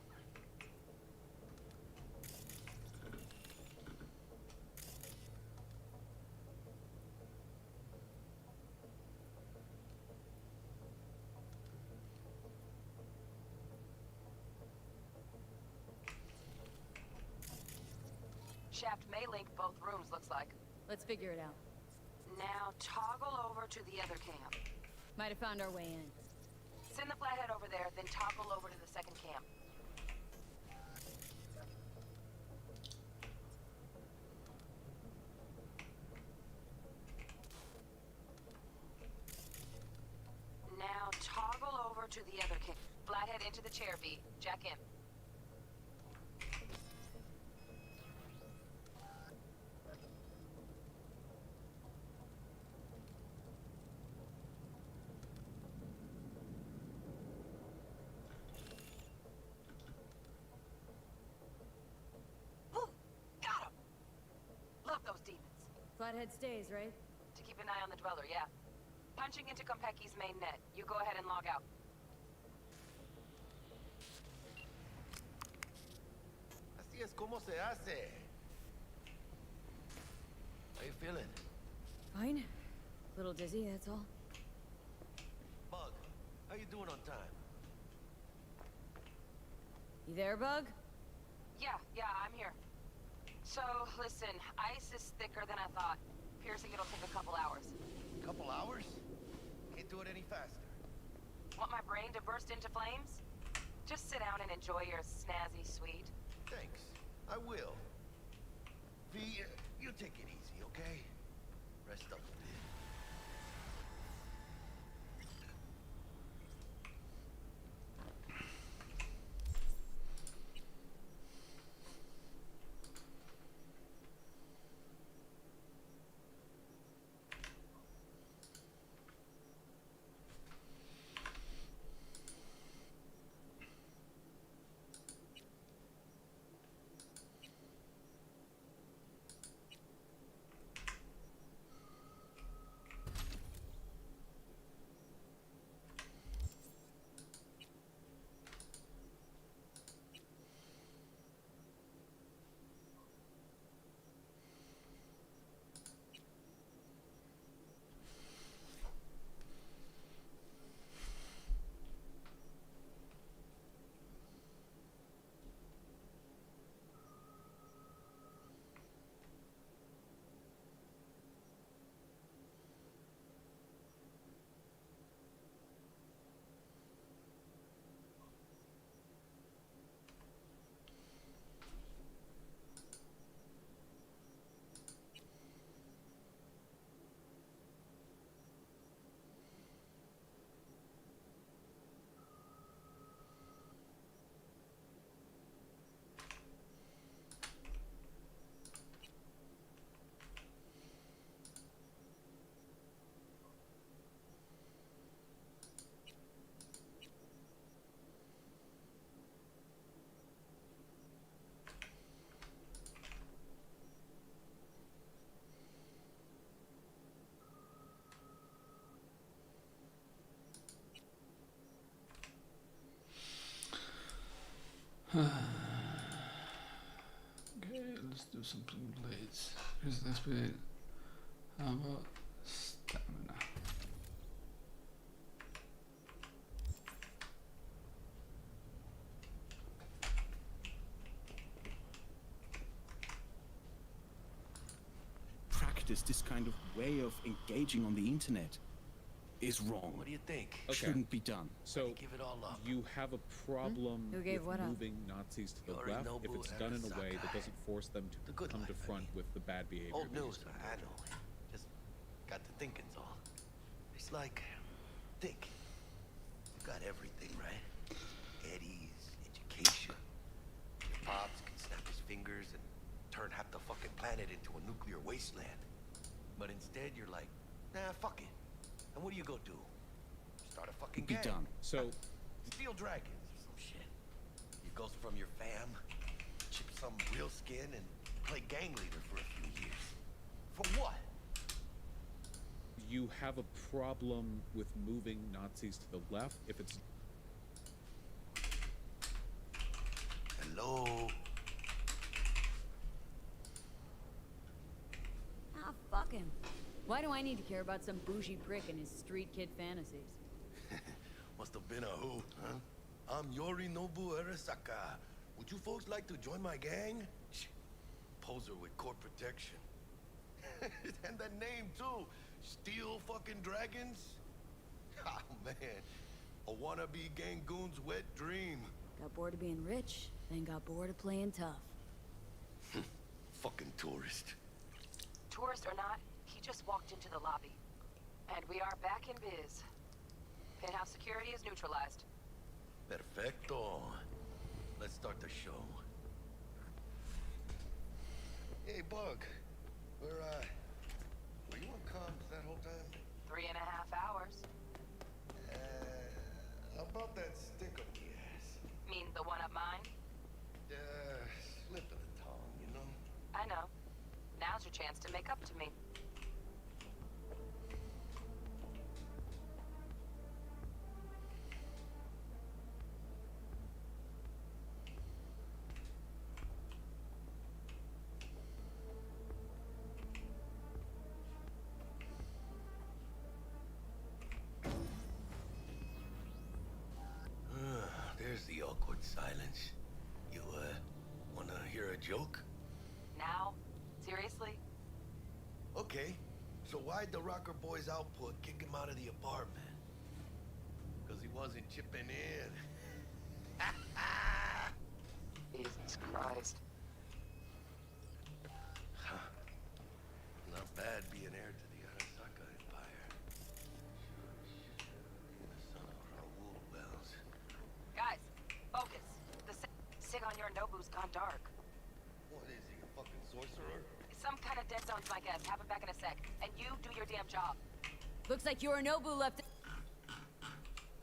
Shaft may link both rooms, looks like. Let's figure it out. Now toggle over to the other cam. Might have found our way in. Send the flathead over there, then toggle over to the second cam. Now toggle over to the other cam. Flathead into the chair, V. Jack in. Flathead stays, right? To keep an eye on the Dweller, yeah. Punching into Konpeki's main net. You go ahead and log out. Así es como se hace. How you feeling? Fine. Little dizzy, that's all. Bug, how you doing on time? You there, Bug? Yeah, I'm here. So, listen, ice is thicker than I thought. Piercing it'll take a couple hours. Couple hours? Can't do it any faster. Want my brain to burst into flames? Just sit down and enjoy your snazzy sweet. Thanks. I will. V, you take it easy, okay? Rest up a bit. Okay, let's do something blades. Here's this bit. How about stamina? Practice this kind of way of engaging on the internet is wrong. What do you think? Okay. Shouldn't be done. So Give it all up. you have a problem Who gave with what up? moving Nazis to the left Yorinobu if it's done in a way that Arasaka. doesn't force them to The good come to life, I front mean. with the bad behavior. Old they news, used to I know. Just got to thinking's all. It's like, think. You got everything, right? Eddie's, education. Your pops can snap his fingers and turn half the fucking planet into a nuclear wasteland. But instead, you're like, nah, fuck it. And what do you go do? Start a fucking Be gang. done. So, Steal dragons or some shit. You ghost from your fam, chip some real skin, and play gang leader for a few years. For what? you have a problem with moving Nazis to the left if it's... Hello? Ah, fuck him. Why do I need to care about some bougie prick and his street kid fantasies? Must have been a who, huh? I'm Yorinobu Arasaka. Would you folks like to join my gang? Poser with court protection. And that name, too. Steel fucking dragons? Oh, man. A wannabe Gangoon's wet dream. Got bored of being rich, then got bored of playing tough. Fucking tourist. Tourist or not, he just walked into the lobby. And we are back in biz. Penthouse security is neutralized. Perfecto. Let's start the show. Hey, Bug. Were you on comms that whole time? 3.5 hours. About that stick up the ass. Mean the one up mine? Slip of the tongue, you know? I know. Now's your chance to make up to me. silence. You, wanna hear a joke? Now? Seriously? Okay. So why'd the Rocker Boys output kick him out of the apartment? Because he wasn't chipping in. Jesus Christ. Not bad being heir to the Arasaka Empire. The son of Raoul Wells. Guys, focus. The Sigon Yorinobu's gone dark. What is he, a fucking sorcerer? Some kind of dead zones, my guess. Have him back in a sec. And you do your damn job. Looks like Yorinobu left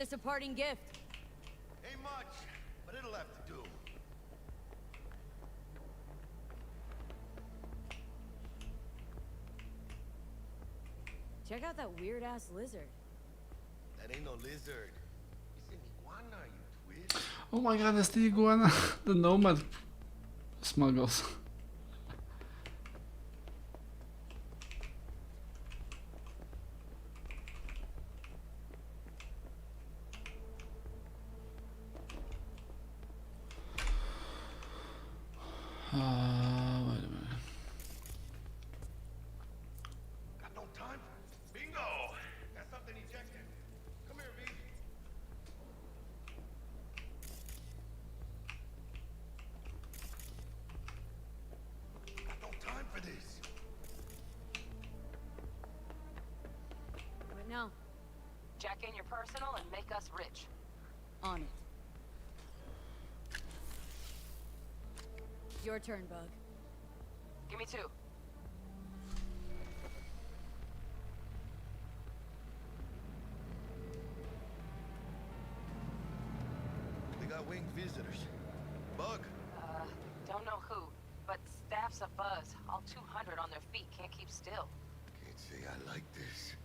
us a parting gift. Ain't much, but it'll have to do. Check out that weird-ass lizard. That ain't no lizard. It's an iguana, you twit. Oh my god, it's the iguana. The nomad smuggles. Wait a minute. Got no time for it. Bingo! Got something ejected. Come here, V. Got no time for this. What now? Jack in your personal and make us rich. On it. Your turn, Bug. Give me 2. They got winged visitors. Bug. Don't know who, but staff's a buzz. All 200 on their feet, can't keep still. Can't say I like this.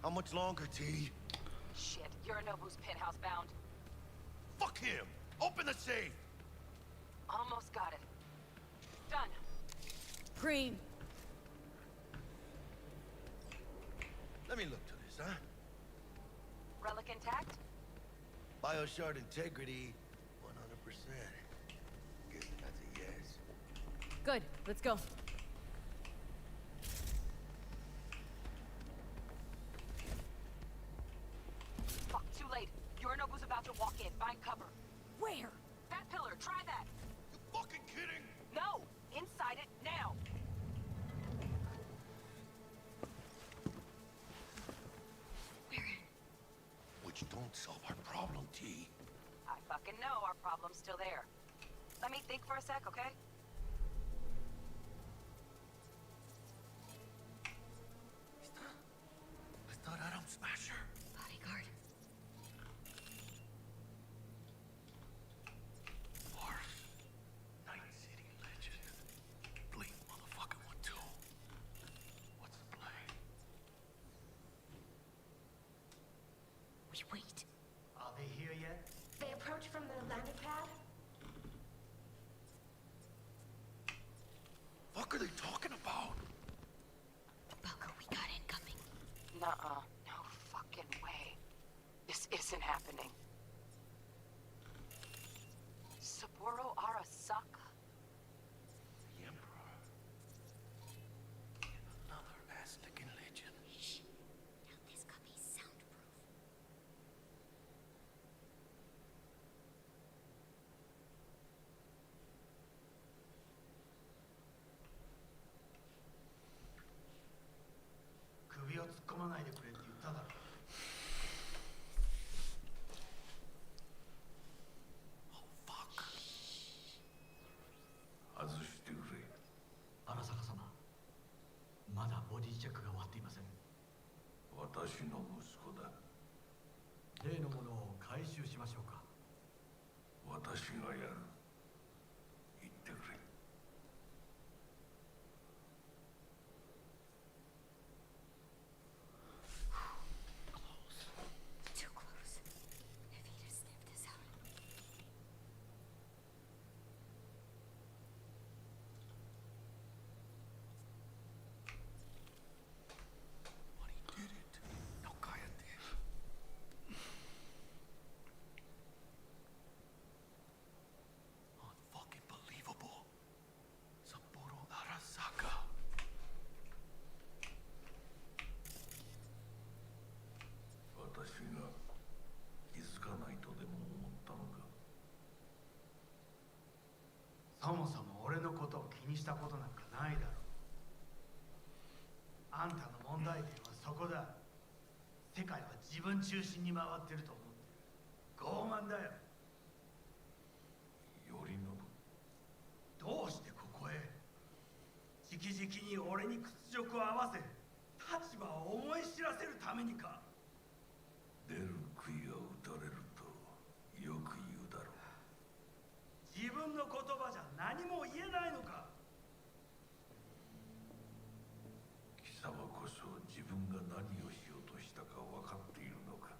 How much longer, T? Shit, Yorinobu's penthouse bound. Fuck him! Open the safe! Almost got it. Done. Cream. Let me look to this, huh? Relic intact? Bioshard integrity, 100%. Guess that's a yes. Good. Let's go. Fuck, too late. Yorinobu's about to walk in. Find cover. Where? That pillar, try that. You fucking kidding? No! Inside it, now! Which don't solve our problem, T. I fucking know our problem's still there. Let me think for a sec, okay? I thought Adam Smasher. Bodyguard. Vaush. Night City legend. Blink motherfucking one too. What's the play? We wait. Are they here yet? They approach from the landing pad. Fuck are they talking about? Bunker, we got incoming. Nuh-uh. No fucking way. This isn't happening. Saburo Arasaka? The Emperor. Another ass-licking legend. Shh. Now this copy's soundproof. Oh, fuck. 外してくれ。荒坂様、まだボディチェックが終わっていません。私の息子だ。例のものを回収しましょうか。私がやる。言ってくれ。そもそも俺のことを気にしたことなんかないだろう。あんたの問題点はそこだ。世界は自分中心に回ってると思ってる。傲慢だよ。頼信、どうしてここへ？直々に俺に屈辱を合わせ、立場を思い知らせるためにか。出る杭は打たれるとよく言うだろう。自分の言葉じゃ何も言えないのか。貴様こそ自分が何をしようとしたか分かっているのか。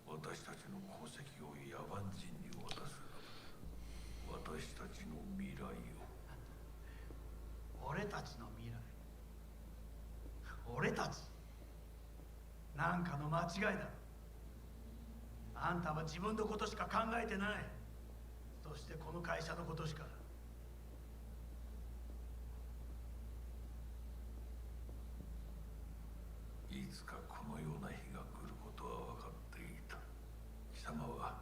私たちの功績を野蛮人に渡すなど、私たちの未来を。俺たちの未来。俺たち。なんかの間違いだ。あんたは自分のことしか考えてない。そしてこの会社のことしか。いつかこのような日が来ることは分かっていた。貴様は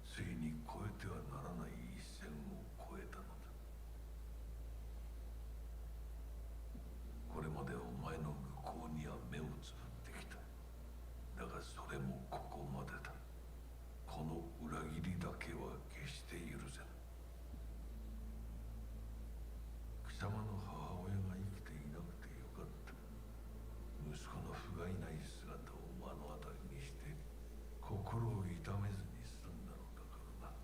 ついに越えてはならない一線を越えたのだ。これまでお前の向こうには目をつぶってきた。だがそれもここまでだ。この裏切りだけは決して許せぬ。貴様の母親が生きていなくてよかった。息子の不甲斐ない姿を目の当たりにして心を痛めずに済んだのだからな。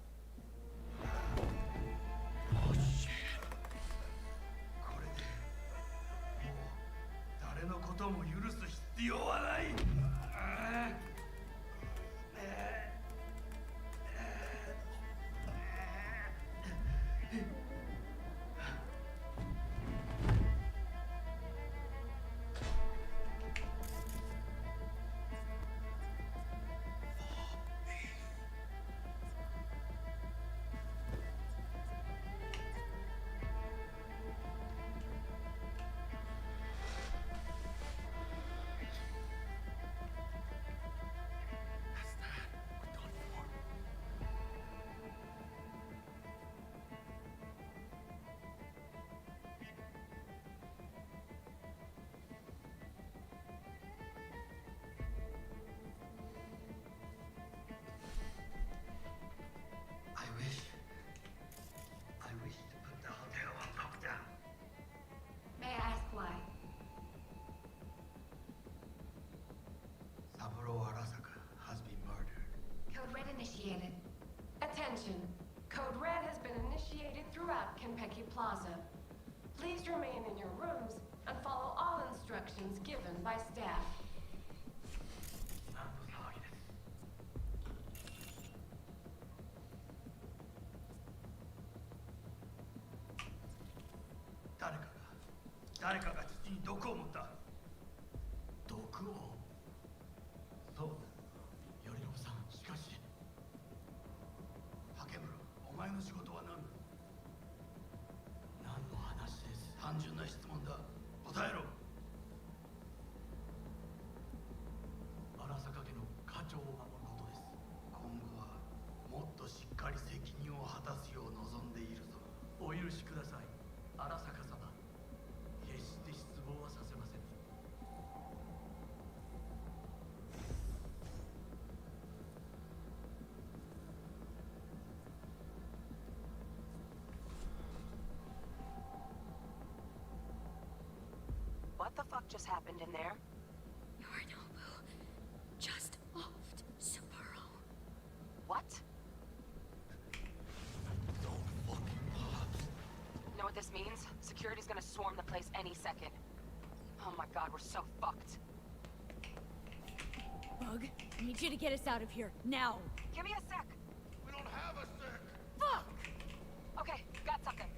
これでもう誰のことも許す必要はない。I wish to put the hotel on lockdown. May I ask why? Saburo Arasaka has been murdered. Code Red initiated. Attention. Code Red has been initiated throughout Kenpeki Plaza. Please remain in your rooms and follow all instructions given by staff. 誰かが土に毒を盛った。毒を？そうだ。頼信さん、しかし。竹村、お前の仕事は何だ？何の話です？単純な質問だ。答えろ。荒坂家の家長を守ることです。今後はもっとしっかり責任を果たすよう望んでいるぞ。お許しください、荒坂様。決して失望はさせません。What the fuck just happened in there? Yorinobu just offed Sapporo. What? Know what this means? Security's gonna swarm the place any second. Oh my god, we're so fucked. Bug, I need you to get us out of here, now! Give me a sec! We don't have a sec! Fuck! Okay, got something.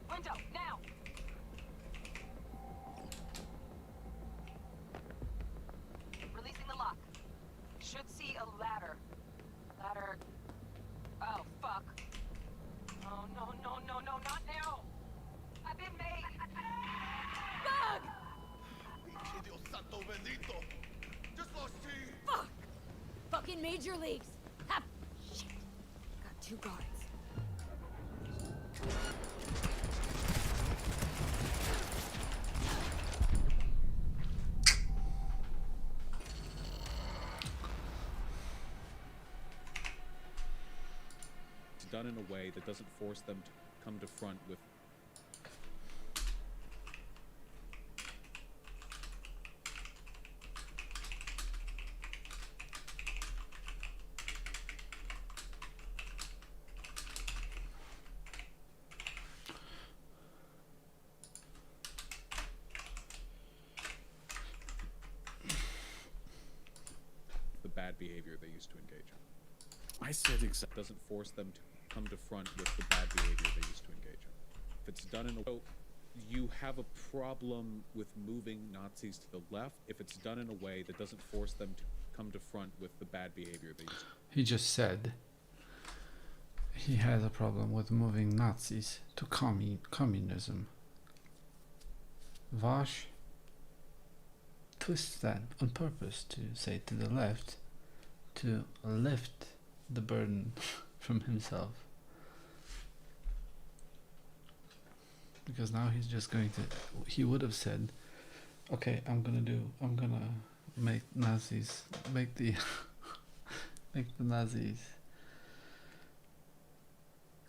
Window, now! Releasing the lock. Should see a ladder. Ladder... Oh, fuck. Oh, no, no, no, no, not now! I've been made! Bug! Dios santo bendito! Just lost T! Fuck! Fucking major leagues! Shit! Got 2 guards. done in a way that doesn't force them to come to front with the bad behavior they used to engage in. I said exactly. Doesn't force them to come to front with the bad behavior they used to engage in. If it's done in a way, you have a problem with moving Nazis to the left if it's done in a way that doesn't force them to come to front with the bad behavior they used to. He just said he has a problem with moving Nazis to communism. Vaush twists that on purpose to say to the left, to lift the burden from himself. Because now he's just going to, he would have said, okay, I'm gonna make Nazis, make the Nazis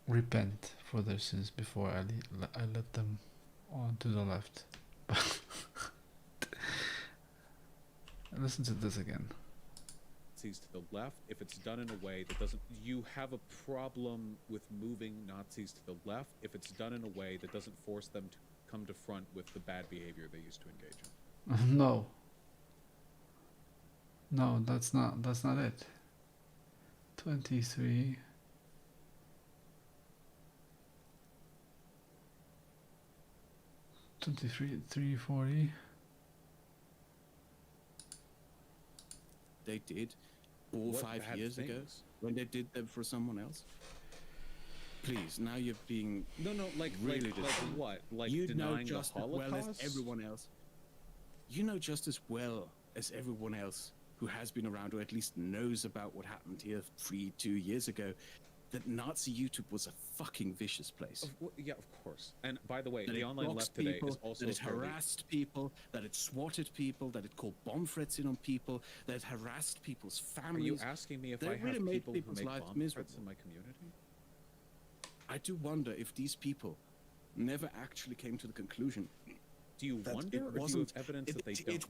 repent for their sins before I let them on to the left. Listen to this again. Nazis to the left if it's done in a way that doesn't. You have a problem with moving Nazis to the left if it's done in a way that doesn't force them to come to front with the bad behavior they used to engage in. No, that's not it. 23. $340. They did 4 or 5 years ago when they did them for someone else. Please, now you're being like really like what? Like you know denying just the as well as Holocaust? everyone else. You know just as well as everyone else who has been around or at least knows about what happened here 2 years ago that Nazi YouTube was a fucking vicious place. Yeah, of course. And by the way, That the it online blocks left today people, is also that it fairly- harassed people, that it swatted people, that it called bomb threats in on people, that it harassed people's Are families. you asking me if They I really have made people who people's make lives bomb miserable. threats in my community? I do wonder if these people never actually came to the conclusion. Do you that wonder, it or do you wasn't, have evidence that they it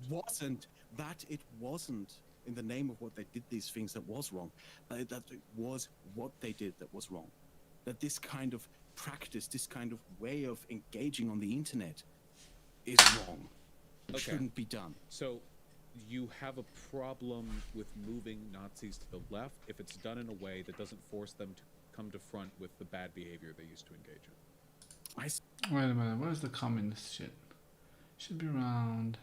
wasn't in the name of what they did these things that was wrong, that it was what they did that was wrong. That this kind of practice, this kind of way of engaging on the internet is wrong. It Okay. shouldn't be done. So, you have a problem with moving Nazis to the left if it's done in a way that doesn't force them to come to front with the bad behavior they used to engage in. Wait a minute, where's the communist shit? Should be around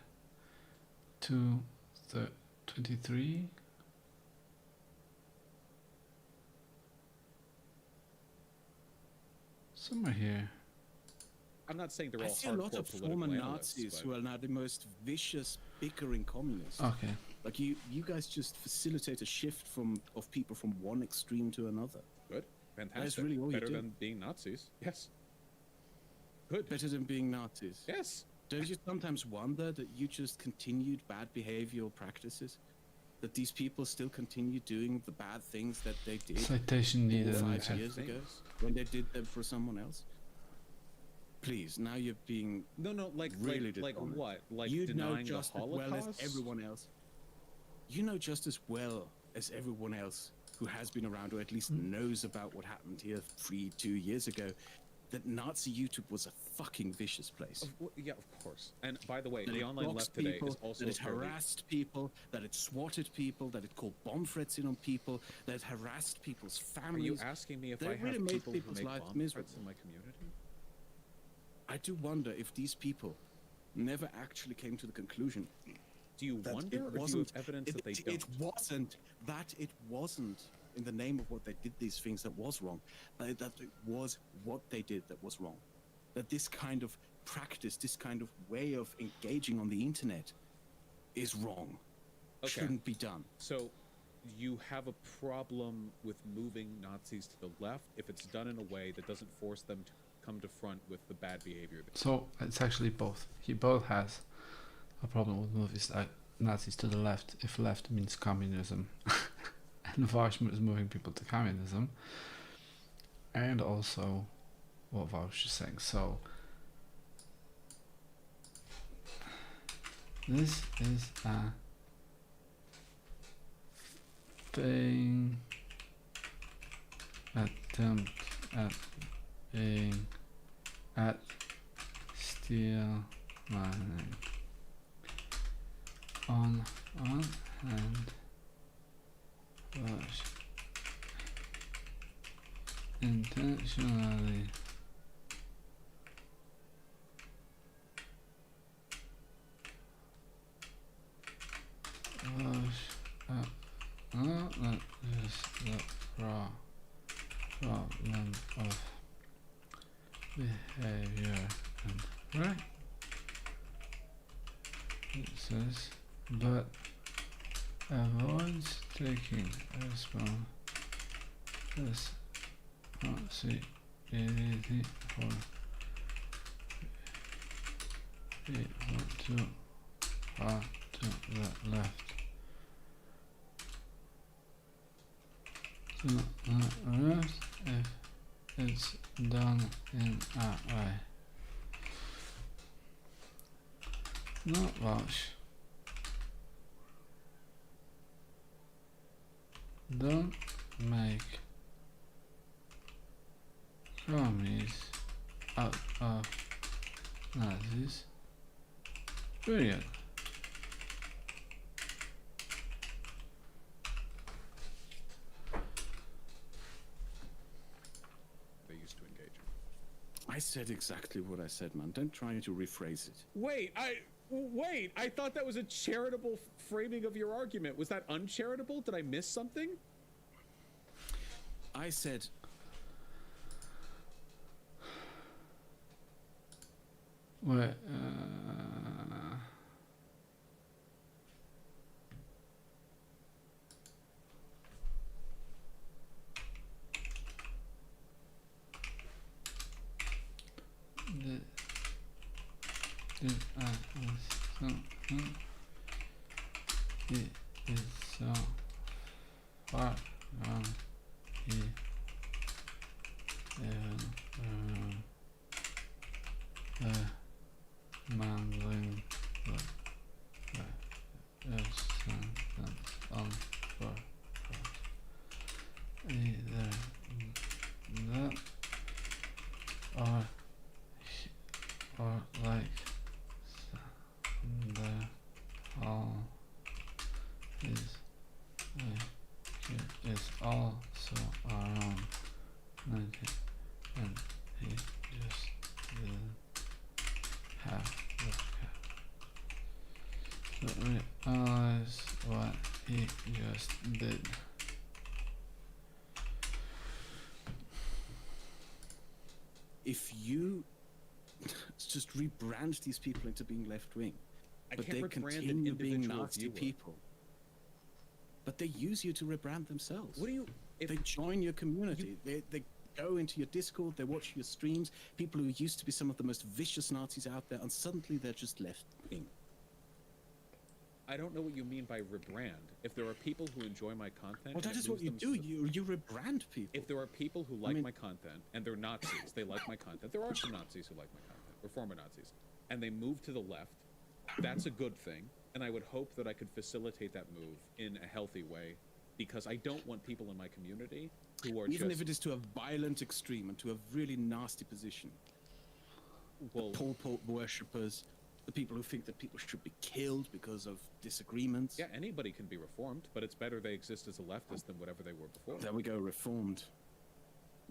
23. Somewhere here. I'm not saying they're all I see a lot hardcore of political former analysts, Nazis but- who are now the most vicious, bickering communists. Okay. Like you guys just facilitate a shift of people from one extreme to another. Good. Fantastic. That's really all Better you do. than being Nazis. Yes. Good. Better than being Nazis. Yes. Don't you sometimes wonder that you just continued bad behavioral practices? That these people still continue doing the bad things that they did Citation needed. 5 years ago when they did them for someone else? Please, now you're being like really like dishonest. what? Like you know denying the just as well as Holocaust? everyone else. You know just as well as everyone else who has been around or at least knows about what happened here 2 years ago that Nazi YouTube was a fucking vicious place. Yeah, of course. And by the way, That the it online blocks left today people, is also that it fairly- harassed people, that it swatted people, that it called bomb threats in on people, that it harassed people's Are families. you asking me if They I really have made people who people's make lives bomb miserable. threats in my community? I do wonder if these people never actually came to the conclusion. Do you that wonder, it or do you wasn't, have evidence that they it wasn't in the name of what they did these things that was wrong, that it was what they did that was wrong. That this kind of practice, this kind of way of engaging on the internet is wrong. Okay. Shouldn't be done. So, you have a problem with moving Nazis to the left if it's done in a way that doesn't force them to come to front with the bad behavior. So it's actually both. He both has a problem with movies like Nazis to the left if left means communism, and Vaush is moving people to communism. and also what Vaush is saying. So this is a thing attempt at being at steel mining. On one hand, Vaush intentionally not just the raw problem of behavior and right, it says, but avoids taking responsibility for people too far to the left. To the left if it's done in a way. Not Vaush. Don't make commies out of Nazis. Period. They used to engage. I said exactly what I said, man. Don't try to rephrase it. Wait, I thought that was a charitable framing of your argument. Was that uncharitable? Did I miss something? I said... Wait, it is so far from mangling the sentence on for either that or like the hall is also around 90 and he just didn't have the cap to realize what he just did. If you just rebrand these people into being left-wing, but they continue being nasty people. But they use you to rebrand themselves. What do you... They join your community. They go into your Discord, they watch your streams, people who used to be some of the most vicious Nazis out there, and suddenly they're just left-wing. I don't know what you mean by rebrand. If there are people who enjoy my content... Well, that is what you do. You rebrand people. If there are people who like my content, and they're Nazis, they like my content. There are some Nazis who like my content, or former Nazis, and they move to the left, that's a good thing. And I would hope that I could facilitate that move in a healthy way, because I don't want people in my community who are even if it is to a violent extreme and to a really nasty position. Well, the Pol Pot worshippers, the people who think that people should be killed because of disagreements. Yeah, anybody can be reformed, but it's better they exist as a leftist than whatever they were before. There we go, reformed.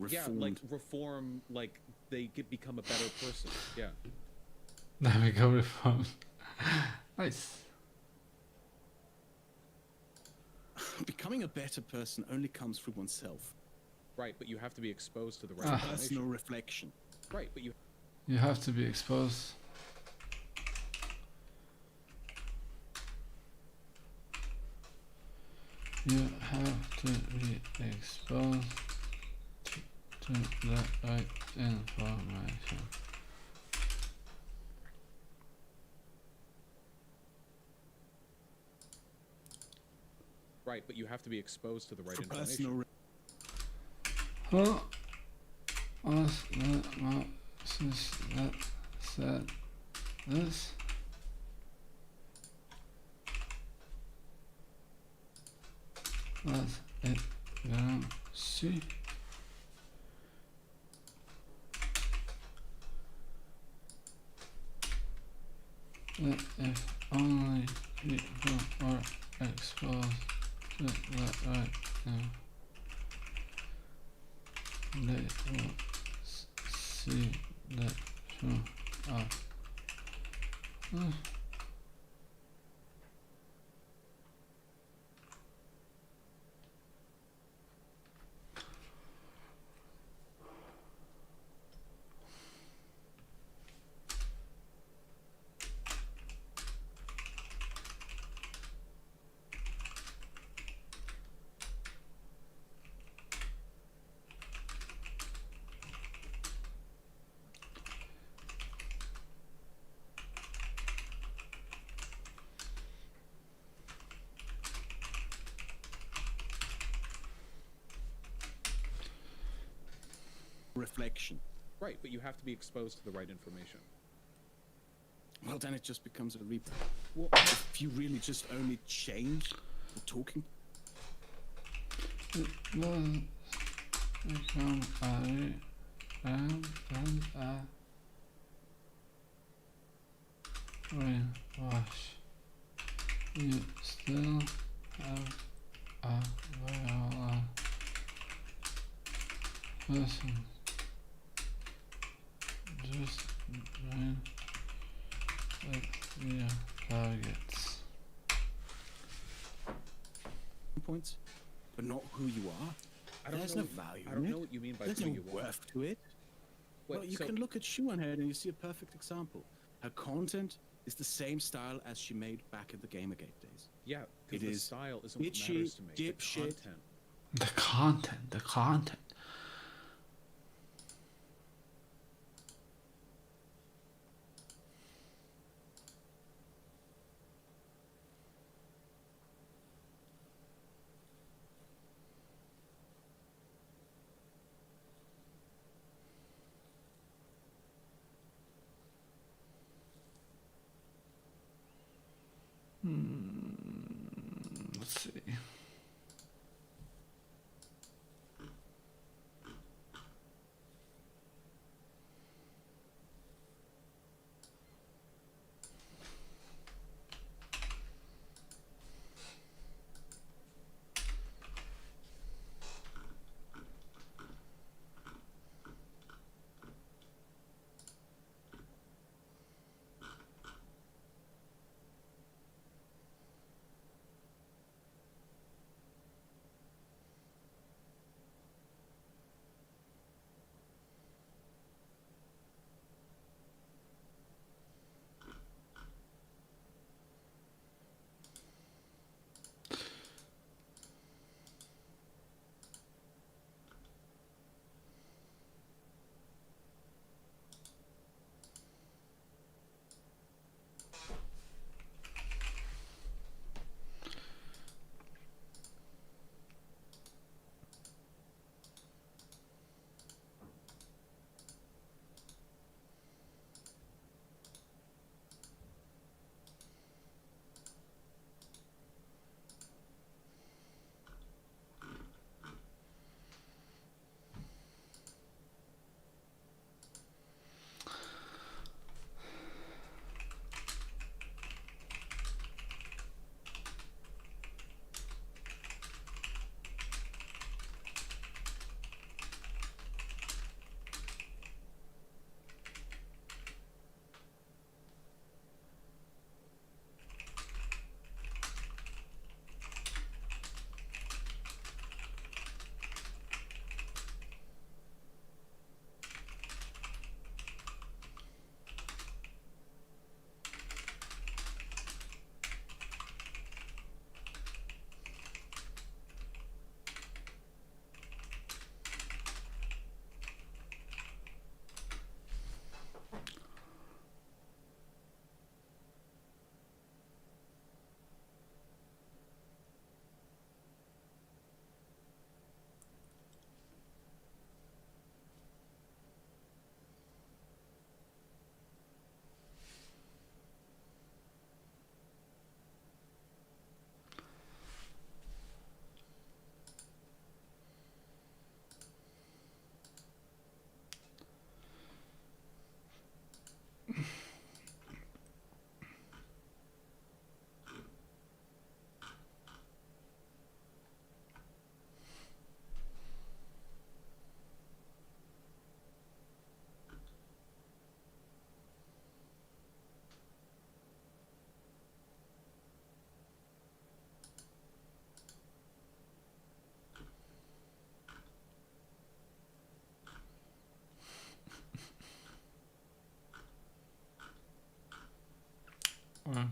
Yeah, like reform, like they become a better person. Yeah. There we go, reformed. Nice. Becoming a better person only comes through oneself. Right, but you have to be exposed to the right personal reflection. Right, but you have to be exposed. You have to be exposed to the right information. Right, but you have to be exposed to the right information. Huh? us that my sister said this. That's it. Gonna see. That if only people are exposed to that right now, they will see that from us. Reflection. Right, but you have to be exposed to the right information. Well, then it just becomes a replay. Well, if you really just only change the talking. It doesn't become a brainwash. You still have a viola person. Just brain with your targets. Points, but not who you are. There's no value. I don't know what you mean by There's who no you are. worth to it. Wait, Well, you so- can look at Schuanhead and you see a perfect example. Her content is the same style as she made back in the Gamergate days. Yeah, It because the is style isn't what bitchy, matters to me. The dipshit. content. The content. Let's see.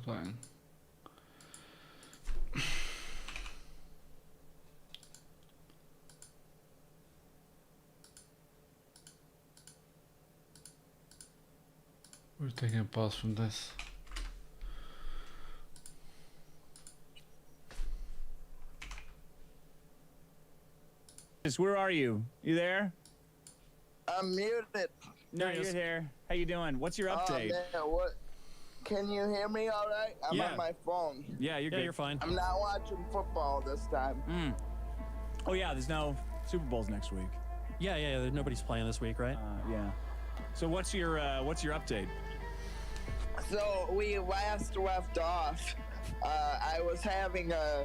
playing. We're taking a pause from this. Where are you? You there? I'm muted. No, you're here. How you doing? What's your update? Oh, man, what? Can you hear me all right? I'm on my phone. Yeah, you're good. You're fine. I'm not watching football this time. Oh yeah, there's no Super Bowls next week. Yeah. Nobody's playing this week, right? Yeah. So what's your update? So we last left off. I was having a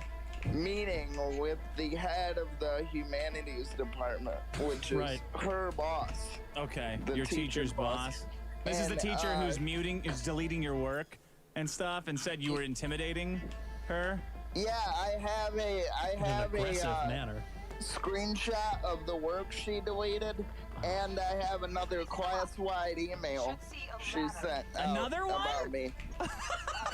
meeting with the head of the humanities department, which is her boss. Okay, your teacher's boss. This is the teacher who's deleting your work and stuff, and said you were intimidating her. Yeah, I have a manner. Screenshot of the work she deleted, and I have another class-wide email she sent Another one? about me.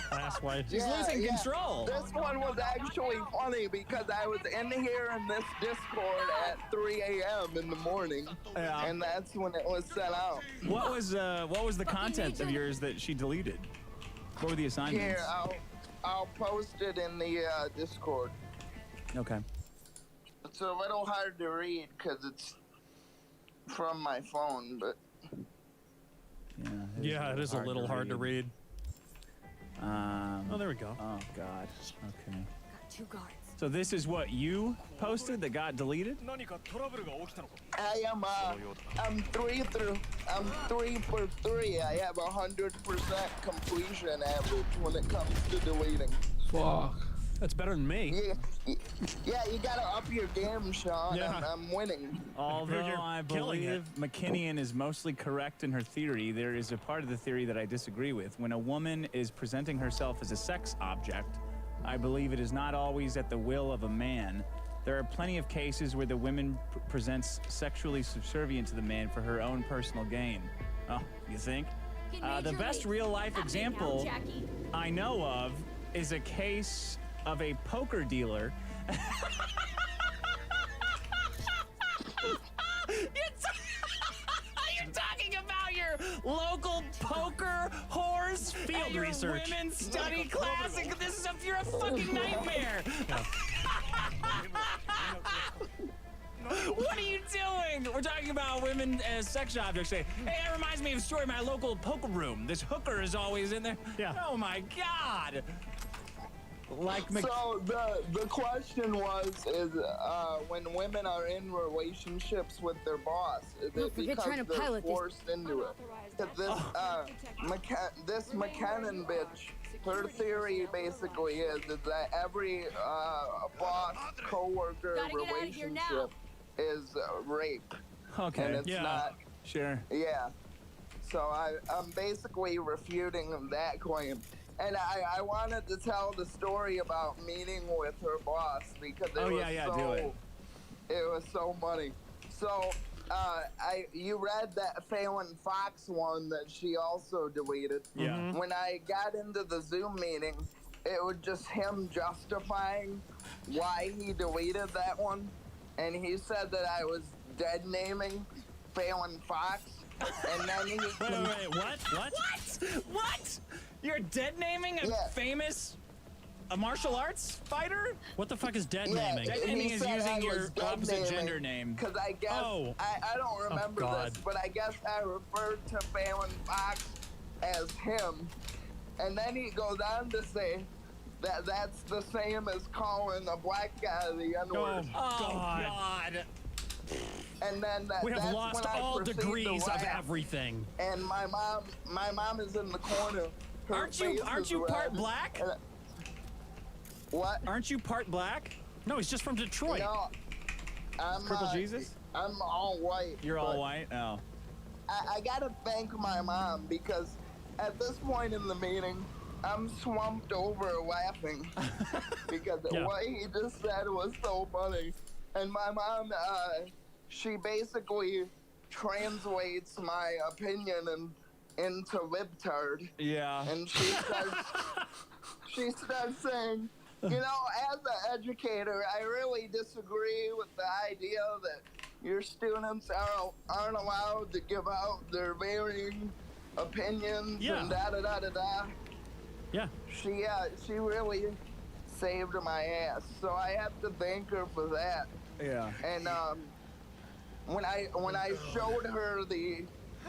Class-wide. She's losing control. This one was actually funny because I was in here in this Discord at 3 a.m. in the morning, and that's when it was sent out. What was the content of yours that she deleted? What were the assignments? Here, I'll post it in the Discord. Okay. It's a little hard to read because it's from my phone, but it is a little hard to read. Oh, there we go. Oh God. Okay. Got 2 guards. So this is what you posted that got deleted? I'm 3 for 3. I have 100% completion average when it comes to deleting. Fuck. That's better than me. Yeah, you gotta up your game, Sean. Yeah. I'm winning. Although I believe McKinnon is mostly correct in her theory, there is a part of the theory that I disagree with. When a woman is presenting herself as a sex object, I believe it is not always at the will of a man. There are plenty of cases where the woman presents sexually subservient to the man for her own personal gain. Oh, you think? The best real-life example I know of is a case of a poker dealer. You're talking about your local poker whores Field at your research. women's study class. This is you're a fucking nightmare. What are you doing? We're talking about women as sex objects. Say, hey, that reminds me of a story of my local poker room. This hooker is always in there. Yeah. Oh my God. So the question is when women are in relationships with their boss, is it because they're forced into it? This McKinnon bitch, her theory basically is that every boss co-worker relationship is rape. Okay. And it's not. Sure. Yeah. So I'm basically refuting that claim. And I wanted to tell the story about meeting with her boss because it was so funny. So you read that Phelan Fox one that she also deleted. Yeah. When I got into the Zoom meeting, it was just him justifying why he deleted that one, and he said that I was dead naming Phelan Fox, and then he Wait, what? What? You're dead naming a famous martial arts fighter? What the fuck is dead naming? Dead naming is using your opposite gender name. Because I guess, I don't remember this, but I guess I referred to Phelan Fox as him. And then he goes on to say that that's the same as calling a black guy the N-word. Oh, God. And then we have that's lost when I all proceed degrees to of laugh. everything. And my mom is in the corner. Her Aren't you part red. black? What? Aren't you part black? No, he's just from Detroit. No, I'm Purple Jesus? I'm all white. You're all white? Oh. I gotta thank my mom because at this point in the meeting, I'm swamped over laughing because what he just said was so funny. And my mom, she basically translates my opinion and into libtard. Yeah. And she starts saying, you know, as an educator, I really disagree with the idea that your students aren't allowed to give out their varying opinions and da-da-da-da-da. Yeah. She really saved my ass, so I have to thank her for that. Yeah. And when I showed her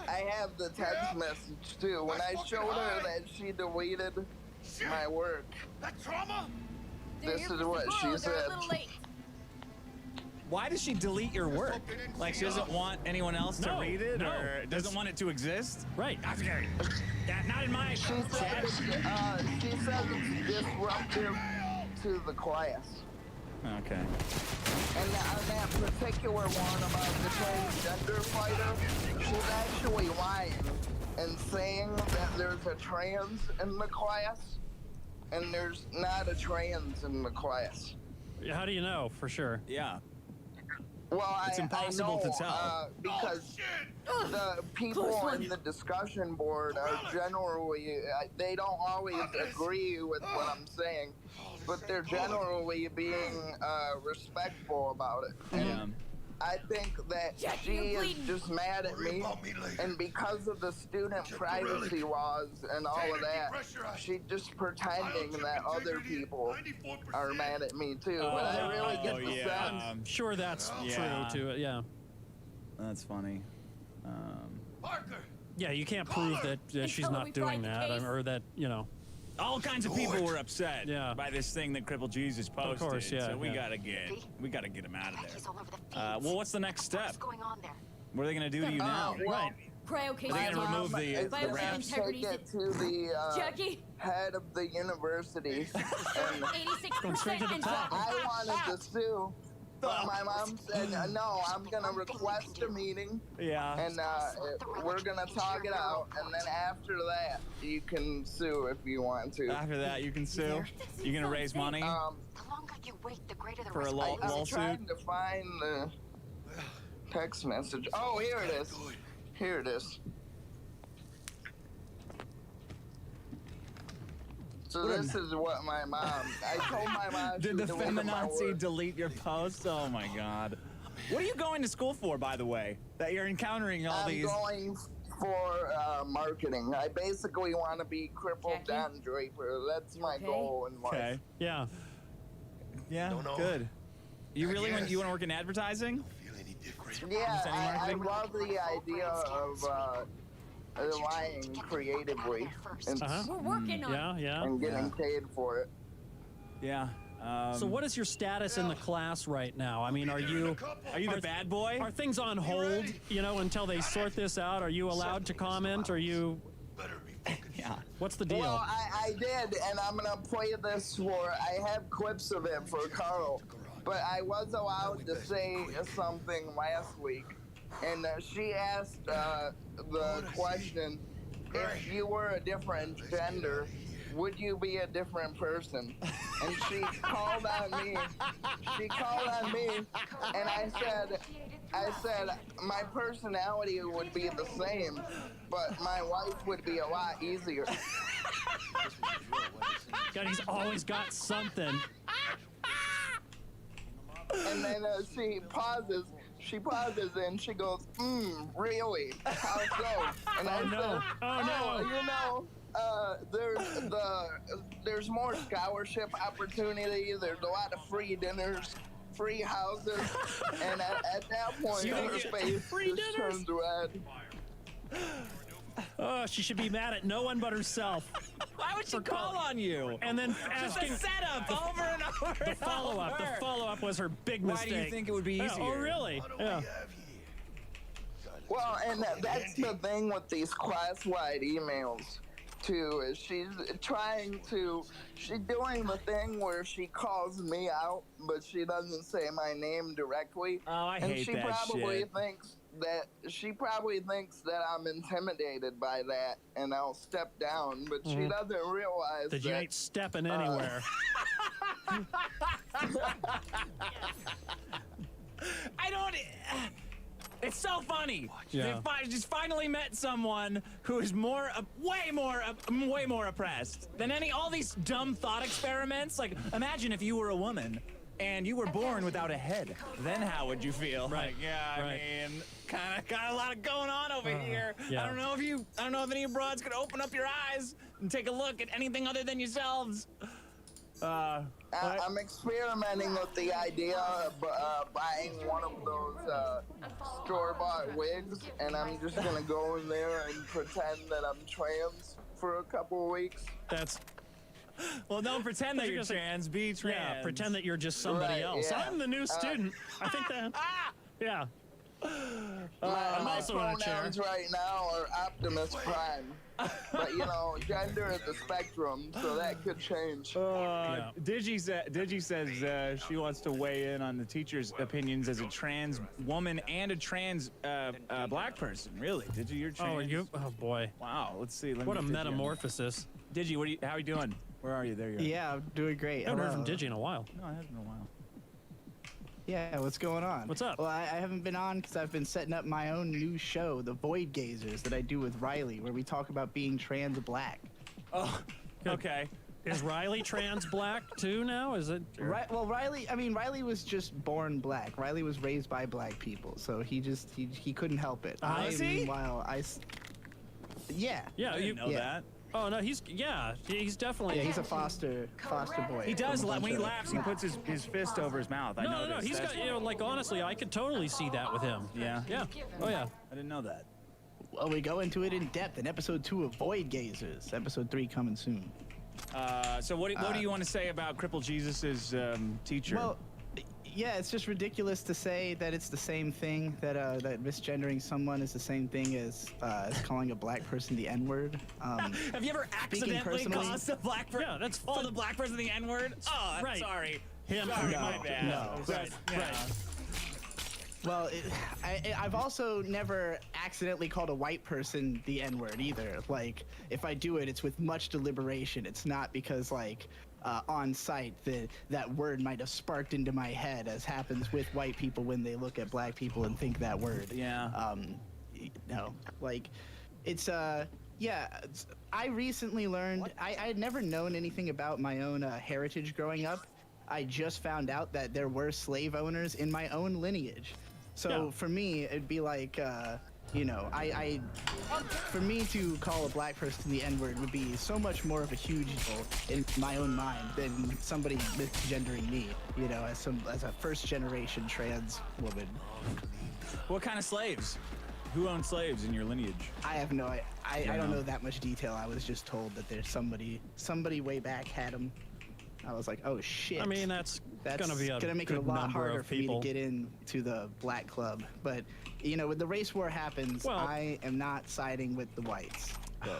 I have the text message too. When I showed her that she deleted my work, this is what she said. Why does she delete your work? Like she doesn't want anyone else to read it, or doesn't want it to exist? Right. Not in my She said it's disruptive to the class. Okay. And on that particular one about the transgender fighter, she's actually lying and saying that there's a trans in the class, and there's not a trans in the class. How do you know for sure? Yeah. Well, it's impossible I know, to tell. Because the people in the discussion board are generally, they don't always agree with what I'm saying, but they're generally being respectful about it. And I think that she is just mad at me, and because of the student privacy laws and all of that, she's just pretending that other people are mad at me too. But I really get the sense. I'm sure that's true to it. Yeah. That's funny. Yeah, you can't prove that she's not doing that, or that, you know. All kinds of people were upset by this thing that Crippled Jesus posted. Of course, yeah. So we gotta get him out of there. Well, what's the next step? What's going on there? What are they gonna do to you now? Well, Cryo case. Are they gonna remove the wraps? Take it to the head of the university. And 86% and I wanted to sue, but my mom said, no, I'm going to request a meeting. Yeah. And we're going to talk it out. And then after that, you can sue if you want to. After that, you can sue? You going to raise money? The longer you wait, the greater the for a risk. I'm trying to find the text message. Oh, here it is. Here it is. So this is what my mom, I told my mom. Did the feminazi delete your post? Oh my God. What are you going to school for, by the way? That you're encountering all these. I'm going for marketing. I basically want to be crippled Don Draper. That's my goal in life. Okay. Yeah. Yeah, good. You really want to work in advertising? Yeah, I love the idea of lying creatively and, We're working on it. and getting paid for it. Yeah. So what is your status in the class right now? I mean, are you the bad boy? Are things on hold, you know, until they sort this out? Are you allowed to comment? Are you... Yeah. What's the deal? Well, I did, and I'm going to play this I have clips of it for Carl, but I was allowed to say something last week, and she asked the question, if you were a different gender, would you be a different person? And she called on me. She called on me, and I said, my personality would be the same, but my life would be a lot easier. God, he's always got something. And then she pauses and she goes, really? How so? And I said, you know, there's more scholarship opportunity. There's a lot of free dinners, free houses, and at that point, her face just turns red. Oh, she should be mad at no one but herself. Why would she call on you? And then just asking a setup over and over. The follow-up was her big mistake. Why do you think it would be easier? Oh, really? Yeah. Well, and that's the thing with these class-wide emails, too, is she's doing the thing where she calls me out, but she doesn't say my name directly. Oh, I hate that shit. She probably thinks that I'm intimidated by that, and I'll step down, but she doesn't realize that you ain't stepping anywhere. It's so funny. Yeah. They just finally met someone who is way more oppressed than all these dumb thought experiments. Like, imagine if you were a woman and you were born without a head. Then how would you feel? Right. Like, yeah, Right. I mean, kind of got a lot going on over here. yeah. I don't know if any broads could open up your eyes and take a look at anything other than yourselves. I'm experimenting with the idea of buying one of those store-bought wigs, and I'm just gonna go in there and pretend that I'm trans for a couple of weeks. Well, don't pretend that you're trans. Be trans. Yeah, pretend that you're just somebody else. yeah. I'm the new student. I think that. Yeah. I'm My also in a chair. pronouns right now are Optimus Prime. But, gender is the spectrum, so that could change. Digi says she wants to weigh in on the teacher's opinions as a trans woman and a trans black person. Really? Digi, you're trans? Oh, boy. Wow. Let's see. What a metamorphosis. Digi, how are you doing? Where are you? There you are. Yeah, I'm doing great. I haven't heard from Digi in a while. No, it hasn't been a while. Yeah, what's going on? What's up? Well, I haven't been on because I've been setting up my own new show, The Void Gazers, that I do with Riley, where we talk about being trans black. Oh, okay. Is Riley trans black too now? Is it? Right. Well, Riley was just born black. Riley was raised by black people, so he couldn't help it. Is he? Meanwhile, yeah. Yeah, I didn't know that. Oh no, he's definitely. Yeah, he's a foster boy. He does. When he laughs, he puts his fist over his mouth. I know. No. He's got. Honestly, I could totally see that with him. Yeah. Yeah. Oh yeah. I didn't know that. Well, we go into it in depth in episode 2 of Void Gazers. Episode 3 coming soon. So what do you want to say about Cripple Jesus's teacher? Well, yeah, it's just ridiculous to say that it's the same thing, that misgendering someone is the same thing as calling a black person the N-word. Have you ever accidentally caused a black person? Yeah, that's the black person the N-word? Oh, right. Sorry. Him. Sorry, No, my bad. no. Right. Well, I've also never accidentally called a white person the N-word either. Like, if I do it, it's with much deliberation. It's not because, on site, that word might have sparked into my head, as happens with white people when they look at black people and think that word. Yeah. I recently learned, I had never known anything about my own heritage growing up. I just found out that there were slave owners in my own lineage. So for me, it'd be like, for me to call a black person the N-word would be so much more of a huge deal in my own mind than somebody misgendering me, as a first-generation trans woman. What kind of slaves? Who owned slaves in your lineage? I have no idea. I don't know that much detail. I was just told that there's somebody way back had them. I was like, oh shit. I mean, that's gonna be gonna make it a lot harder for me to get into the black club. But when the race war happens, I am not siding with the whites. So.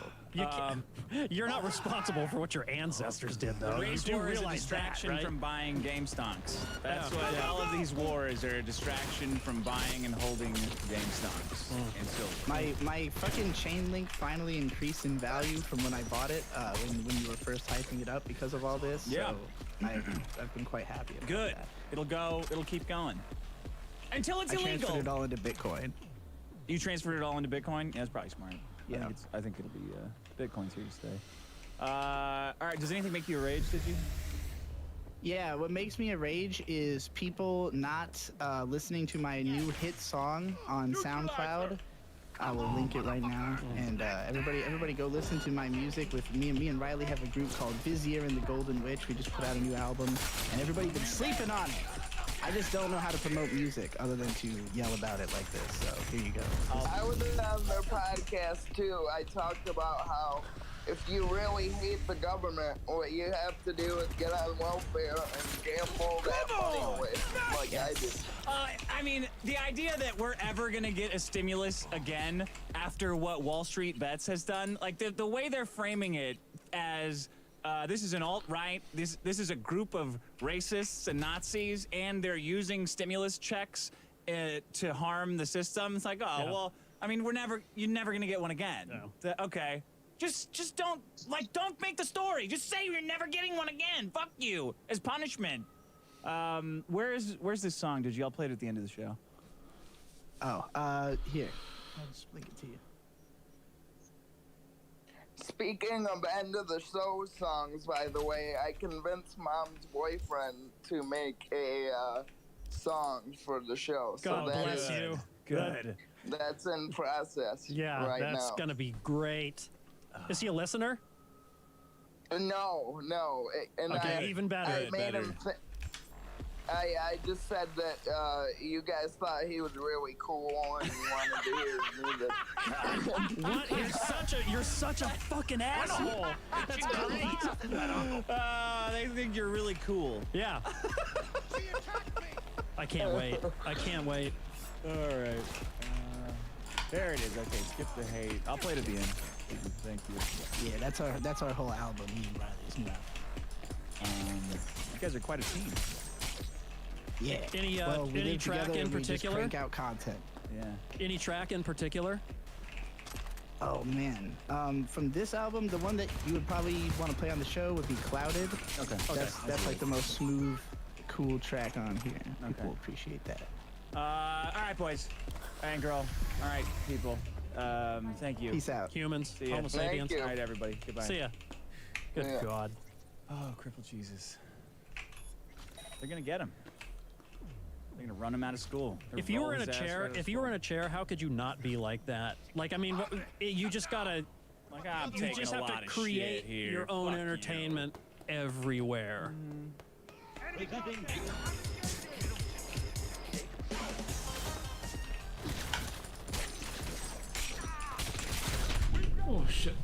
You're not responsible for what your ancestors did, though. The race war is a realize distraction that, right? from buying game stonks. That's what all of these wars are, a distraction from buying and holding game stonks and silver. My fucking chain link finally increased in value from when I bought it, when you were first hyping it up because of all this. Yeah. So I've been quite happy about Good. that. It'll keep going. Until it's I illegal. transferred it all into Bitcoin. You transferred it all into Bitcoin? Yeah, that's probably smart. Yeah. I think it'll be Bitcoin's here to stay. All right, does anything make you rage, did you? Yeah, what makes me a rage is people not listening to my new hit song on SoundCloud. I will link it right now, and everybody go listen to my music. With me and Riley have a group called Vizier and the Golden Witch. We just put out a new album, and everybody's been sleeping on it. I just don't know how to promote music other than to yell about it like this, so here you go. I was on their podcast too. I talked about how if you really hate the government, what you have to do is get on welfare and gamble that money away, like I did. I mean, the idea that we're ever gonna get a stimulus again after what Wall Street Bets has done, like the way they're framing it as this is an alt-right, this is a group of racists and Nazis, and they're using stimulus checks to harm the system. It's like, well, I mean, you're never gonna get one again. No. Okay. Just don't make the story. Just say you're never getting one again. Fuck you, as punishment. Where's this song? Did y'all play it at the end of the show? Here. I'll just link it to you. Speaking of end of the show songs, by the way, I convinced Mom's boyfriend to make a song for the show. God bless you. Good. That's in process right now. That's gonna be great. Is he a listener? No. And Okay, even better. I made him. I just said that you guys thought he was really cool and you wanted to hear his music. What? You're such a fucking asshole. That's great. They think you're really cool. Yeah. I can't wait. All right. There it is. Okay, skip the hate. I'll play it at the end. Thank you. Yeah, that's our whole album. Me and Riley's new album. You guys are quite a team. Yeah. Any track in particular? We just crank out content. Yeah. Any track in particular? Oh man. From this album, the one that you would probably want to play on the show would be Clouded. Okay. That's like the most smooth, cool track on here. People appreciate that. All right, boys and girl. All right, people. Thank you. Peace out. Humans, See ya. Homo sapiens. All right, everybody. Goodbye. See ya. Good God. Oh, crippled Jesus. They're gonna get him. They're gonna run him out of school. If you were in a chair, how could you not be like that? Like, I mean, you just gotta. Like, I'm you taking just a have lot to of create shit here. your own Fuck entertainment everywhere. Oh shit.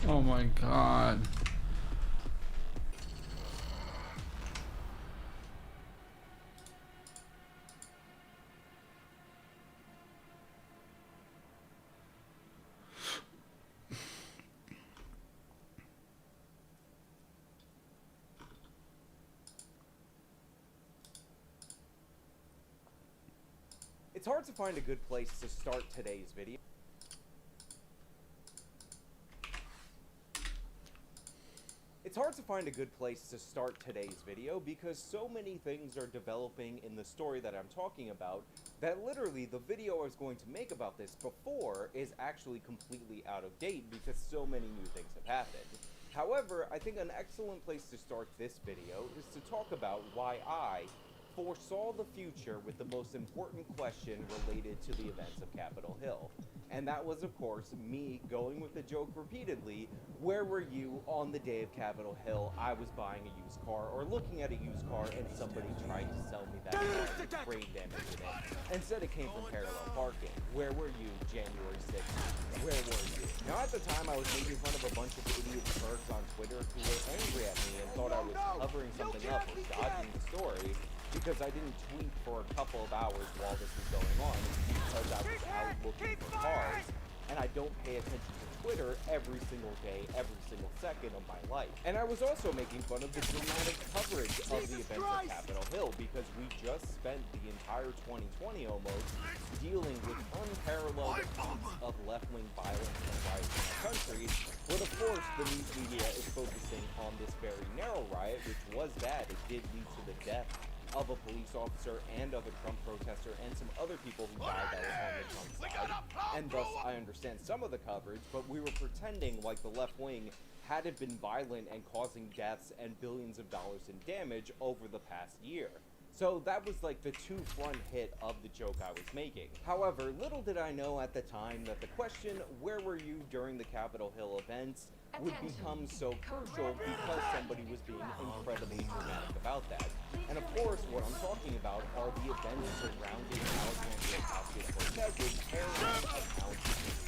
Oh my God. It's hard to find a good place to start today's video. It's hard to find a good place to start today's video because so many things are developing in the story that I'm talking about that literally the video I was going to make about this before is actually completely out of date because so many new things have happened. However, I think an excellent place to start this video is to talk about why I foresaw the future with the most important question related to the events of Capitol Hill. And that was, of course, me going with the joke repeatedly, where were you on the day of Capitol Hill I was buying a used car or looking at a used car and somebody tried to sell me that car with brain damage in it. Instead it came from parallel parking. Where were you January 6th? Where were you? Now at the time I was making fun of a bunch of idiot perks on Twitter who were angry at me and thought I was covering something up or dodging the story, because I didn't tweet for a couple of hours while this was going on because I was out looking for cars, and I don't pay attention to Twitter every single day, every single second of my life. And I was also making fun of the dramatic coverage of the events of Capitol Hill because we just spent the entire 2020 almost dealing with unparalleled acts of left-wing violence and riots in our country, but of course the news media is focusing on this very narrow riot, which was bad. It did lead to the death of a police officer and of a Trump protester and some other people who died that were on the Trump side. And thus, I understand some of the coverage, but we were pretending like the left wing hadn't been violent and causing deaths and billions of dollars in damage over the past year. So that was like the two-front hit of the joke I was making. However, little did I know at the time that the question, where were you during the Capitol Hill events, would become so crucial because somebody was being incredibly dramatic about that. And of course, what I'm talking about are the events surrounding Alexandria Ocasio-Cortez's parallel account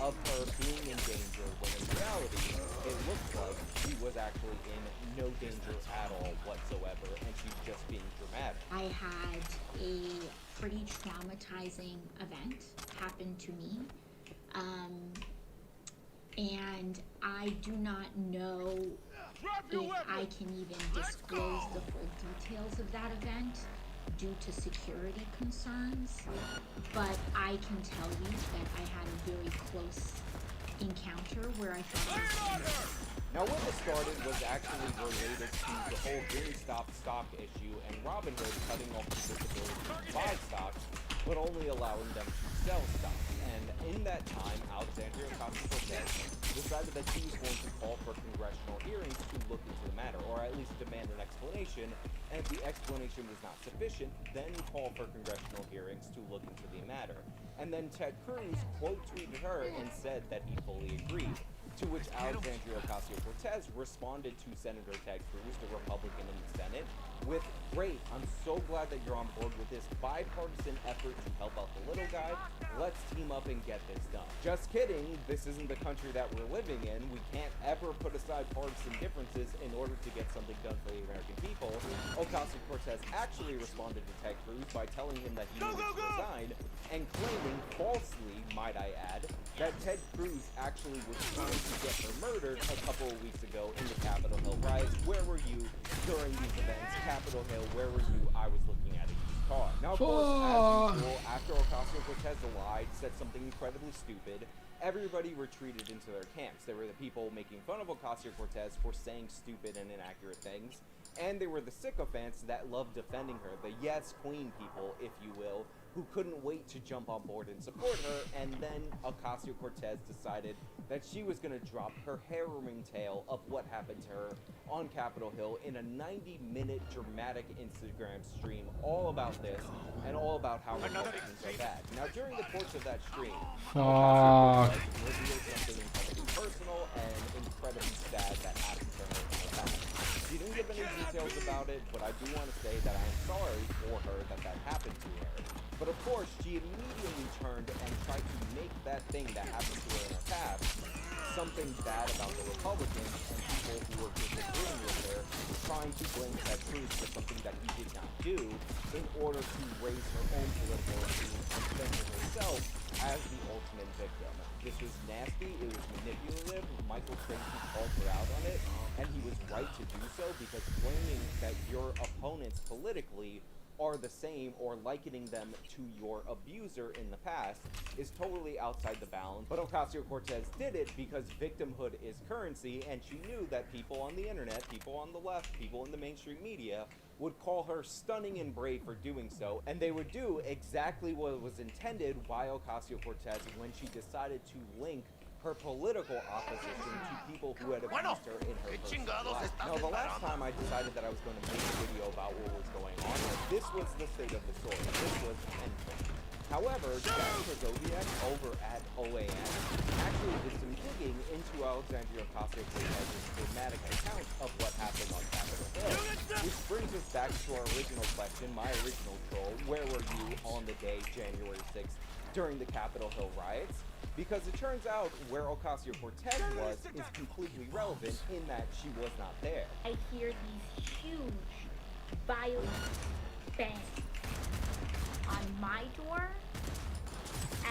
of her being in danger, when in reality, it looks like she was actually in no danger at all whatsoever, and she's just being dramatic. I had a pretty traumatizing event happen to me. And I do not know if I can even disclose the full details of that event due to security concerns, but I can tell you that I had a very close encounter where I thought I was. Now, when this started was actually related to the whole GameStop stock issue and Robinhood cutting off people's ability to buy stocks, but only allowing them to sell stocks. And in that time, Alexandria Ocasio-Cortez decided that she was going to call for congressional hearings to look into the matter, or at least demand an explanation. And if the explanation was not sufficient, then call for congressional hearings to look into the matter. And then Ted Cruz quote tweeted her and said that he fully agreed. To which Alexandria Ocasio-Cortez responded to Senator Ted Cruz, the Republican in the Senate, with, "Great, I'm so glad that you're on board with this bipartisan effort to help out the little guy. Let's team up and get this done." Just kidding, this isn't the country that we're living in. We can't ever put aside partisan differences in order to get something done for the American people. Ocasio-Cortez actually responded to Ted Cruz by telling him that he needed to resign, and claiming, falsely, might I add, that Ted Cruz actually was trying to get her murdered a couple of weeks ago in the Capitol Hill riots. Where were you during these events? Capitol Hill, where were you? I was looking at a used car. Now, of course, as usual, after Ocasio-Cortez lied, said something incredibly stupid, everybody retreated into their camps. There were the people making fun of Ocasio-Cortez for saying stupid and inaccurate things, and there were the sycophants that loved defending her, the yes queen people, if you will, who couldn't wait to jump on board and support her. And then Ocasio-Cortez decided that she was going to drop her harrowing tale of what happened to her on Capitol Hill in a 90-minute dramatic Instagram stream all about this and all about how Republicans are bad. Now, during the course of that stream, Ocasio-Cortez revealed something incredibly personal and incredibly sad that happened to her in the past. She didn't give any details about it, but I do want to say that I am sorry for her that that happened to her. But of course, she immediately turned and tried to make that thing that happened to her in her past something bad about the Republicans and people who were disagreeing with her, trying to blame Ted Cruz for something that he did not do in order to raise her own political esteem and center herself as the ultimate victim. This was nasty, it was manipulative. Michael Tracy called her out on it, and he was right to do so, because claiming that your opponents politically are the same or likening them to your abuser in the past is totally outside the bounds. But Ocasio-Cortez did it because victimhood is currency, and she knew that people on the internet, people on the left, people in the mainstream media would call her stunning and brave for doing so, and they would do exactly what was intended by Ocasio-Cortez when she decided to link her political opposition to people who had abused her in her personal life. Now, the last time I decided that I was going to make a video about what was going on, this was the state of the story. This was endpoint. However, Jack Zodiac over at OAN actually did some digging into Alexandria Ocasio-Cortez's dramatic account of what happened on Capitol Hill, which brings us back to our original question, my original troll: where were you on the day, January 6th, during the Capitol Hill riots? Because it turns out where Ocasio-Cortez was is completely relevant in that she was not there. I hear these huge, violent bangs on my door,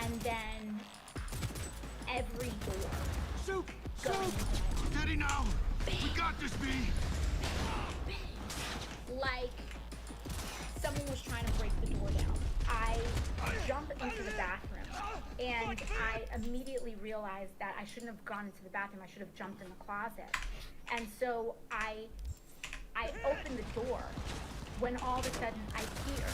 and then every door. Soup! Steady now! We got this, B! Like someone was trying to break the door down. I jump into the bathroom, and I immediately realized that I shouldn't have gone into the bathroom. I should have jumped in the closet. And so I opened the door when all of a sudden I hear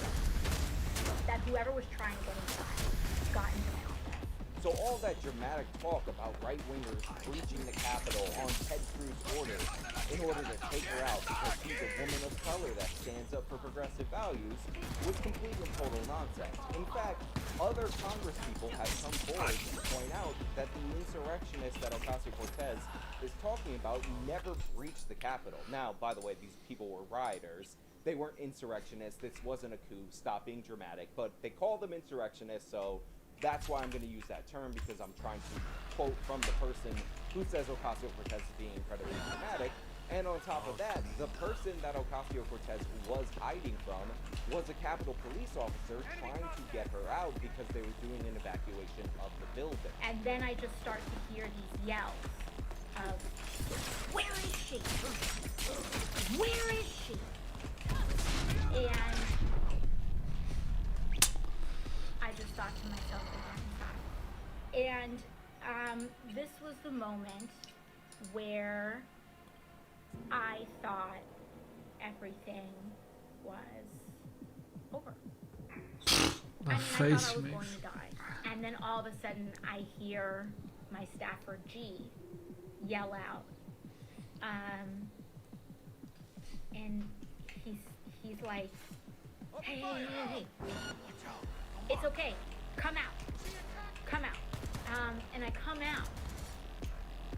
that whoever was trying to get inside got into my office. So all that dramatic talk about right-wingers breaching the Capitol on Ted Cruz's orders in order to take her out because she's a woman of color that stands up for progressive values was complete and total nonsense. In fact, other Congresspeople have come forward to point out that the insurrectionists that Ocasio-Cortez is talking about never breached the Capitol. Now, by the way, these people were rioters. They weren't insurrectionists. This wasn't a coup. Stop being dramatic. But they call them insurrectionists, so that's why I'm going to use that term, because I'm trying to quote from the person who says Ocasio-Cortez is being incredibly dramatic. And on top of that, the person that Ocasio-Cortez was hiding from was a Capitol police officer trying to get her out because they were doing an evacuation of the building. And then I just start to hear these yells of, "Where is she? Where is she?" And I just thought to myself again, and this was the moment where I thought everything was over. I thought I was going to die. And then all of a sudden I hear my staffer G yell out. And he's like, hey, it's okay, come out. And I come out,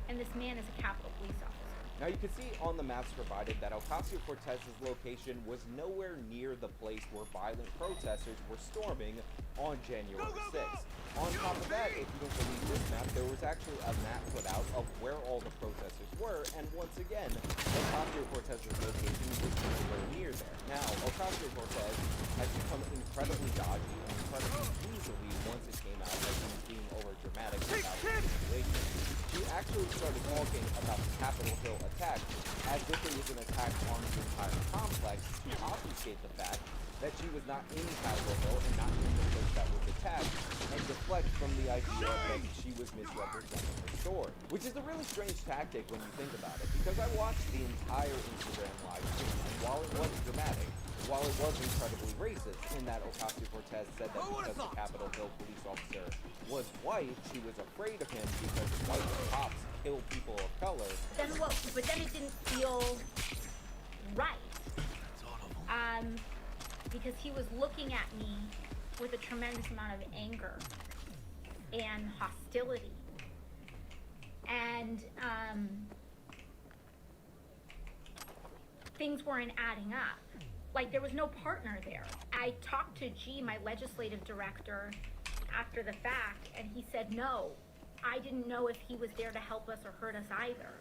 and this man is a Capitol police officer. Now you can see on the maps provided that Ocasio-Cortez's location was nowhere near the place where violent protesters were storming on January 6th. On top of that, if you don't believe this map, there was actually a map put out of where all the protesters were, and once again, Ocasio-Cortez's location was nowhere near there. Now, Ocasio-Cortez has become incredibly dodgy and incredibly easily once it came out that he was being over-dramatic about the situation. She actually started talking about the Capitol Hill attack as if it was an attack on the entire complex to obfuscate the fact that she was not in Capitol Hill and not in the place that was attacked, and deflect from the idea that she was misrepresenting her story. Which is a really strange tactic when you think about it, because I watched the entire Instagram live stream, and while it was dramatic, while it was incredibly racist in that Ocasio-Cortez said that because the Capitol Hill police officer was white, she was afraid of him because white cops kill people of color. But then it didn't feel right. Because he was looking at me with a tremendous amount of anger and hostility. And things weren't adding up. Like, there was no partner there. I talked to G, my legislative director, after the fact, and he said, no, I didn't know if he was there to help us or hurt us either.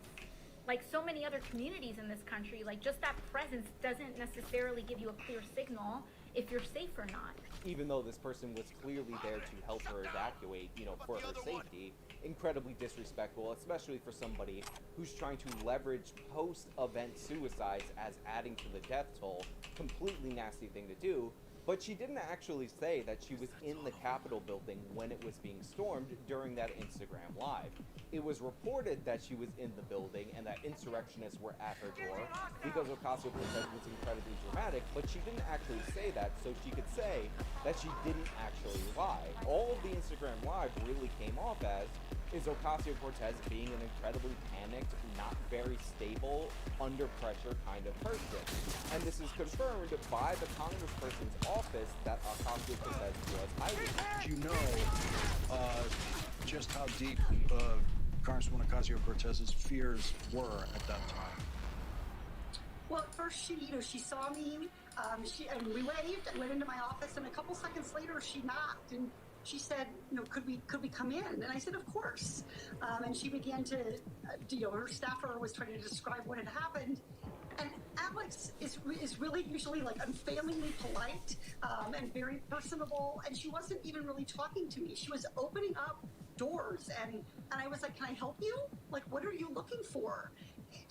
Like so many other communities in this country, like just that presence doesn't necessarily give you a clear signal if you're safe or not. Even though this person was clearly there to help her evacuate, for her safety, incredibly disrespectful, especially for somebody who's trying to leverage post-event suicides as adding to the death toll. Completely nasty thing to do. But she didn't actually say that she was in the Capitol building when it was being stormed during that Instagram live. It was reported that she was in the building and that insurrectionists were at her door because Ocasio-Cortez was incredibly dramatic, but she didn't actually say that, so she could say that she didn't actually lie. All of the Instagram live really came off as is Ocasio-Cortez being an incredibly panicked, not very stable, under pressure kind of person. And this is confirmed by the congressperson's office that Ocasio-Cortez was hiding. Do you know just how deep Congresswoman Ocasio-Cortez's fears were at that time? Well, at first she saw me, and we waved and went into my office, and a couple seconds later she knocked and she said, could we come in? And I said, of course. And she began to, her staffer was trying to describe what had happened. And Alex is really usually like unfailingly polite and very personable. And she wasn't even really talking to me. She was opening up doors. And I was like, can I help you? Like, what are you looking for?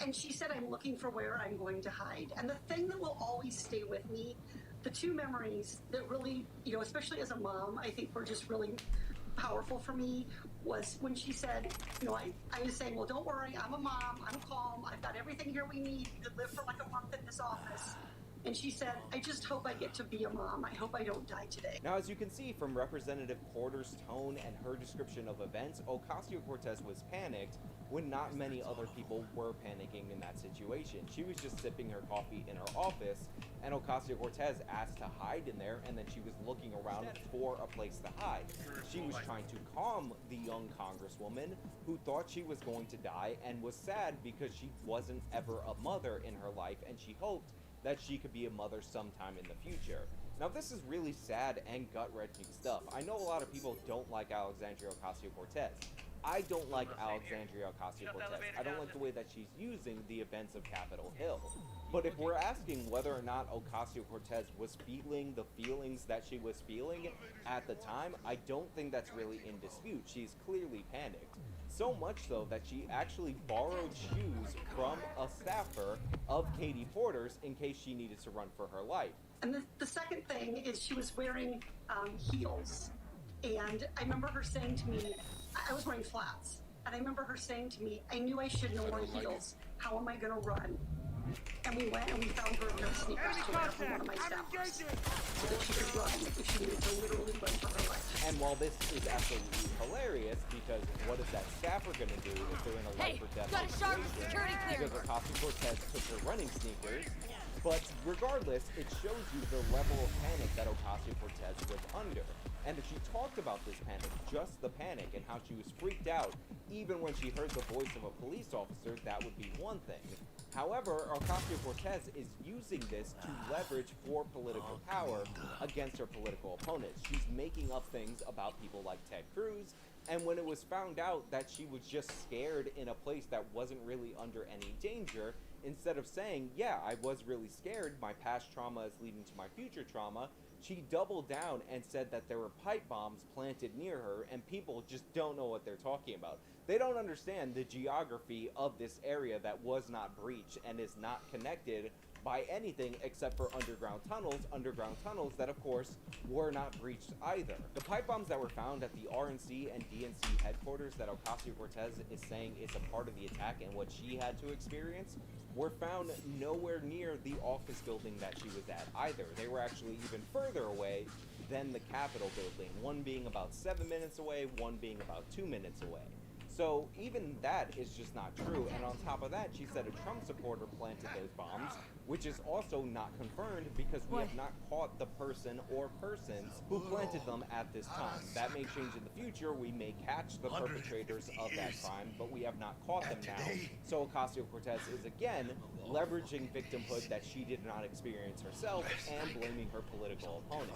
And she said, I'm looking for where I'm going to hide. And the thing that will always stay with me, the two memories that really, especially as a mom, I think were just really powerful for me was when she said, I was saying, well, don't worry, I'm a mom, I'm calm, I've got everything here we need, you could live for like a month in this office. And she said, I just hope I get to be a mom. I hope I don't die today. Now, as you can see from Representative Porter's tone and her description of events, Ocasio-Cortez was panicked when not many other people were panicking in that situation. She was just sipping her coffee in her office, and Ocasio-Cortez asked to hide in there, and then she was looking around for a place to hide. She was trying to calm the young congresswoman who thought she was going to die and was sad because she wasn't ever a mother in her life, and she hoped that she could be a mother sometime in the future. Now, this is really sad and gut-wrenching stuff. I know a lot of people don't like Alexandria Ocasio-Cortez. I don't like Alexandria Ocasio-Cortez. I don't like the way that she's using the events of Capitol Hill. But if we're asking whether or not Ocasio-Cortez was feeling the feelings that she was feeling at the time, I don't think that's really in dispute. She's clearly panicked. So much so that she actually borrowed shoes from a staffer of Katie Porter's in case she needed to run for her life. And the second thing is she was wearing heels. And I remember her saying to me, I was wearing flats. And I remember her saying to me, I knew I shouldn't have worn heels. How am I going to run? And we went and we found her a pair of sneakers to wear from one of my staffers so that she could run if she needed to literally run for her life. And while this is absolutely hilarious, because what is that staffer going to do if they're in a life or death situation? Because Ocasio-Cortez took her running sneakers. But regardless, it shows you the level of panic that Ocasio-Cortez was under. And if she talked about this panic, just the panic, and how she was freaked out, even when she heard the voice of a police officer, that would be one thing. However, Ocasio-Cortez is using this to leverage for political power against her political opponents. She's making up things about people like Ted Cruz, and when it was found out that she was just scared in a place that wasn't really under any danger, instead of saying, yeah, I was really scared, my past trauma is leading to my future trauma, she doubled down and said that there were pipe bombs planted near her, and people just don't know what they're talking about. They don't understand the geography of this area that was not breached and is not connected by anything except for underground tunnels that, of course, were not breached either. The pipe bombs that were found at the RNC and DNC headquarters that Ocasio-Cortez is saying is a part of the attack and what she had to experience were found nowhere near the office building that she was at either. They were actually even further away than the Capitol building, one being about 7 minutes away, one being about 2 minutes away. So even that is just not true, and on top of that, she said a Trump supporter planted those bombs, which is also not confirmed because we have not caught the person or persons who planted them at this time. That may change in the future. We may catch the perpetrators of that crime, but we have not caught them now. So Ocasio-Cortez is again leveraging victimhood that she did not experience herself and blaming her political opponent.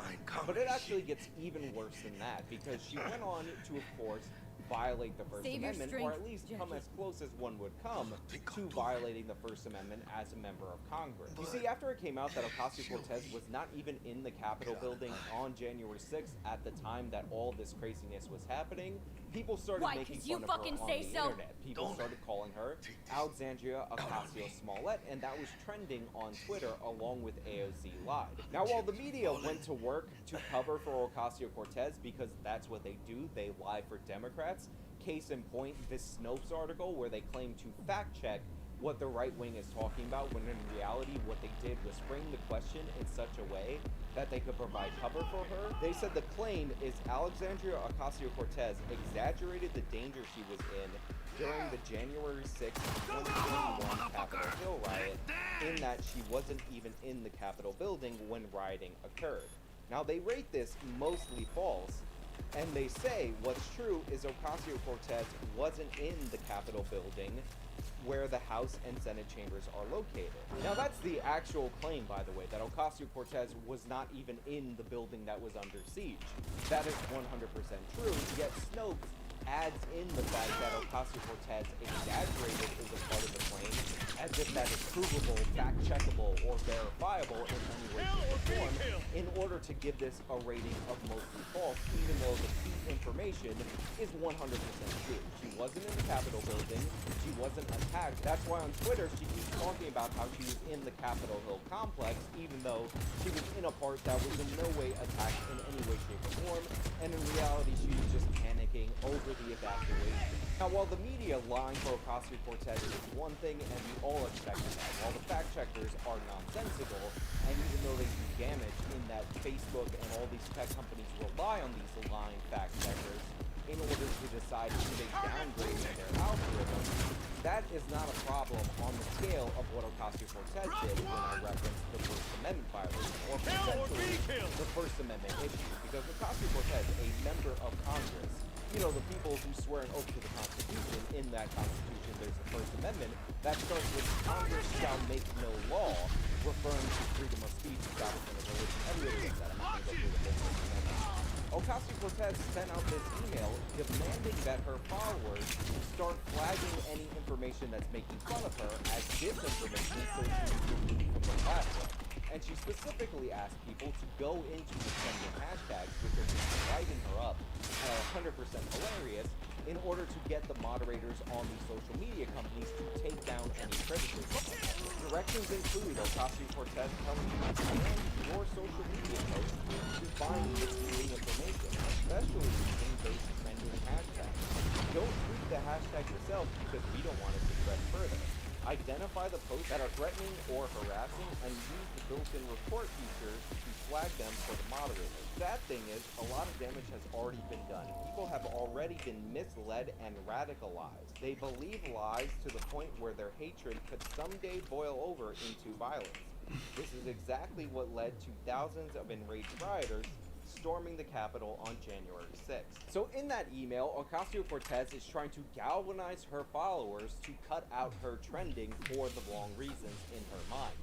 But it actually gets even worse than that, because she went on to, of course, violate the First Amendment, or at least come as close as one would come to violating the First Amendment as a member of Congress. You see, after it came out that Ocasio-Cortez was not even in the Capitol building on January 6th at the time that all this craziness was happening, people started making fun of her on the internet. People started calling her Alexandria Ocasio-Smollett, and that was trending on Twitter along with AOC Live. Now, while the media went to work to cover for Ocasio-Cortez because that's what they do, they lie for Democrats. Case in point, this Snopes article where they claim to fact check what the right wing is talking about, when in reality what they did was frame the question in such a way that they could provide cover for her. They said the claim is Alexandria Ocasio-Cortez exaggerated the danger she was in during the January 6th, 2021 Capitol Hill riot, in that she wasn't even in the Capitol building when rioting occurred. Now, they rate this mostly false, and they say what's true is Ocasio-Cortez wasn't in the Capitol building where the House and Senate chambers are located. Now, that's the actual claim, by the way, that Ocasio-Cortez was not even in the building that was under siege. That is 100% true, yet Snopes adds in the fact that Ocasio-Cortez exaggerated is a part of the claim, as if that is provable, fact-checkable, or verifiable in any way, shape, or form, in order to give this a rating of mostly false, even though the key information is 100% true. She wasn't in the Capitol building, she wasn't attacked. That's why on Twitter she keeps talking about how she was in the Capitol Hill complex, even though she was in a part that was in no way attacked in any way, shape, or form, and in reality she was just panicking over the evacuation. Now, while the media lying for Ocasio-Cortez is one thing, and we all expected that, while the fact-checkers are nonsensical, and even Facebook and all these tech companies rely on these lying fact checkers in order to decide who they downgrade in their algorithm, that is not a problem on the scale of what Ocasio-Cortez did when I referenced the First Amendment violation, or potentially the First Amendment issue, because Ocasio-Cortez, a member of Congress, you know, the people who swear an oath to the Constitution, in that Constitution there's the First Amendment, that starts with Congress shall make no law, referring to freedom of speech, establishment of religion, everything like that. I'm not going to go through the whole First Amendment. Ocasio-Cortez sent out this email demanding that her followers start flagging any information that's making fun of her as disinformation so she can be removed from the platform. And she specifically asked people to go into the trending hashtags, which are just lighting her up and are 100% hilarious, in order to get the moderators on these social media companies to take down any criticism. Directions include Ocasio-Cortez telling you to ban your social media posts to find misleading information, especially using those trending hashtags. Don't tweet the hashtag yourself because we don't want it to spread further. Identify the posts that are threatening or harassing and use the built-in report features to flag them for the moderators. Sad thing is, a lot of damage has already been done. People have already been misled and radicalized. They believe lies to the point where their hatred could someday boil over into violence. This is exactly what led to thousands of enraged rioters storming the Capitol on January 6th. So in that email, Ocasio-Cortez is trying to galvanize her followers to cut out her trending for the wrong reasons in her mind.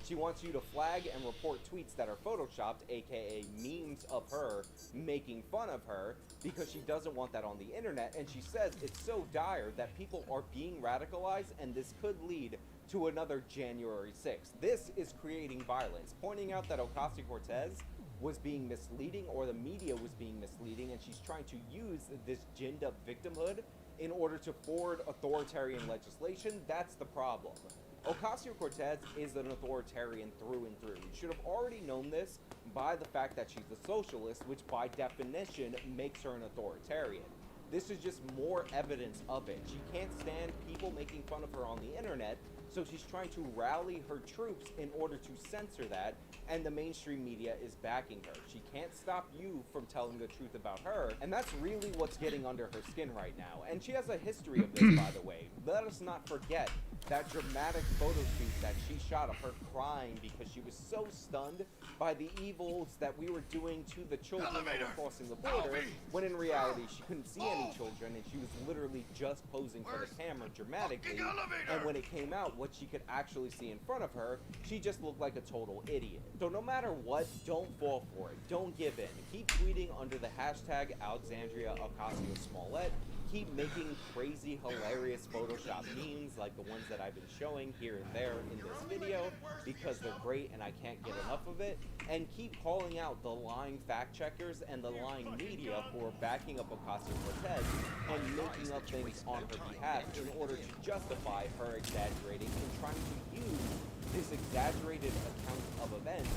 She wants you to flag and report tweets that are photoshopped, aka memes of her making fun of her, because she doesn't want that on the internet, and she says it's so dire that people are being radicalized and this could lead to another January 6th. This is creating violence, pointing out that Ocasio-Cortez was being misleading, or the media was being misleading, and she's trying to use this ginned up victimhood in order to forward authoritarian legislation. That's the problem. Ocasio-Cortez is an authoritarian through and through. You should have already known this by the fact that she's a socialist, which by definition makes her an authoritarian. This is just more evidence of it. She can't stand people making fun of her on the internet, so she's trying to rally her troops in order to censor that, and the mainstream media is backing her. She can't stop you from telling the truth about her, and that's really what's getting under her skin right now. And she has a history of this, by the way. Let us not forget that dramatic photo shoot that she shot of her crying because she was so stunned by the evils that we were doing to the children who were crossing the border, when in reality she couldn't see any children and she was literally just posing for the camera dramatically, and when it came out what she could actually see in front of her, she just looked like a total idiot. So no matter what, don't fall for it. Don't give in. Keep tweeting under the hashtag Alexandria Ocasio-Smollett. Keep making crazy, hilarious Photoshop memes like the ones that I've been showing here and there in this video, because they're great and I can't get enough of it. And keep calling out the lying fact checkers and the lying media who are backing up Ocasio-Cortez and making up things on her behalf in order to justify her exaggerating and trying to use this exaggerated account of events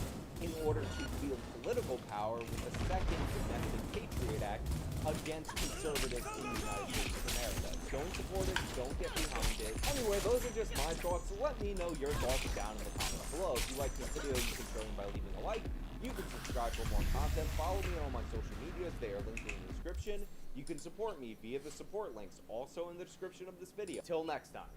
in order to wield political power with the second Domestic Patriot Act against conservatives in the United States of America. Don't support it, don't get behind it. Anyway, those are just my thoughts. Let me know your thoughts down in the comments below. If you like this video, you can show me by leaving a like. You can subscribe for more content. Follow me on my social medias. They are linked in the description. You can support me via the support links, also in the description of this video. Till next time.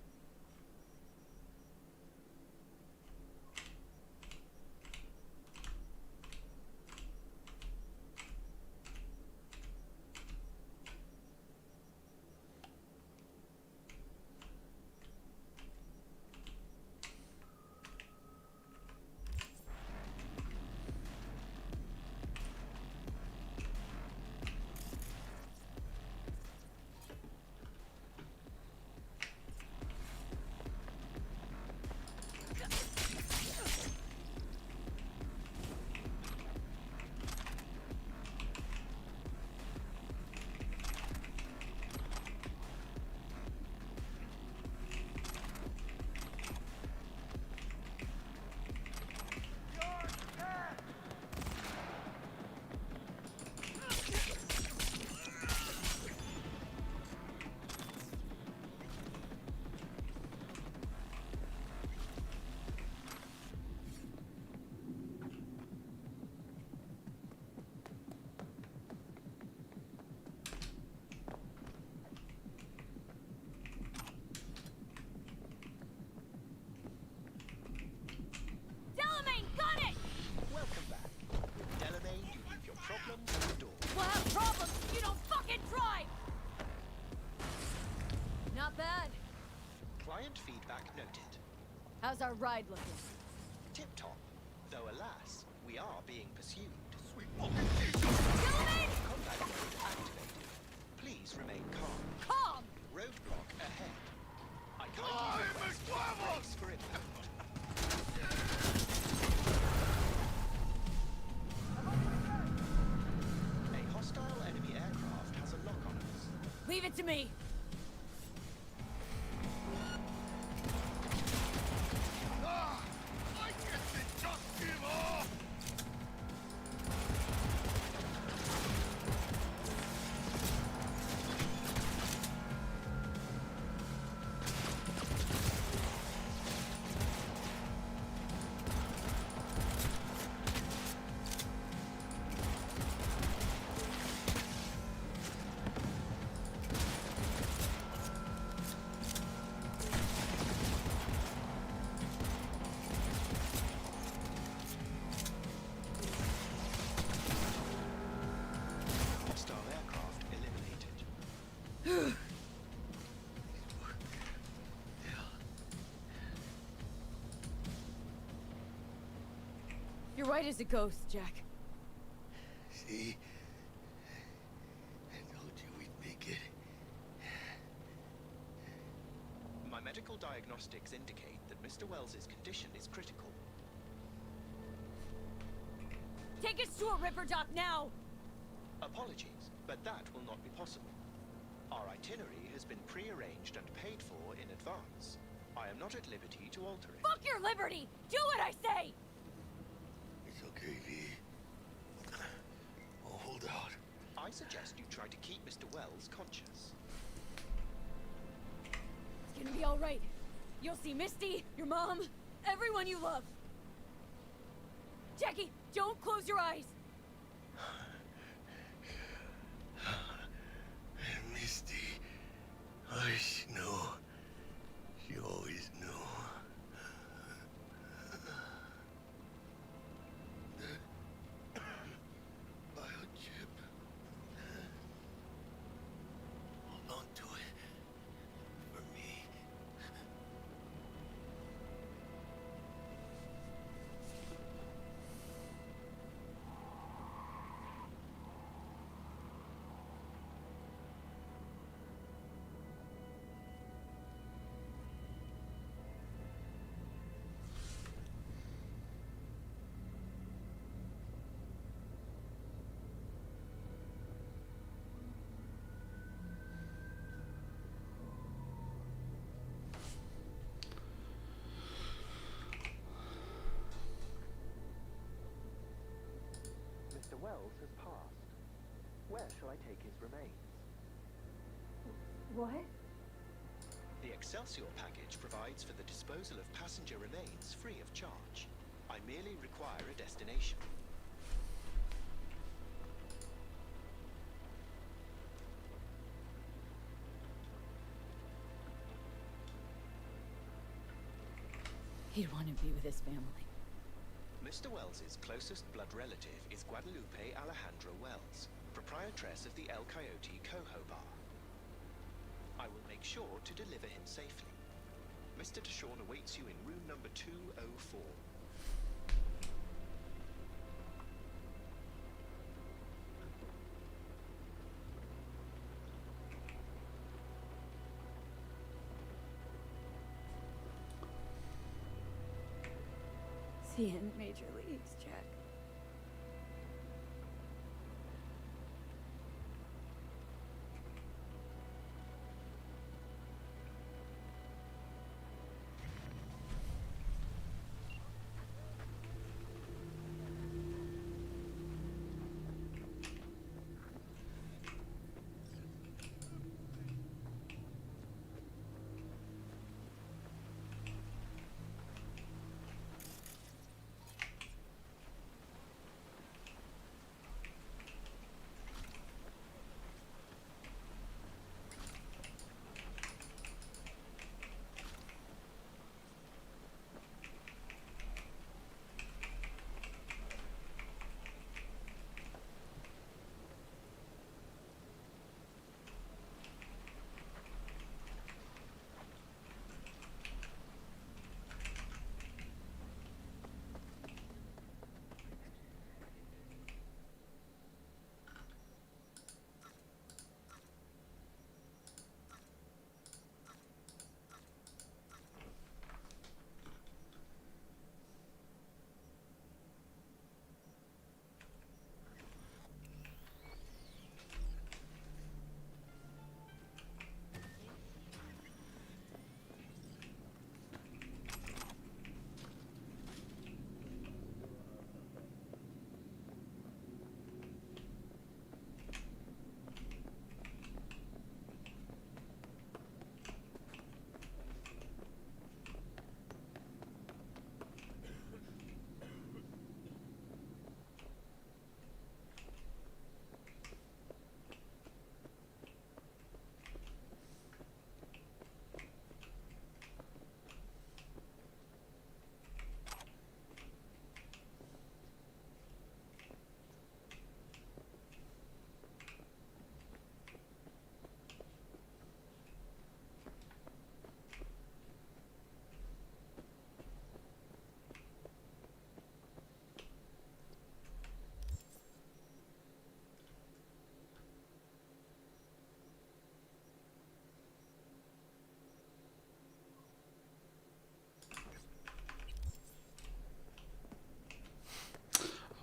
ride looking? Tip-top. Though alas, we are being pursued. Sweet Combat mode activated. Please remain calm. Calm! Roadblock ahead. I kindly request brace for impact. A hostile enemy aircraft has a lock on us. Leave it to me. I guess they just give up! Hostile aircraft eliminated. You're right as a ghost, Jack. See? I told you we'd make it. My medical diagnostics indicate that Mr. Wells's condition is critical. Take us to a river dock now! Apologies, but that will not be possible. Our itinerary has been pre-arranged and paid for in advance. I am not at liberty to alter it. Fuck your liberty! Do what I say! It's okay, V. Oh, hold out. I suggest you try to keep Mr. Wells conscious. It's gonna be alright. You'll see Misty, your mom, everyone you love. Jackie, don't close your eyes! Misty. Hush, no. She always knew. The biochip. Hold on to it. For me. Mr. Wells has passed. Where shall I take his remains? What? The Excelsior package provides for the disposal of passenger remains free of charge. I merely require a destination. He'd want to be with his family. Mr. Wells's closest blood relative is Guadalupe Alejandra Wells, proprietress of the El Coyote Coho Bar. I will make sure to deliver him safely. Mr. Deshawn awaits you in room number 204. See you in the major leagues, Jack.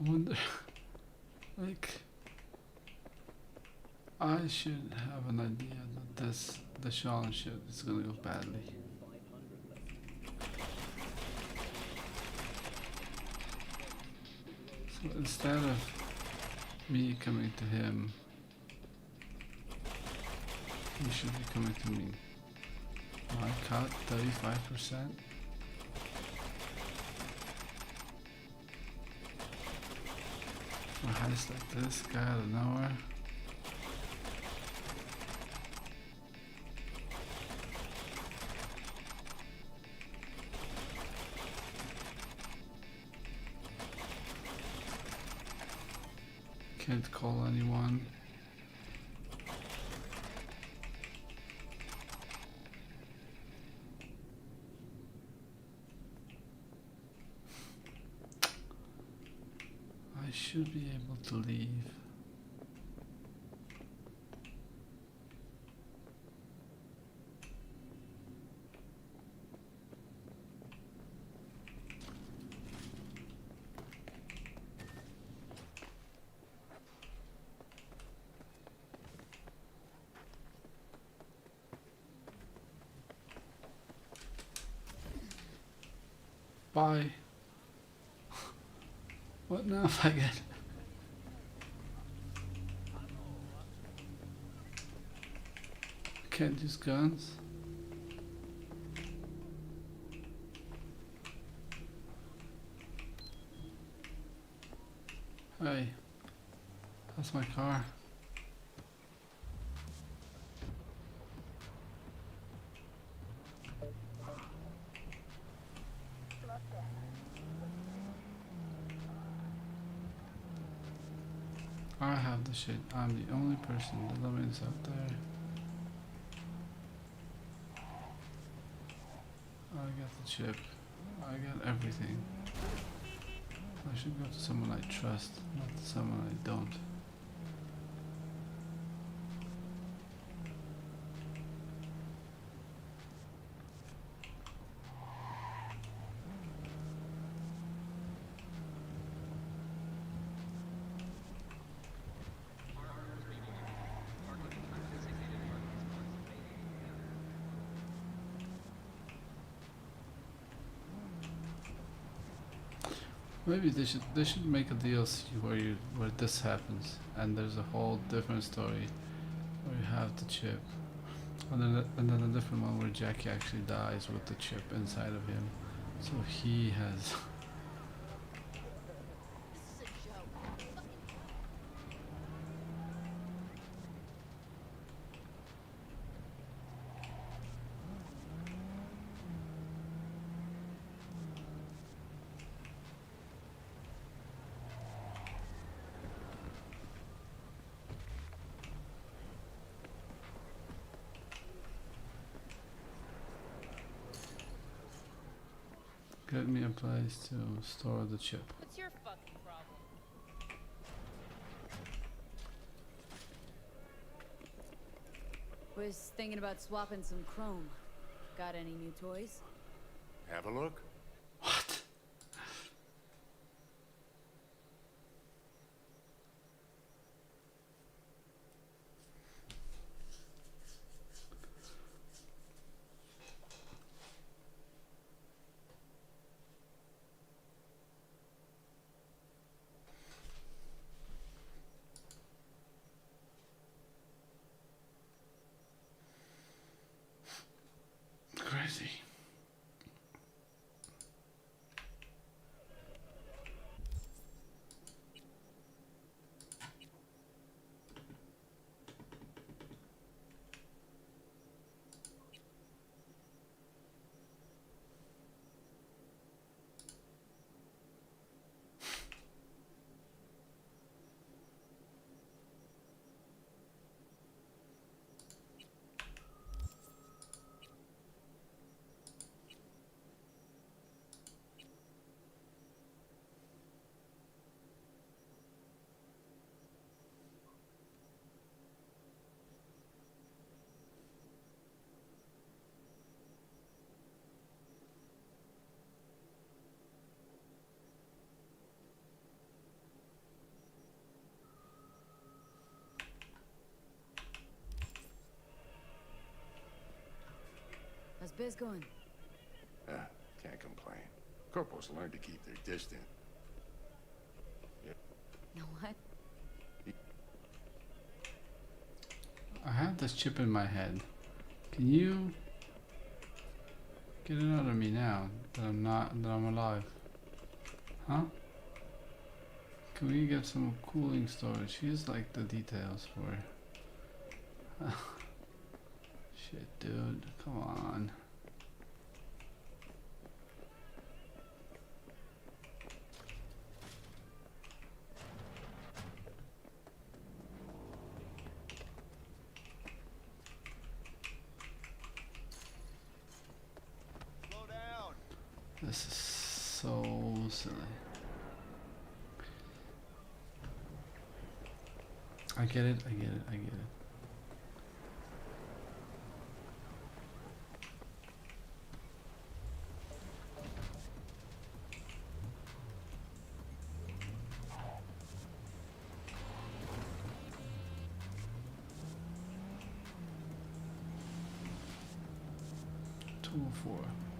I wonder, like, I should have an idea that the Sean shit is gonna go badly. So instead of me coming to him, he should be coming to me. I cut 35%. For heist like this, guy out of nowhere. Can't call anyone. I should be able to leave. Bye. What now if I get... Can't use guns? Hey, that's my car. I have the shit. I'm the only person that lives out there. I got the chip. I got everything. I should go to someone I trust, not to someone I don't. Maybe they should make a DLC where this happens and there's a whole different story where you have the chip, and then a different one where Jackie actually dies with the chip inside of him, so he has. Get me a place to store the chip. What's your fucking problem? Was thinking about swapping some chrome. Got any new toys? Have a look. What? Crazy. biz going? Can't complain. Corporals learn to keep their distance. You know what? I have this chip in my head. Can you get it out of me now that I'm alive? Huh? Can we get some cooling storage? Here's like the details for it. Shit, dude. Come on. This is so silly. I get it, I get it, I get it.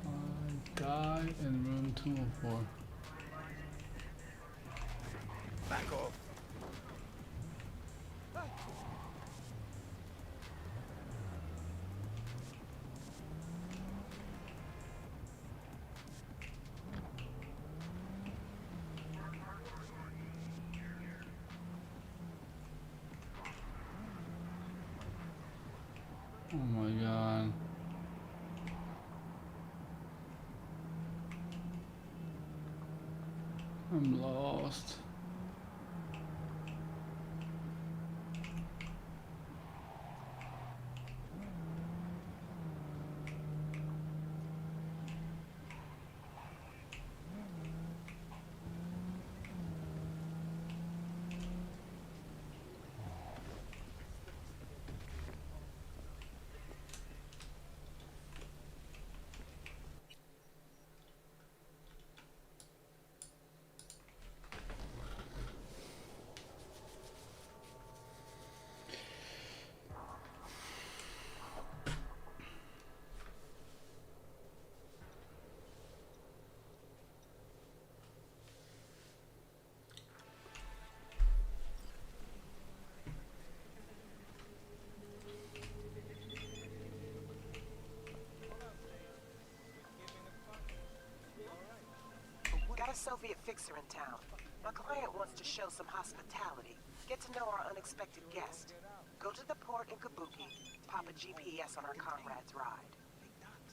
I died in room 204. Back off. Oh my god. I'm lost. Got a Soviet fixer in town. My client wants to show some hospitality. Get to know our unexpected guest. Go to the port in Kabuki. Pop a GPS on our comrade's ride.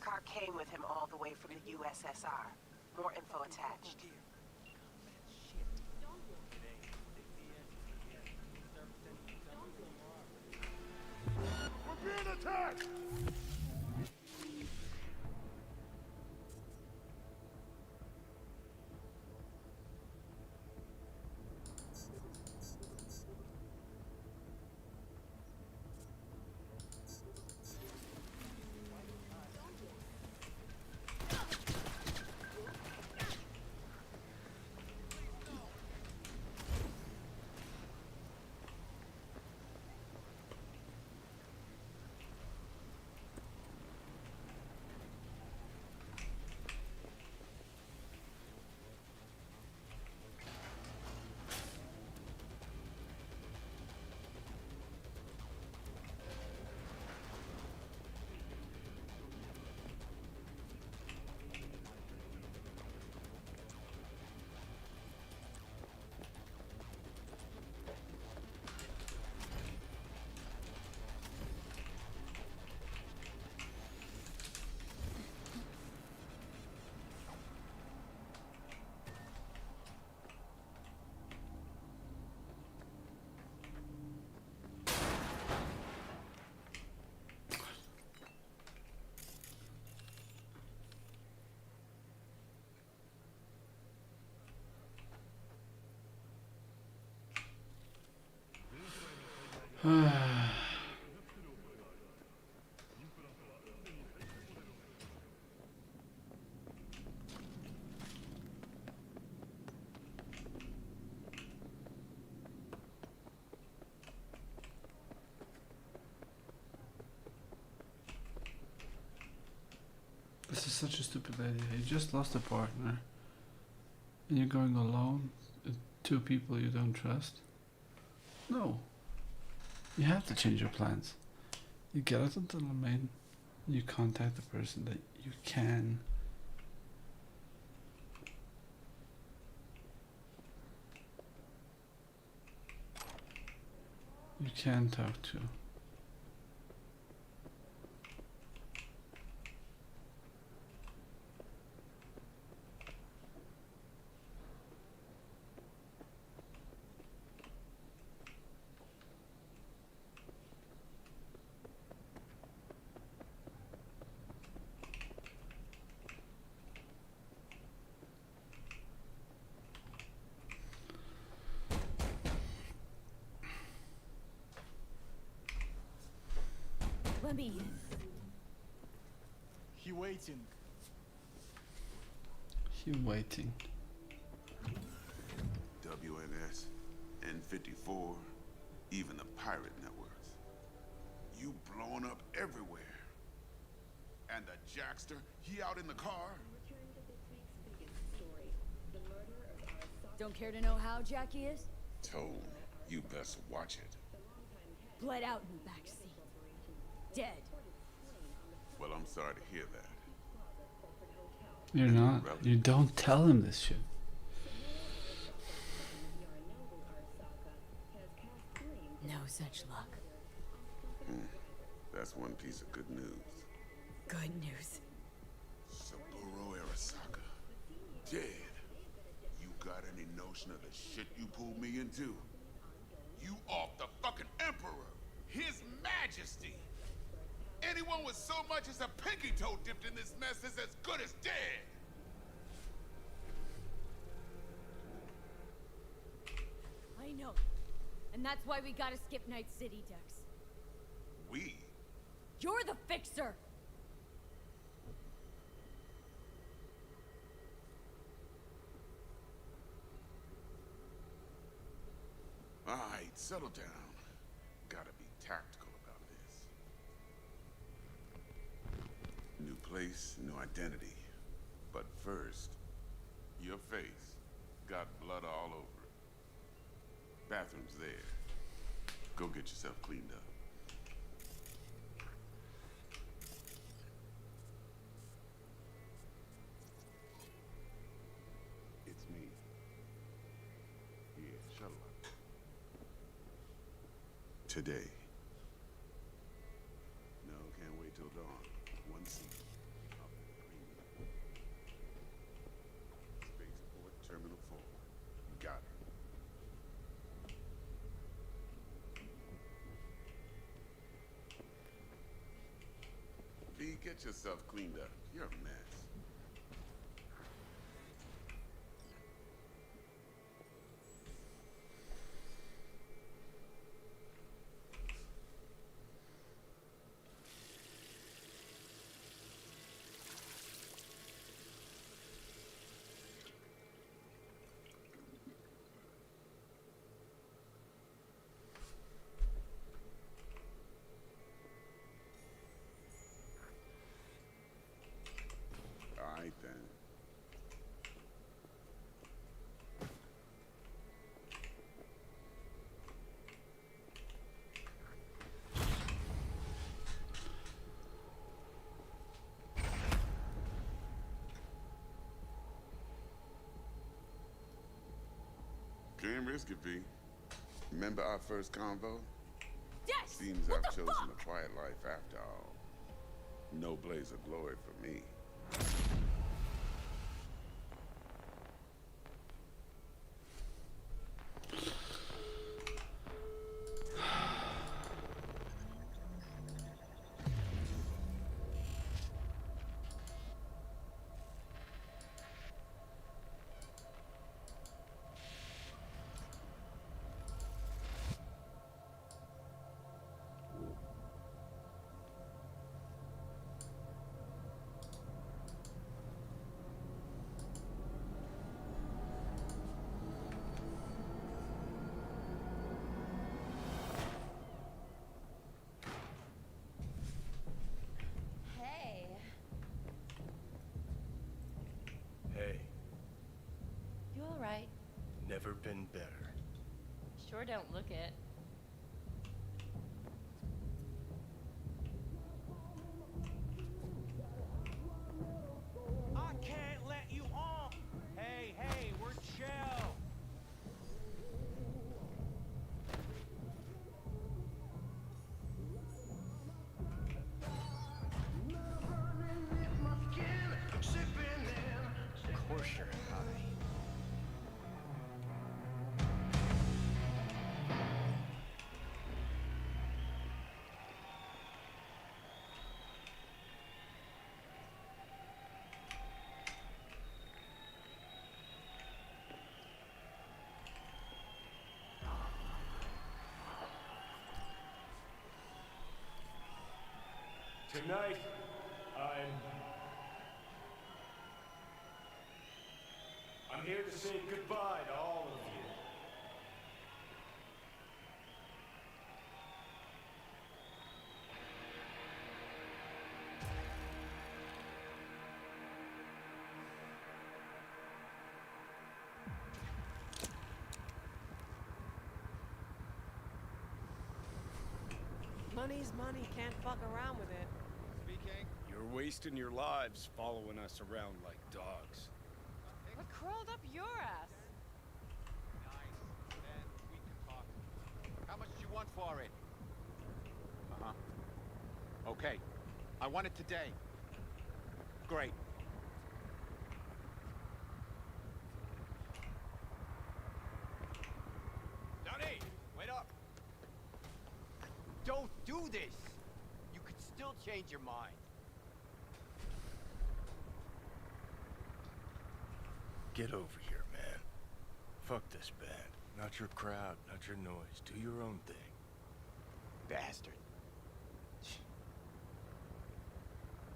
Car came with him all the way from the USSR. More info attached. We're being attacked! This is such a stupid idea. You just lost a partner. And you're going alone with two people you don't trust? No. You have to change your plans. You get out of the domain. You contact the person that you can. You can talk to. Let me in. He waiting. He waiting. WNS, N54, even the pirate networks. You blown up everywhere. And the Jackster, he out in the car? Don't care to know how Jackie is? Toad, you best watch it. Bled out in the backseat. Dead. Well, I'm sorry to hear that. You're not. You don't tell him this shit. No such luck. That's one piece of good news. Good news. Saburo Arasaka. Dead. You got any notion of the shit you pulled me into? You off the fucking Emperor! His Majesty! Anyone with so much as a pinky toe dipped in this mess is as good as dead! I know. And that's why we gotta skip Night City, Dex. We? You're the fixer! Alright, settle down. Gotta be tactical about this. New place, new identity. But first, your face got blood all over it. Bathroom's there. Go get yourself cleaned up. It's me. Yeah, shuttle up. Today. No, can't wait till dawn. One seat. Up at the premium. Spaceport Terminal 4. Got it. V, get yourself cleaned up. You're a mess. All right, then. Can't risk it, V. Remember our first convo? Yes! Seems I've chosen a quiet life after all. No blaze of glory for me. been better. Sure don't look it. I can't let you on! Hey, we're chill! Of course you're high. Tonight, I'm here to say goodbye to all of you. Money's money, can't fuck around with it. Speaking? You're wasting your lives following us around like dogs. What crawled up your ass? Nice. Then we can talk. How much do you want for it? Okay. I want it today. Great. Johnny, wait up. Don't do this! You could still change your mind. Get over here, man. Fuck this band. Not your crowd, not your noise. Do your own thing. Bastard.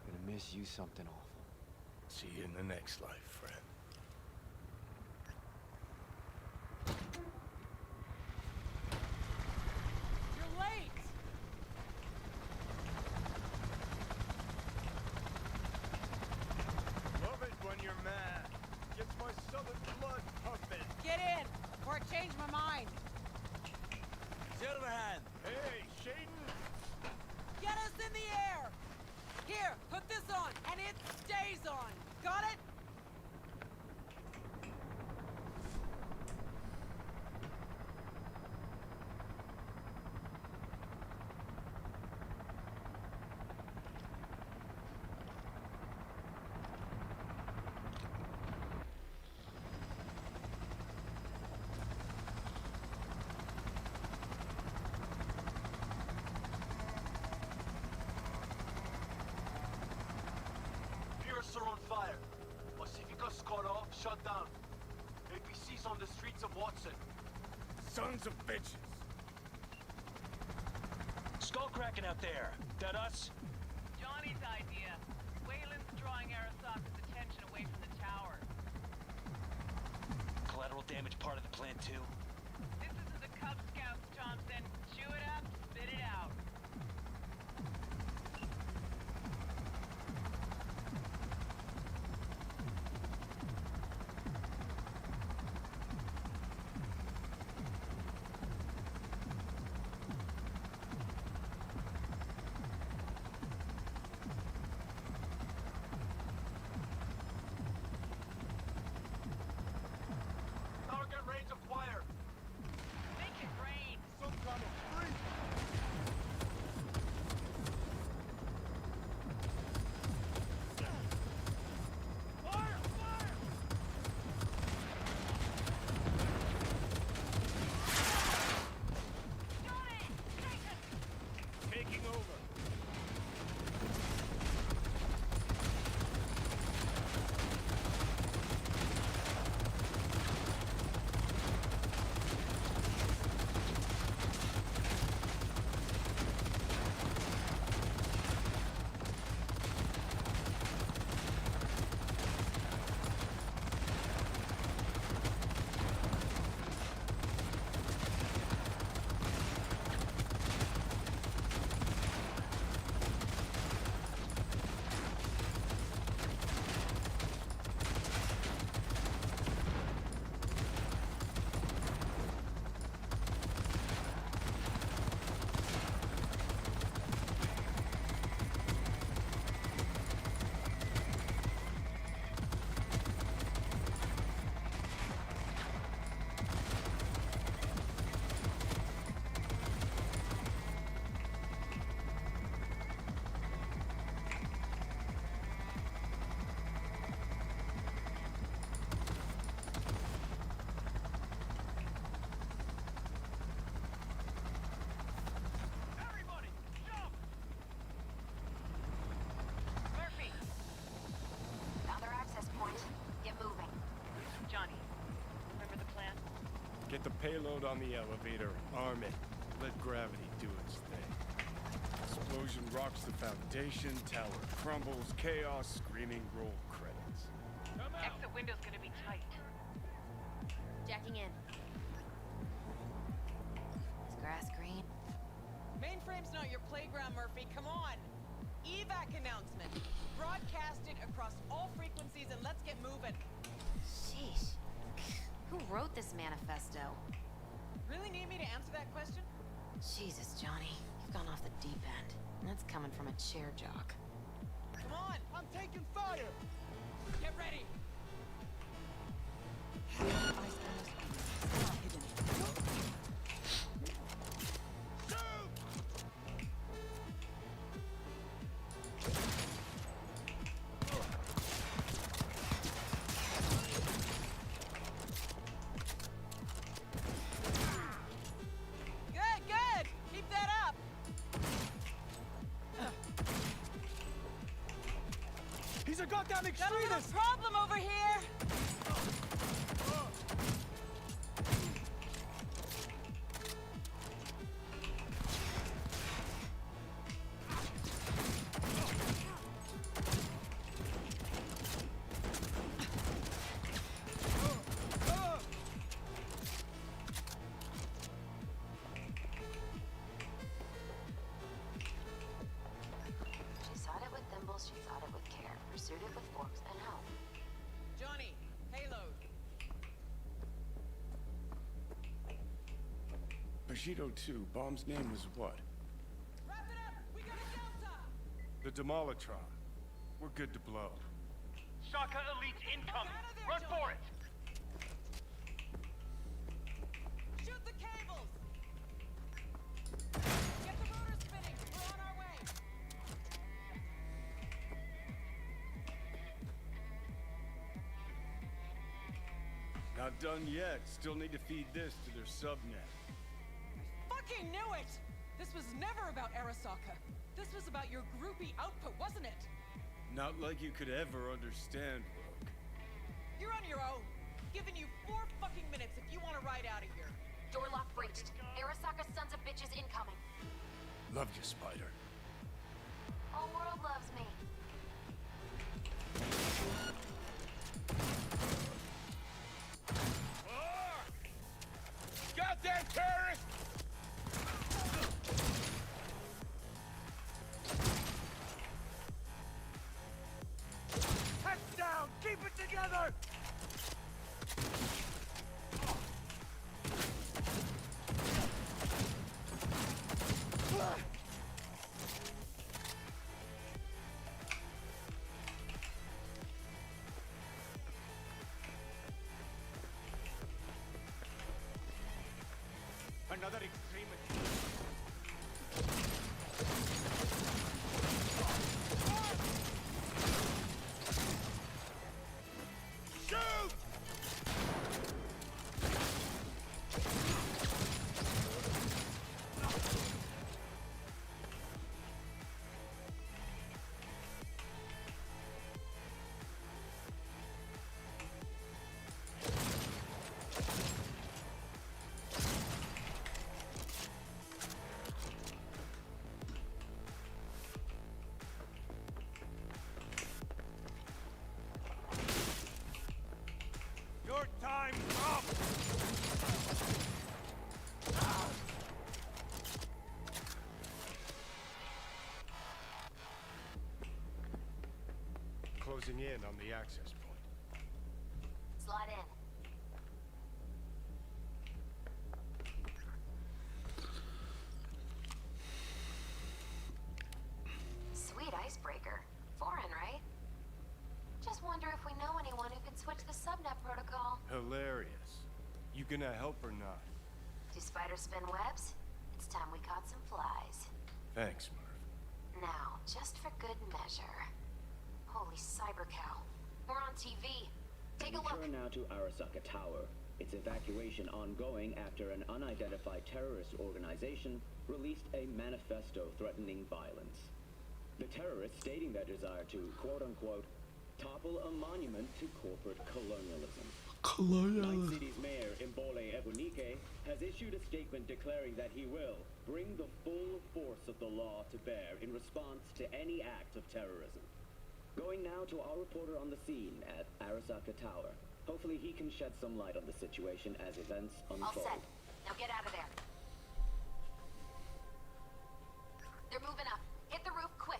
Gonna miss you something awful. See you in the next life, friend. You're late! Love it when you're mad. Gets my southern blood pumping. Get in, or I change my mind. Silverhand! Hey, Shaden! Get us in the air! Here, put this on, and it stays on. Got it? Pierce are on fire. Pacifica's cut off, shut down. APC's on the streets of Watson. Sons of bitches! Skull cracking out there. That us? Johnny's idea. Wayland's drawing Arasaka's attention away from the tower. Collateral damage part of the plan too? This isn't the Cub Scouts, Thompson. Chew it up, spit it out. Target range acquired. Make it rain. Some kind of freak! Fire! Fire! Johnny! Take it! Taking over. Get the payload on the elevator, arm it, let gravity do its thing. Explosion rocks the foundation, tower crumbles, chaos, screaming, roll credits. Exit window's gonna be tight. Jacking in. Is grass green? Mainframe's not your playground, Murphy. Come on. Evac announcement. Broadcast it across all frequencies and let's get moving. Sheesh. Who wrote this manifesto? Really need me to answer that question? Jesus, Johnny. You've gone off the deep end. And that's coming from a chair jock. Come on. I'm taking fire. Get ready. Good. Keep that up. He's a goddamn Got a extremist! little problem over here. She sought it with thimbles, she sought it with care. Pursued it with forks and hope. Johnny, payload. Bushido 2, bomb's name was what? Wrap it up. We got a Delta. The Demolitron. We're good to blow. Shaka Elite incoming! Run for it! Shoot the cables. Get the rotor spinning. We're on our way. Not done yet. Still need to feed this to their subnet. Fucking knew it! This was never about Arasaka. This was about your groupie output, wasn't it? Not like you could ever understand, Rogue. You're on your own. Giving you 4 fucking minutes if you want to ride out of here. Door lock breached. Arasaka sons of bitches incoming. Love you, Spider. Whole world loves me. Goddamn terrorist! Heads down! Keep it together! Another extremist. Shoot! Your time's up! Closing in on the access point. Slide in. Sweet icebreaker. Foreign, right? Just wonder if we know anyone who can switch the subnet protocol. Hilarious. You gonna help or not? Do spiders spin webs? It's time we caught some flies. Thanks, Murph. Now, just for good measure. Holy cyber cow. We're on TV. Take a look. Return now to Arasaka Tower. Its evacuation ongoing after an unidentified terrorist organization released a manifesto threatening violence. The terrorists stating their desire to, quote-unquote, topple a monument to corporate colonialism. Night City's mayor, Imbole Ebunike, has issued a statement declaring that he will bring the full force of the law to bear in response to any act of terrorism. Going now to our reporter on the scene at Arasaka Tower. Hopefully he can shed some light on the situation as events unfold. All set. Now get out of there. They're moving up. Hit the roof quick.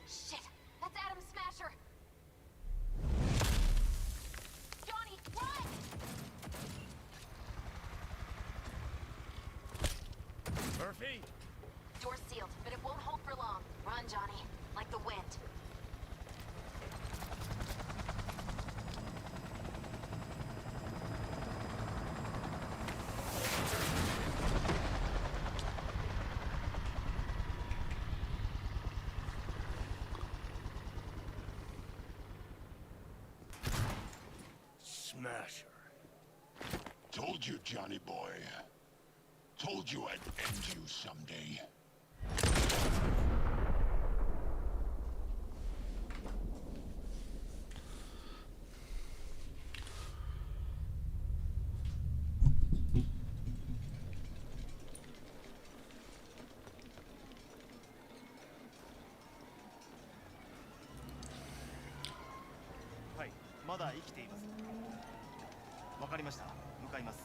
Shit! That's Adam Smasher! Johnny, run! Murphy? Door's sealed, but it won't hold for long. Run, Johnny. Like the wind. Smasher. Told you, Johnny boy. Told you I'd end you someday. Hi, まだ生きています。わかりました。向かいます。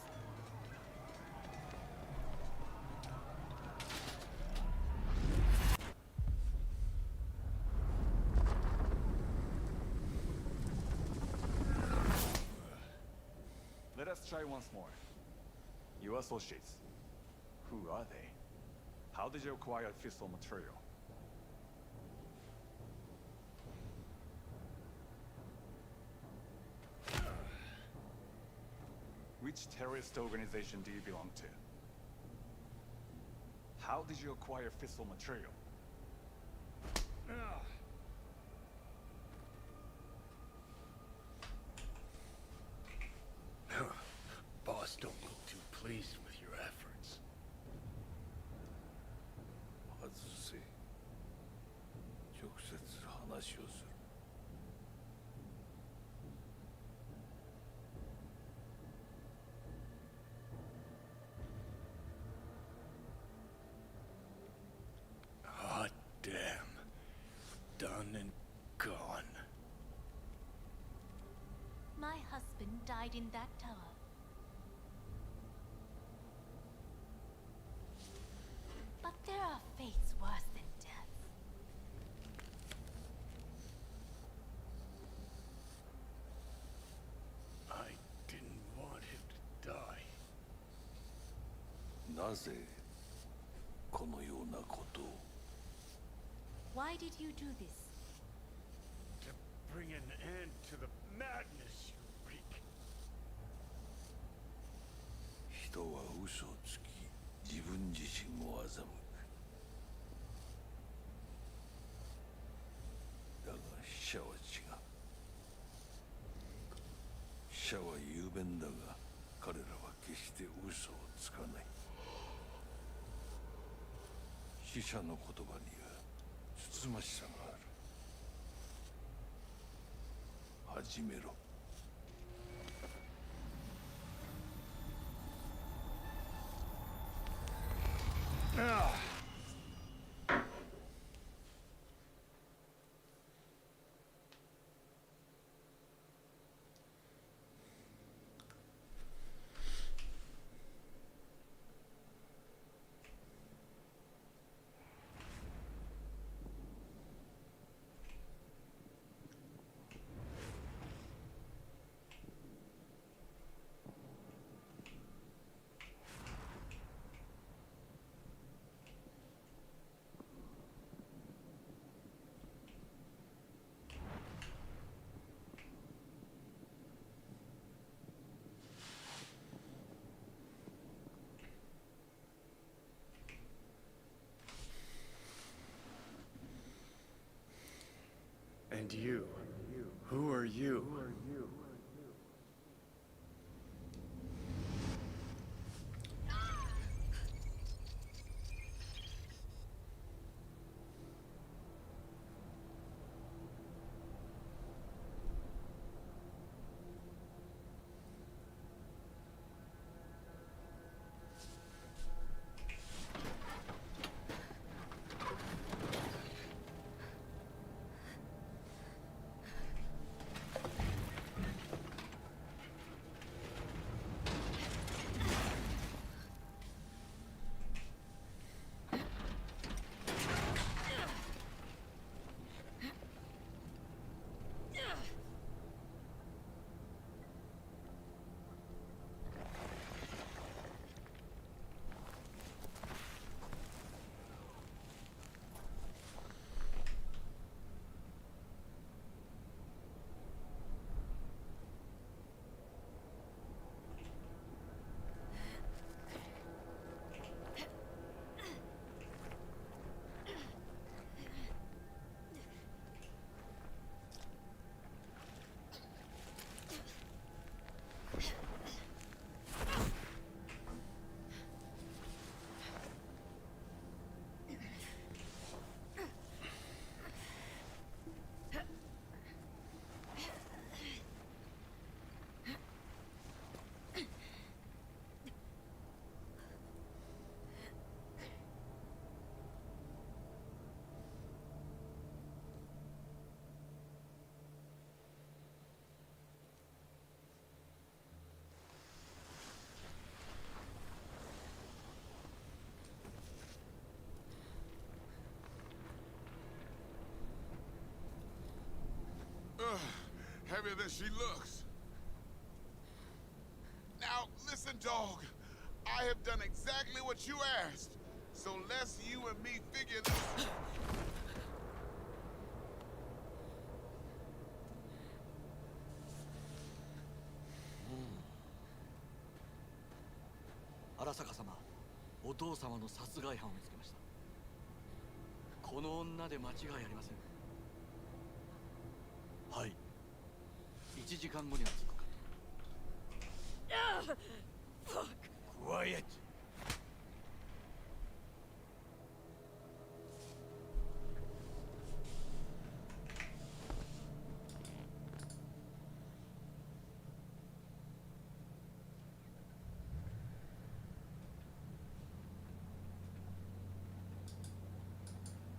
Let us try once more. Your associates. Who are they? How did you acquire fissile material? Which terrorist organization do you belong to? How did you acquire fissile material? Boss don't look too pleased with your efforts. 外せ。直接話をする。Hot damn. Done and gone. My husband died in that tower. But there are fates worse than death. I didn't want him to die. なぜこのようなことを Why did you do this? To bring an end to the madness you wreak. 人は嘘をつき自分自身を欺く。だが死者は違う。死者は雄弁だが彼らは決して嘘をつかない。死者の言葉にはつつましさがある。始めろ。And you? Who are you? heavier than she looks. Now, listen, dog. I have done exactly what you asked. So let's you and me figure this. 荒坂様、お父様の殺害犯を見つけました。この女で間違いありません。はい。1時間後には着くかと。Quiet!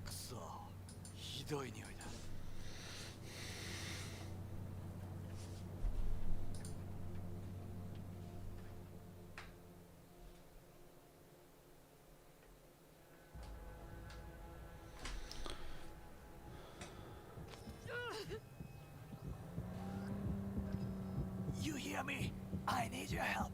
Kuso, ひどい匂いだ。You hear me? I need your help.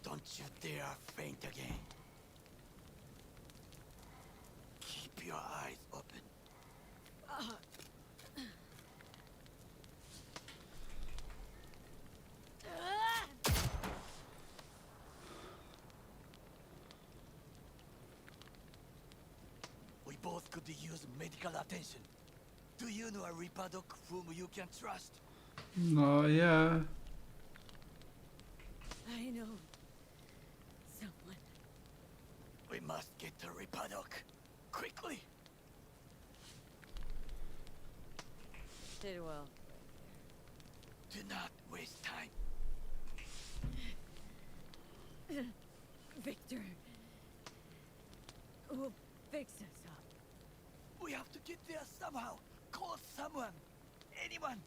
Don't you dare faint again. Keep your eyes open. We both could use medical attention. Do you know a Reaper doc whom you can trust? No, yeah. I know someone. We must get to Reaper doc quickly. Did well. Do not waste time. Victor. We'll fix us up. We have to get there somehow. Call someone. Anyone.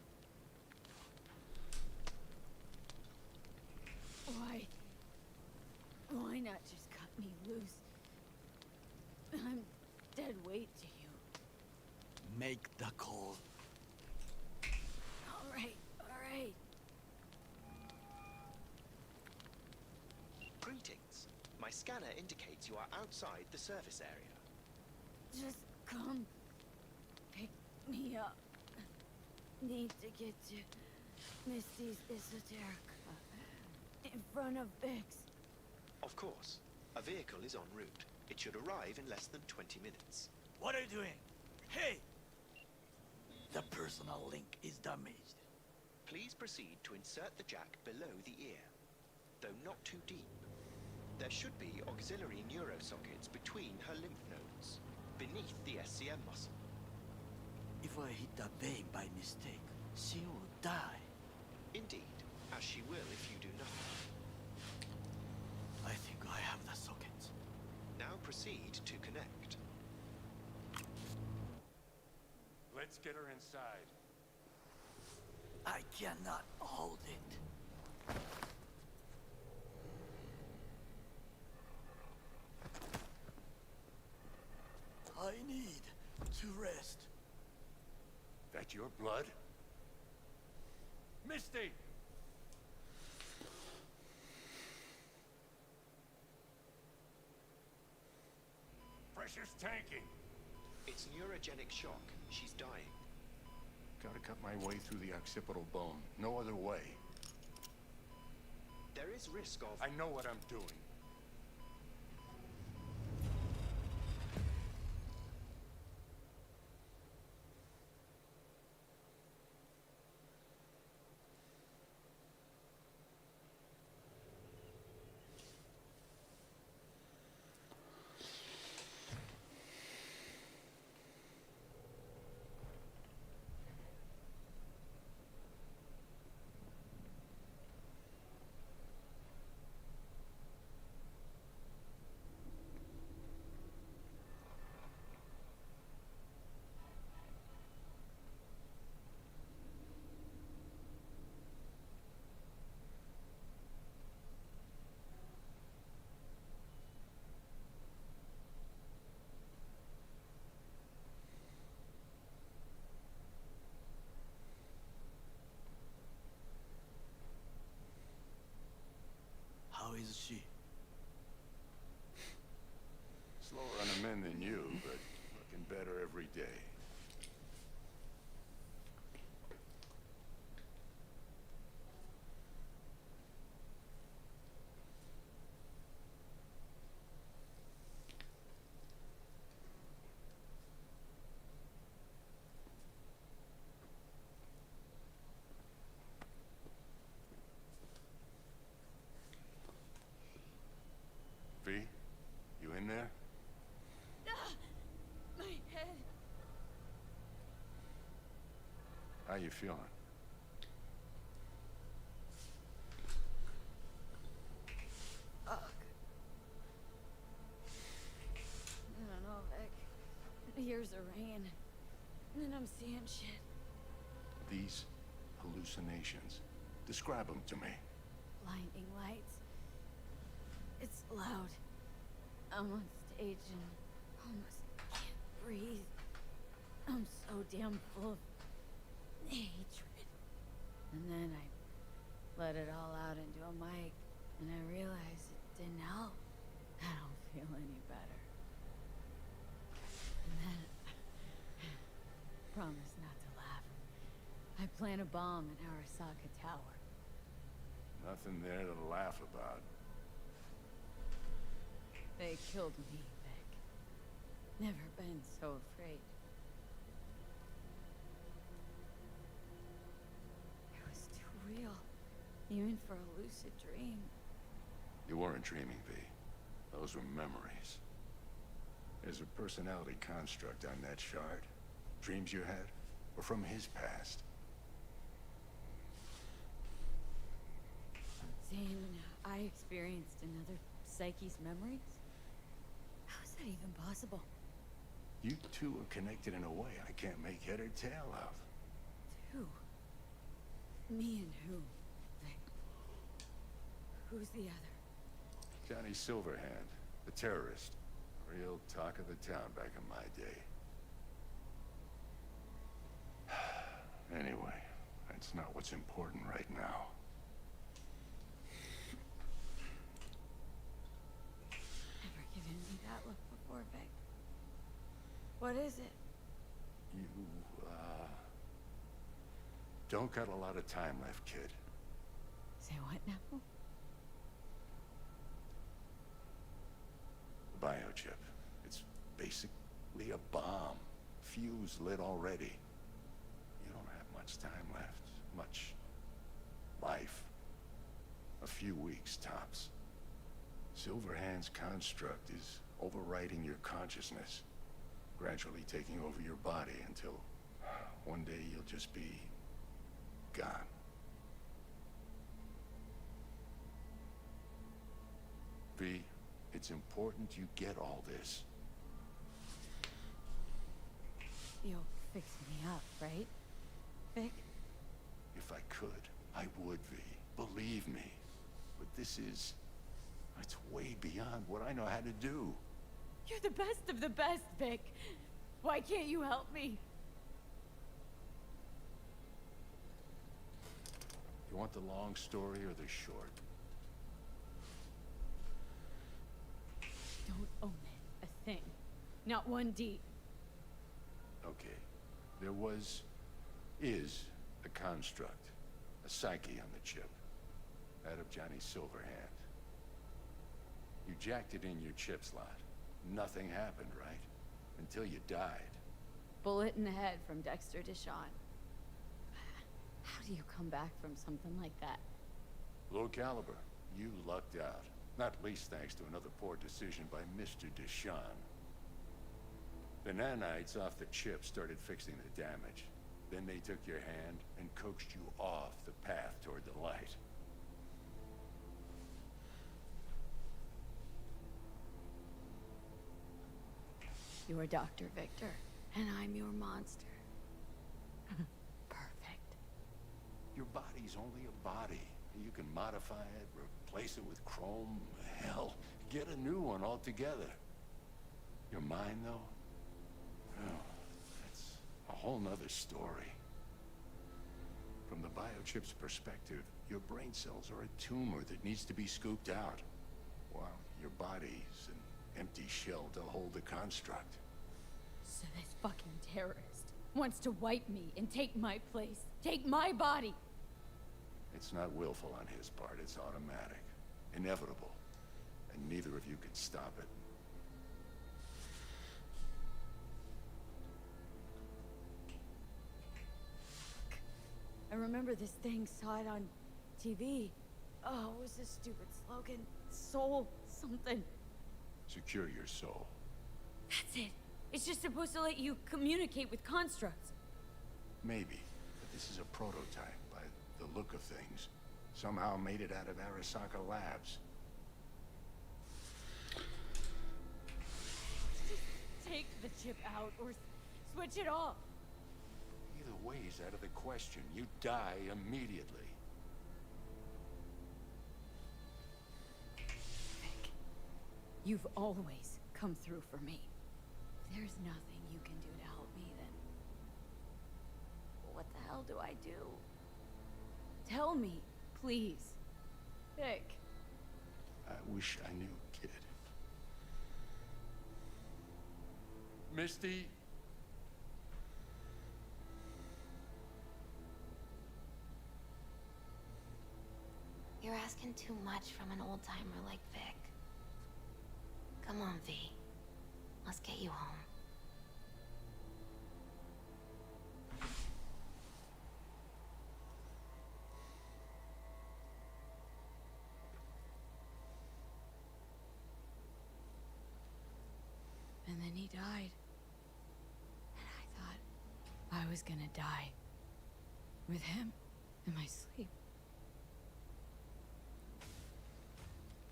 Why not just cut me loose? I'm dead weight to you. Make the call. All right. Greetings. scanner indicates you are outside the service area. Just come pick me up. Need to get to Misty's Esoterica in front of Bix. Of course. A vehicle is en route. It should arrive in less than 20 minutes. What are you doing? Hey! The personal link is damaged. Please proceed to insert the jack below the ear, though not too deep. There should be auxiliary neurosockets between her lymph nodes, beneath the SCM muscle. If I hit that vein by mistake, she will die. Indeed, as she will if you do nothing. I think I have the sockets. Now proceed to connect. Let's get her inside. I cannot hold it. I need to rest. That your blood? Misty! Pressure's tanking. It's neurogenic shock. She's dying. Gotta cut my way through the occipital bone. No other way. There is risk of... I know what I'm doing. How is she? Slower on the mend than you, but looking better every day. V, you in there? My head. How you feeling? Ugh. I don't know, Vic. Here's the rain. And then I'm seeing shit. These hallucinations. Describe them to me. Blinding lights. It's loud. I'm on stage and almost can't breathe. I'm so damn full of hatred. And then I let it all out into a mic, and I realized it didn't help. I don't feel any better. And then, promise not to laugh. I plant a bomb in Arasaka Tower. Nothing there to laugh about. They killed me, Vic. Never been so afraid. It was too real, even for a lucid dream. You weren't dreaming, V. Those were memories. There's a personality construct on that shard. Dreams you had were from his past. Saying I experienced another psyche's memories? How is that even possible? You two are connected in a way I can't make head or tail of. Who? Me and who? Vic? Who's the other? Johnny Silverhand, the terrorist. Real talk of the town back in my day. Anyway, that's not what's important right now. What is it? You, don't got a lot of time left, kid. Say what now? The biochip. It's basically a bomb. Fuse lit already. You don't have much time left. Much life. A few weeks, tops. Silverhand's construct is overriding your consciousness, gradually taking over your body until one day you'll just be gone. V, it's important you get all this. You'll fix me up, right, Vic? If I could, I would, V. Believe me. But this is... it's way beyond what I know how to do. You're the best of the best, Vic. Why can't you help me? You want the long story or the short? Don't own it, a thing. Not one D. Okay. There is a construct. A psyche on the chip. That of Johnny Silverhand. You jacked it in your chip slot. Nothing happened, right? Until you died. Bullet in the head from Dexter Deshawn. How do you come back from something like that? Low caliber. You lucked out. Not least thanks to another poor decision by Mr. Deshawn. The nanites off the chip started fixing the damage. Then they took your hand and coaxed you off the path toward the light. You're Dr. Victor, and I'm your monster. Perfect. Your body's only a body. You can modify it, replace it with chrome, hell, get a new one altogether. Your mind, though? Oh, that's a whole nother story. From the biochip's perspective, your brain cells are a tumor that needs to be scooped out, while your body's an empty shell to hold the construct. So this fucking terrorist wants to wipe me and take my place. Take my body. It's not willful on his part, it's automatic. Inevitable. And neither of you can stop it. I remember this thing, saw it on TV. Oh, what was this stupid slogan? Soul something. Secure your soul. That's it. It's just supposed to let you communicate with constructs. Maybe, but this is a prototype by the look of things. Somehow made it out of Arasaka Labs. Just take the chip out or switch it off. Either way is out of the question. You die immediately. Vic, you've always come through for me. If there's nothing you can do to help me, then what the hell do I do? Tell me, please. Vic. I wish I knew, kid. Misty? You're asking too much from an old-timer like Vic. Come on, V. Let's get you home. And then he died. And I thought I was gonna die. With him in my sleep.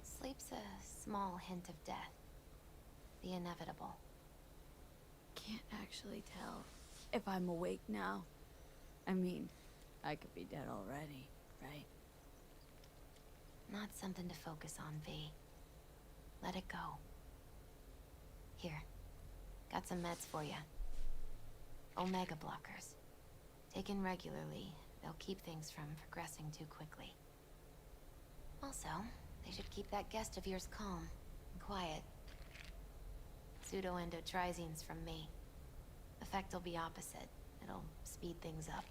Sleep's a small hint of death. The inevitable. Can't actually tell if I'm awake now. I mean, I could be dead already, right? Not something to focus on, V. Let it go. Here. Got some meds for you. Omega blockers. Taken regularly, they'll keep things from progressing too quickly. Also, they should keep that guest of yours calm and quiet. Pseudoendotrizines from me. effect will be opposite. It'll speed things up.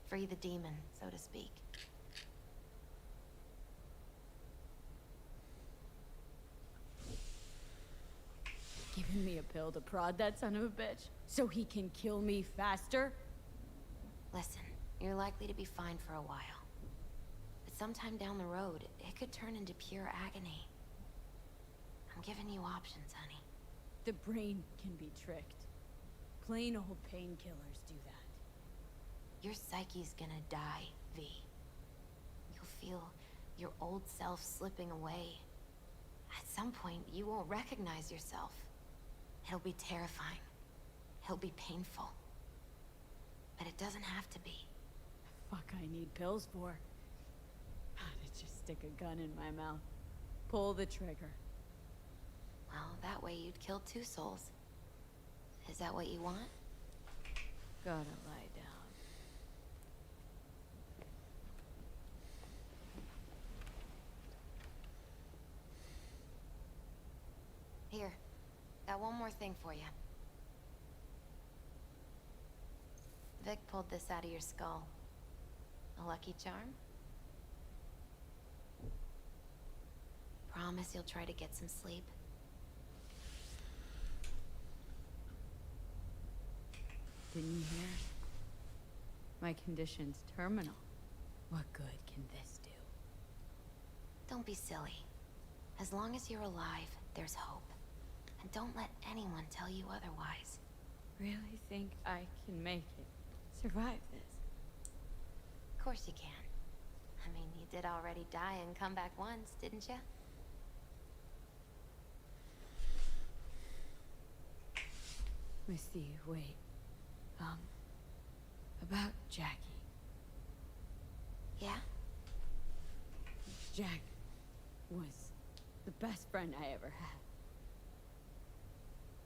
Free the demon, so to speak. Giving me a pill to prod that son of a bitch so he can kill me faster? Listen, you're likely to be fine for a while. But sometime down the road, it could turn into pure agony. I'm giving you options, honey. The brain can be tricked. Plain old painkillers do that. Your psyche's gonna die, V. You'll feel your old self slipping away. At some point, you won't recognize yourself. It'll be terrifying. It'll be painful. But it doesn't have to be. Fuck I need pills for? To just stick a gun in my mouth. Pull the trigger. Well, that way you'd kill 2 souls. Is that what you want? Gotta lie down. Here, got one more thing for you. Vic pulled this out of your skull. A lucky charm? Promise you'll try to get some sleep. Didn't you hear? My condition's terminal. What good can this do? Don't be silly. As long as you're alive, there's hope. And don't let anyone tell you otherwise. Really think I can make it? Survive this? Of course you can. I mean, you did already die and come back once, didn't you? Misty, wait. About Jackie. Yeah? Jack was the best friend I ever had.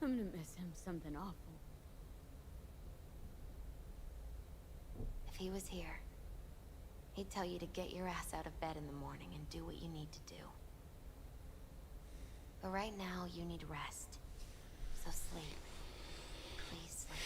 I'm gonna miss him something awful. If he was here, he'd tell you to get your ass out of bed in the morning and do what you need to do. But right now, you need rest. So sleep. Please sleep.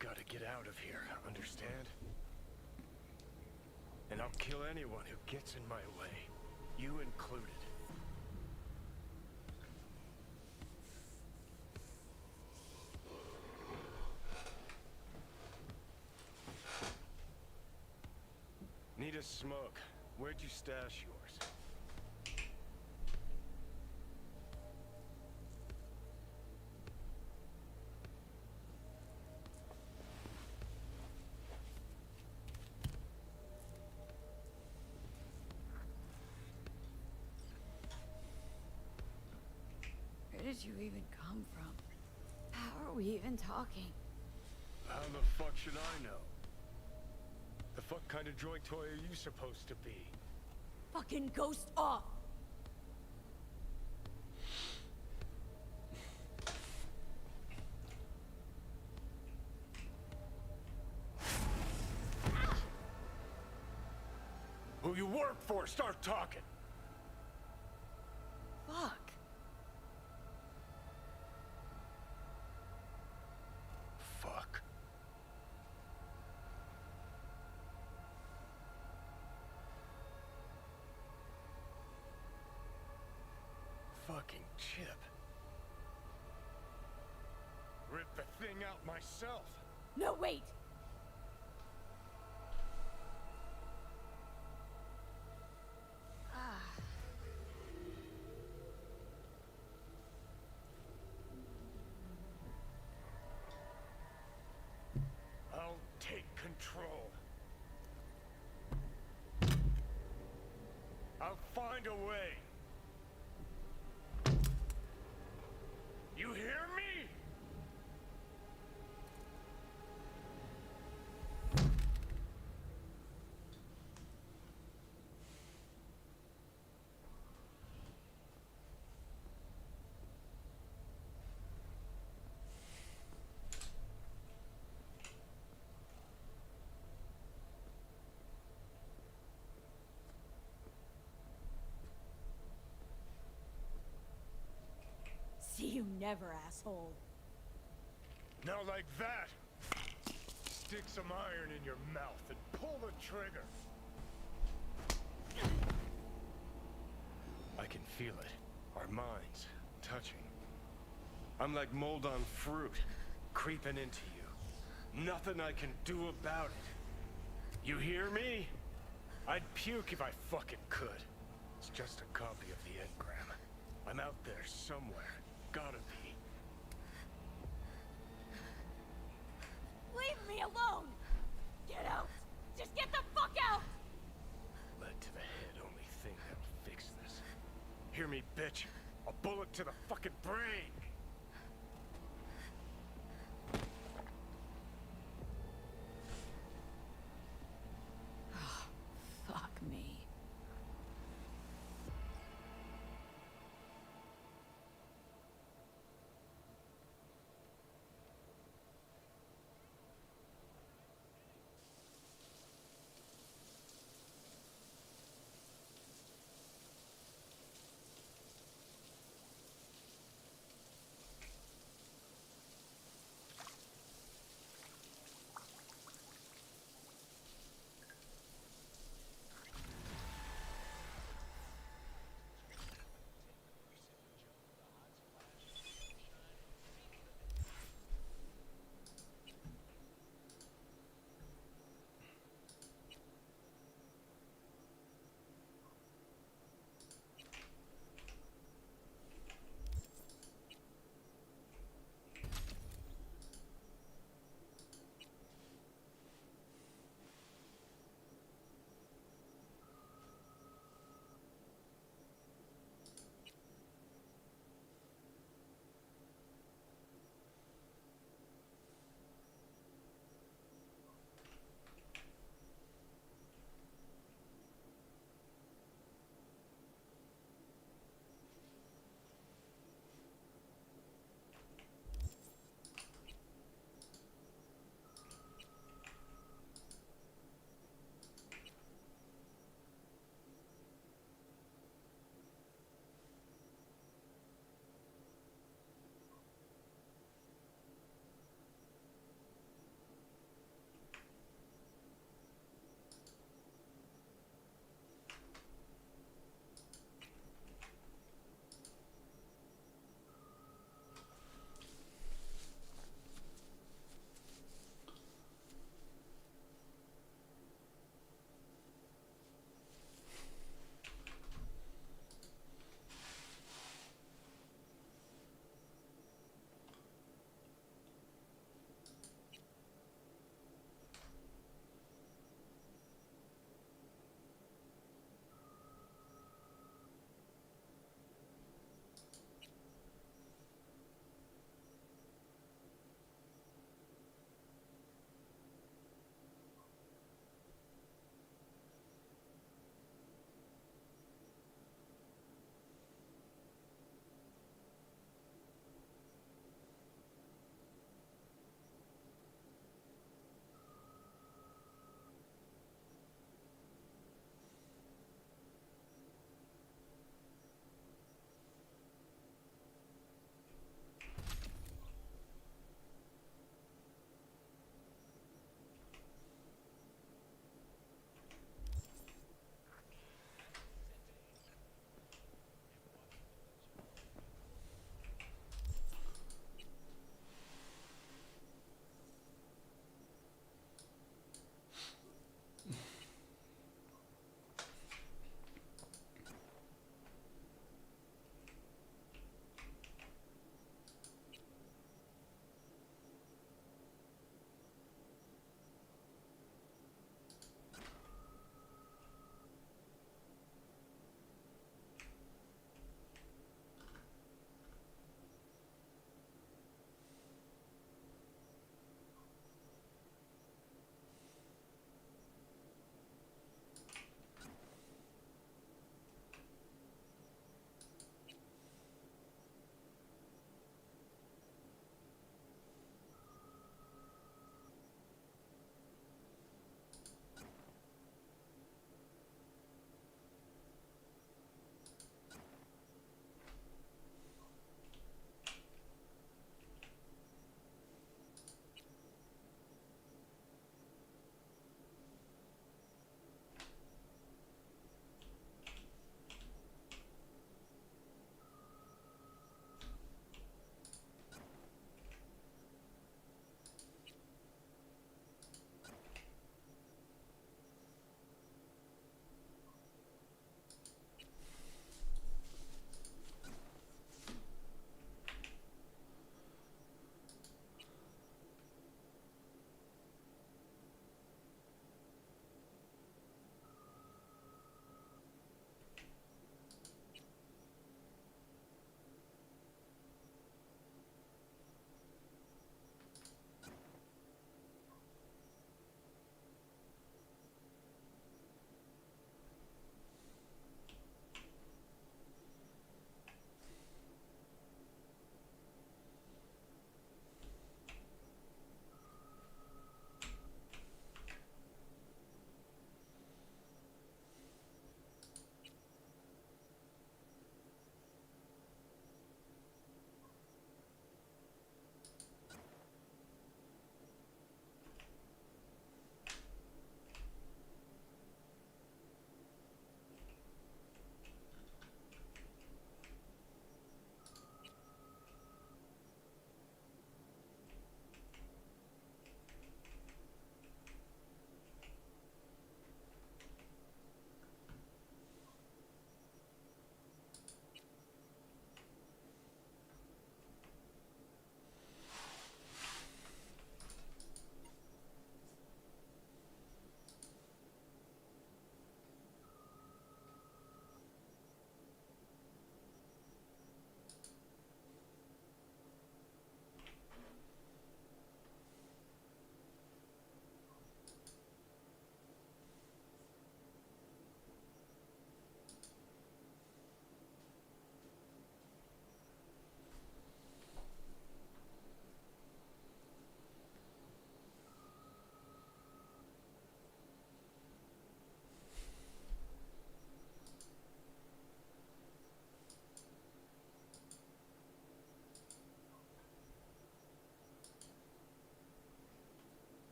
Gotta get out of here, understand? And I'll kill anyone who gets in my way, you included. Need a smoke. Where'd you stash yours? Where did you even come from? How are we even talking? How the fuck should I know? The fuck kind of droid toy are you supposed to be? Fucking ghost off! Who you work for, start talking! Fuck. Fuck. Fucking chip. Rip the thing out myself. No, wait! I'll take control. find a way. You hear me? See you never, asshole. Now like that. Stick some iron in your mouth and pull the trigger. I can feel it. Our minds touching. I'm like mold on fruit, creeping into you. Nothing I can do about it. You hear me? I'd puke if I fucking could. It's just a copy of the engram. I'm out there somewhere. Gotta be. Leave me alone! Get out! Just get the fuck out! Lead to the head, only thing that'll fix this. Hear me, bitch? A bullet to the fucking brain! Fuck me.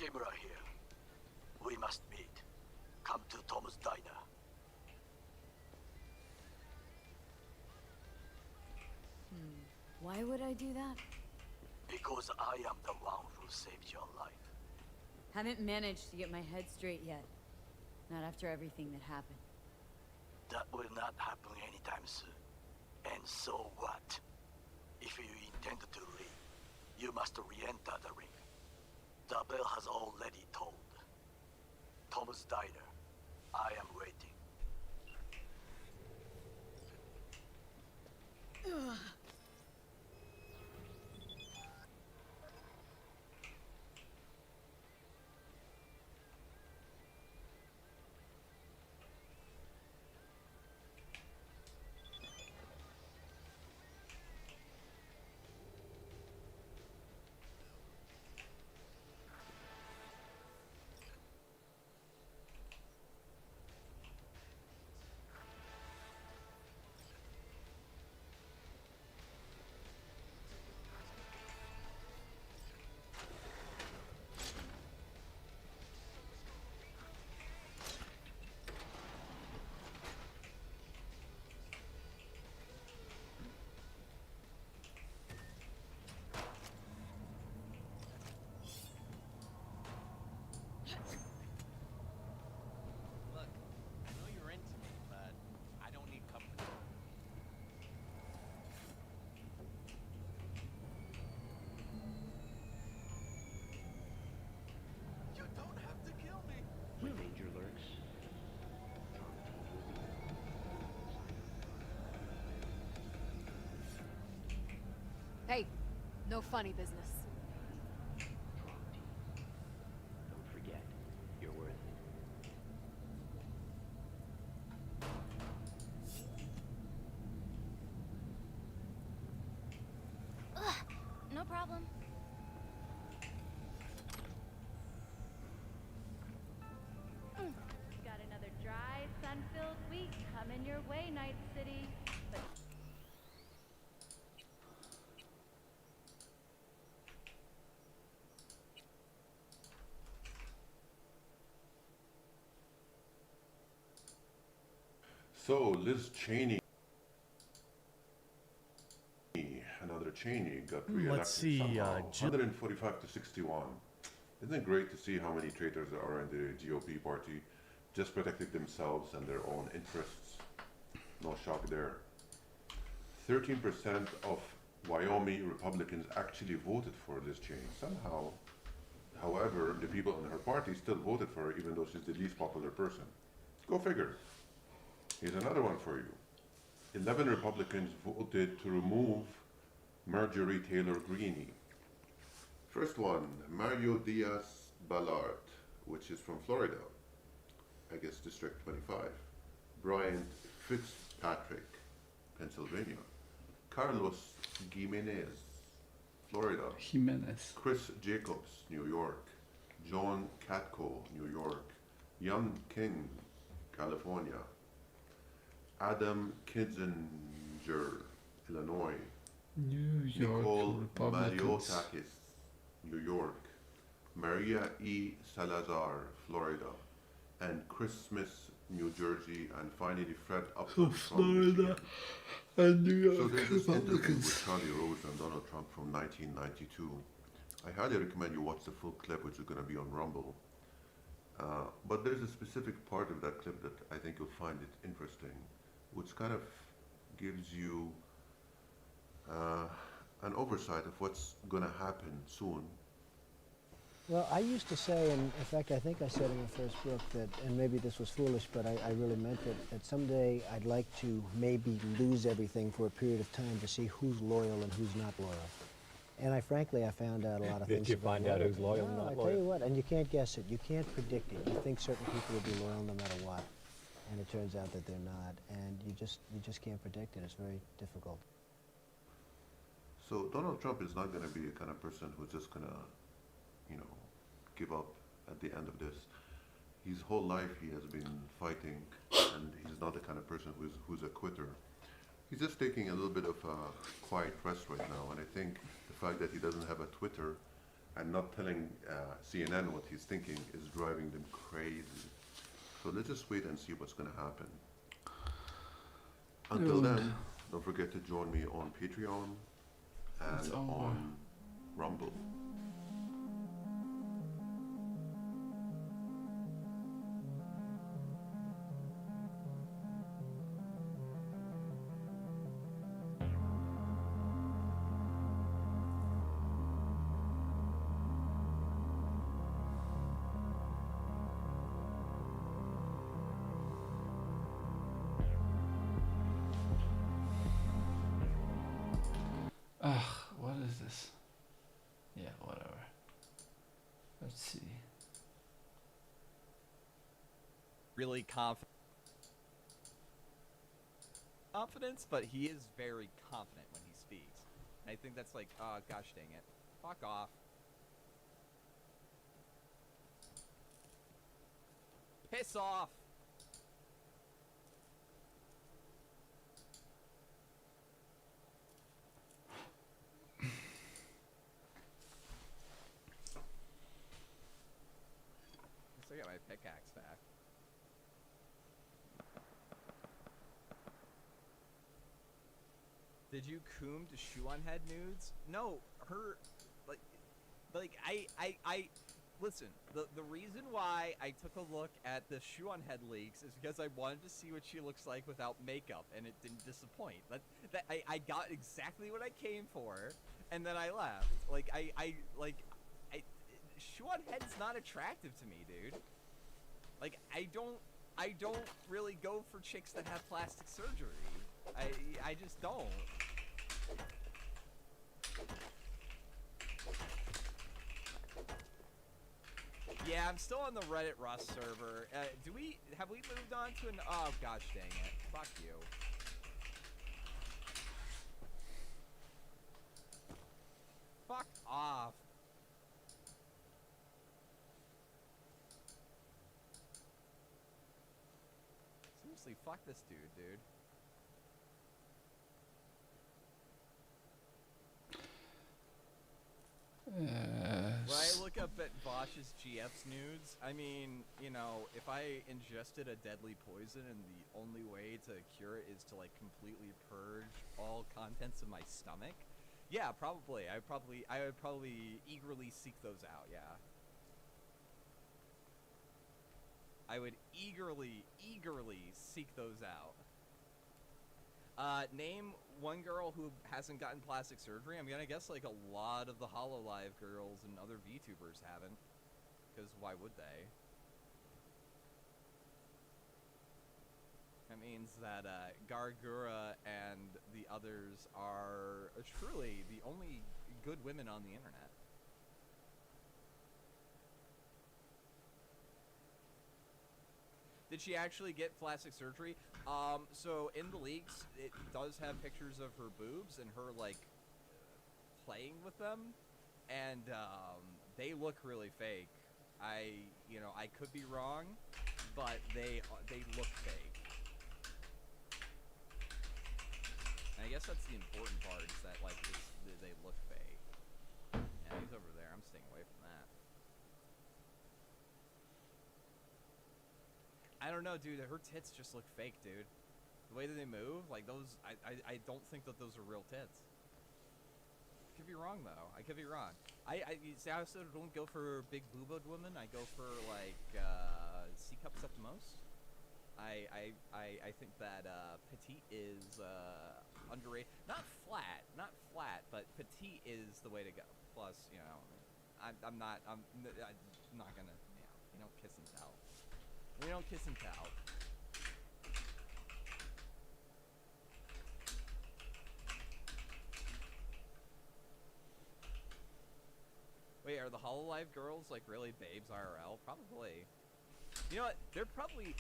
Kimura here. We must meet. Come to Tom's Diner. Why would I do that? Because I am the one who saved your life. Haven't managed to get my head straight yet. Not after everything that happened. That will not happen anytime soon. And so what? If you intend to leave, you must re-enter the ring. The bell has already tolled. Tom's Diner. I am waiting. Look, I know you're into me, but I don't need company. You don't have to kill me. When danger lurks, Hey, no funny business. don't forget, you're worth it. Ugh, no problem. Got another dry, sun-filled week coming your way, Night City. But So, Liz Cheney, another Cheney, got reelected Let's see, somehow. Jill- 145 to 61. Isn't it great to see how many traitors there are in the GOP party, just protecting themselves and their own interests? No shock there. 13% of Wyoming Republicans actually voted for Liz Cheney. Somehow, however, the people in her party still voted for her, even though she's the least popular person. Go figure. Here's another one for you. 11 Republicans voted to remove Marjorie Taylor Greene. First one, Mario Diaz-Balart, which is from Florida, I guess District 25. Brian Fitzpatrick, Pennsylvania. Carlos Jimenez, Florida. Jimenez. Chris Jacobs, New York. John Katko, New York. Young King, California. Adam Kinzinger, Illinois. New York Nicole Republicans. Maliotakis, New York. Maria E. Salazar, Florida. And Chris Smith, New Jersey. And finally Fred Upton from Florida Michigan. and New So York there's this interview Republicans. with Charlie Rose and Donald Trump from 1992. I highly recommend you watch the full clip, which is going to be on Rumble. But there's a specific part of that clip that I think you'll find it interesting, which kind of gives you an oversight of what's going to happen soon. Well, I used to say, and in fact, I think I said in the first book that, and maybe this was foolish, but I really meant it, that someday I'd like to maybe lose everything for a period of time to see who's loyal and who's not loyal. And I frankly found out a lot of things. Did you find out who's loyal and No, not I loyal? tell you what, and you can't guess it. You can't predict it. You think certain people will be loyal no matter what, and it turns out that they're not. And you just can't predict it. It's very difficult. So Donald Trump is not going to be a kind of person who's just going to, give up at the end of this. His whole life he has been fighting, and he's not the kind of person who's a quitter. He's just taking a little bit of a quiet rest right now, and I think the fact that he doesn't have a Twitter and not telling CNN what he's thinking is driving them crazy. So let's just wait and see what's going to happen. Until then, don't forget to join me on Patreon and on Rumble. Ugh, what is this? Yeah, whatever. Let's see. Really confidence, but he is very confident when he speaks. I think that's like, oh gosh dang it. Fuck off. Piss off! I got my pickaxe back. Did you coom to shoe on head nudes? No, her, listen, the reason why I took a look at the shoe on head leaks is because I wanted to see what she looks like without makeup, and it didn't disappoint. I got exactly what I came for, and then I left. Shoe on head's not attractive to me, dude. Like, I don't really go for chicks that have plastic surgery. I just don't. Yeah, I'm still on the Reddit Rust server. Have we moved on to an, oh gosh dang it. Fuck you. Fuck off. Seriously, fuck this dude. When I look up at Vaush's GF's nudes, I mean, you know, if I ingested a deadly poison and the only way to cure it is to, like, completely purge all contents of my stomach, yeah, probably. I would probably eagerly seek those out, yeah. I would eagerly seek those out. Name one girl who hasn't gotten plastic surgery. I'm gonna guess like a lot of the HoloLive girls and other VTubers haven't. Because why would they? That means that Gargura and the others are truly the only good women on the internet. Did she actually get plastic surgery? So in the leaks, it does have pictures of her boobs and her, like, playing with them, and they look really fake. I could be wrong, but they look fake. And I guess that's the important part, is that, like, they look fake. Yeah, he's over there. I'm staying away from that. I don't know, dude. Her tits just look fake, dude. The way that they move, like those, I don't think that those are real tits. Could be wrong though. I could be wrong. I also don't go for big boobed women. I go for like C cups at the most. I think that petite is underrated. Not flat, but petite is the way to go. Plus, you know, I'm not gonna, you don't kiss and tell. We don't kiss and tell. Wait, are the HoloLive girls like really babes IRL? Probably. You know what? They're probably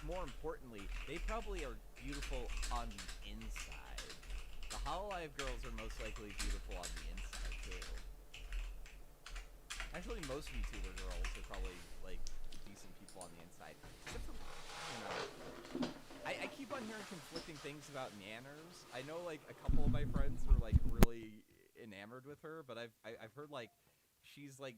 more importantly, they probably are beautiful on the inside. The HoloLive girls are most likely beautiful on the inside too. Actually, most VTuber girls are probably like decent people on the inside. Except for, you know, I keep on hearing conflicting things about Nanners. I know like a couple of my friends are like really enamored with her, but I've heard like she's like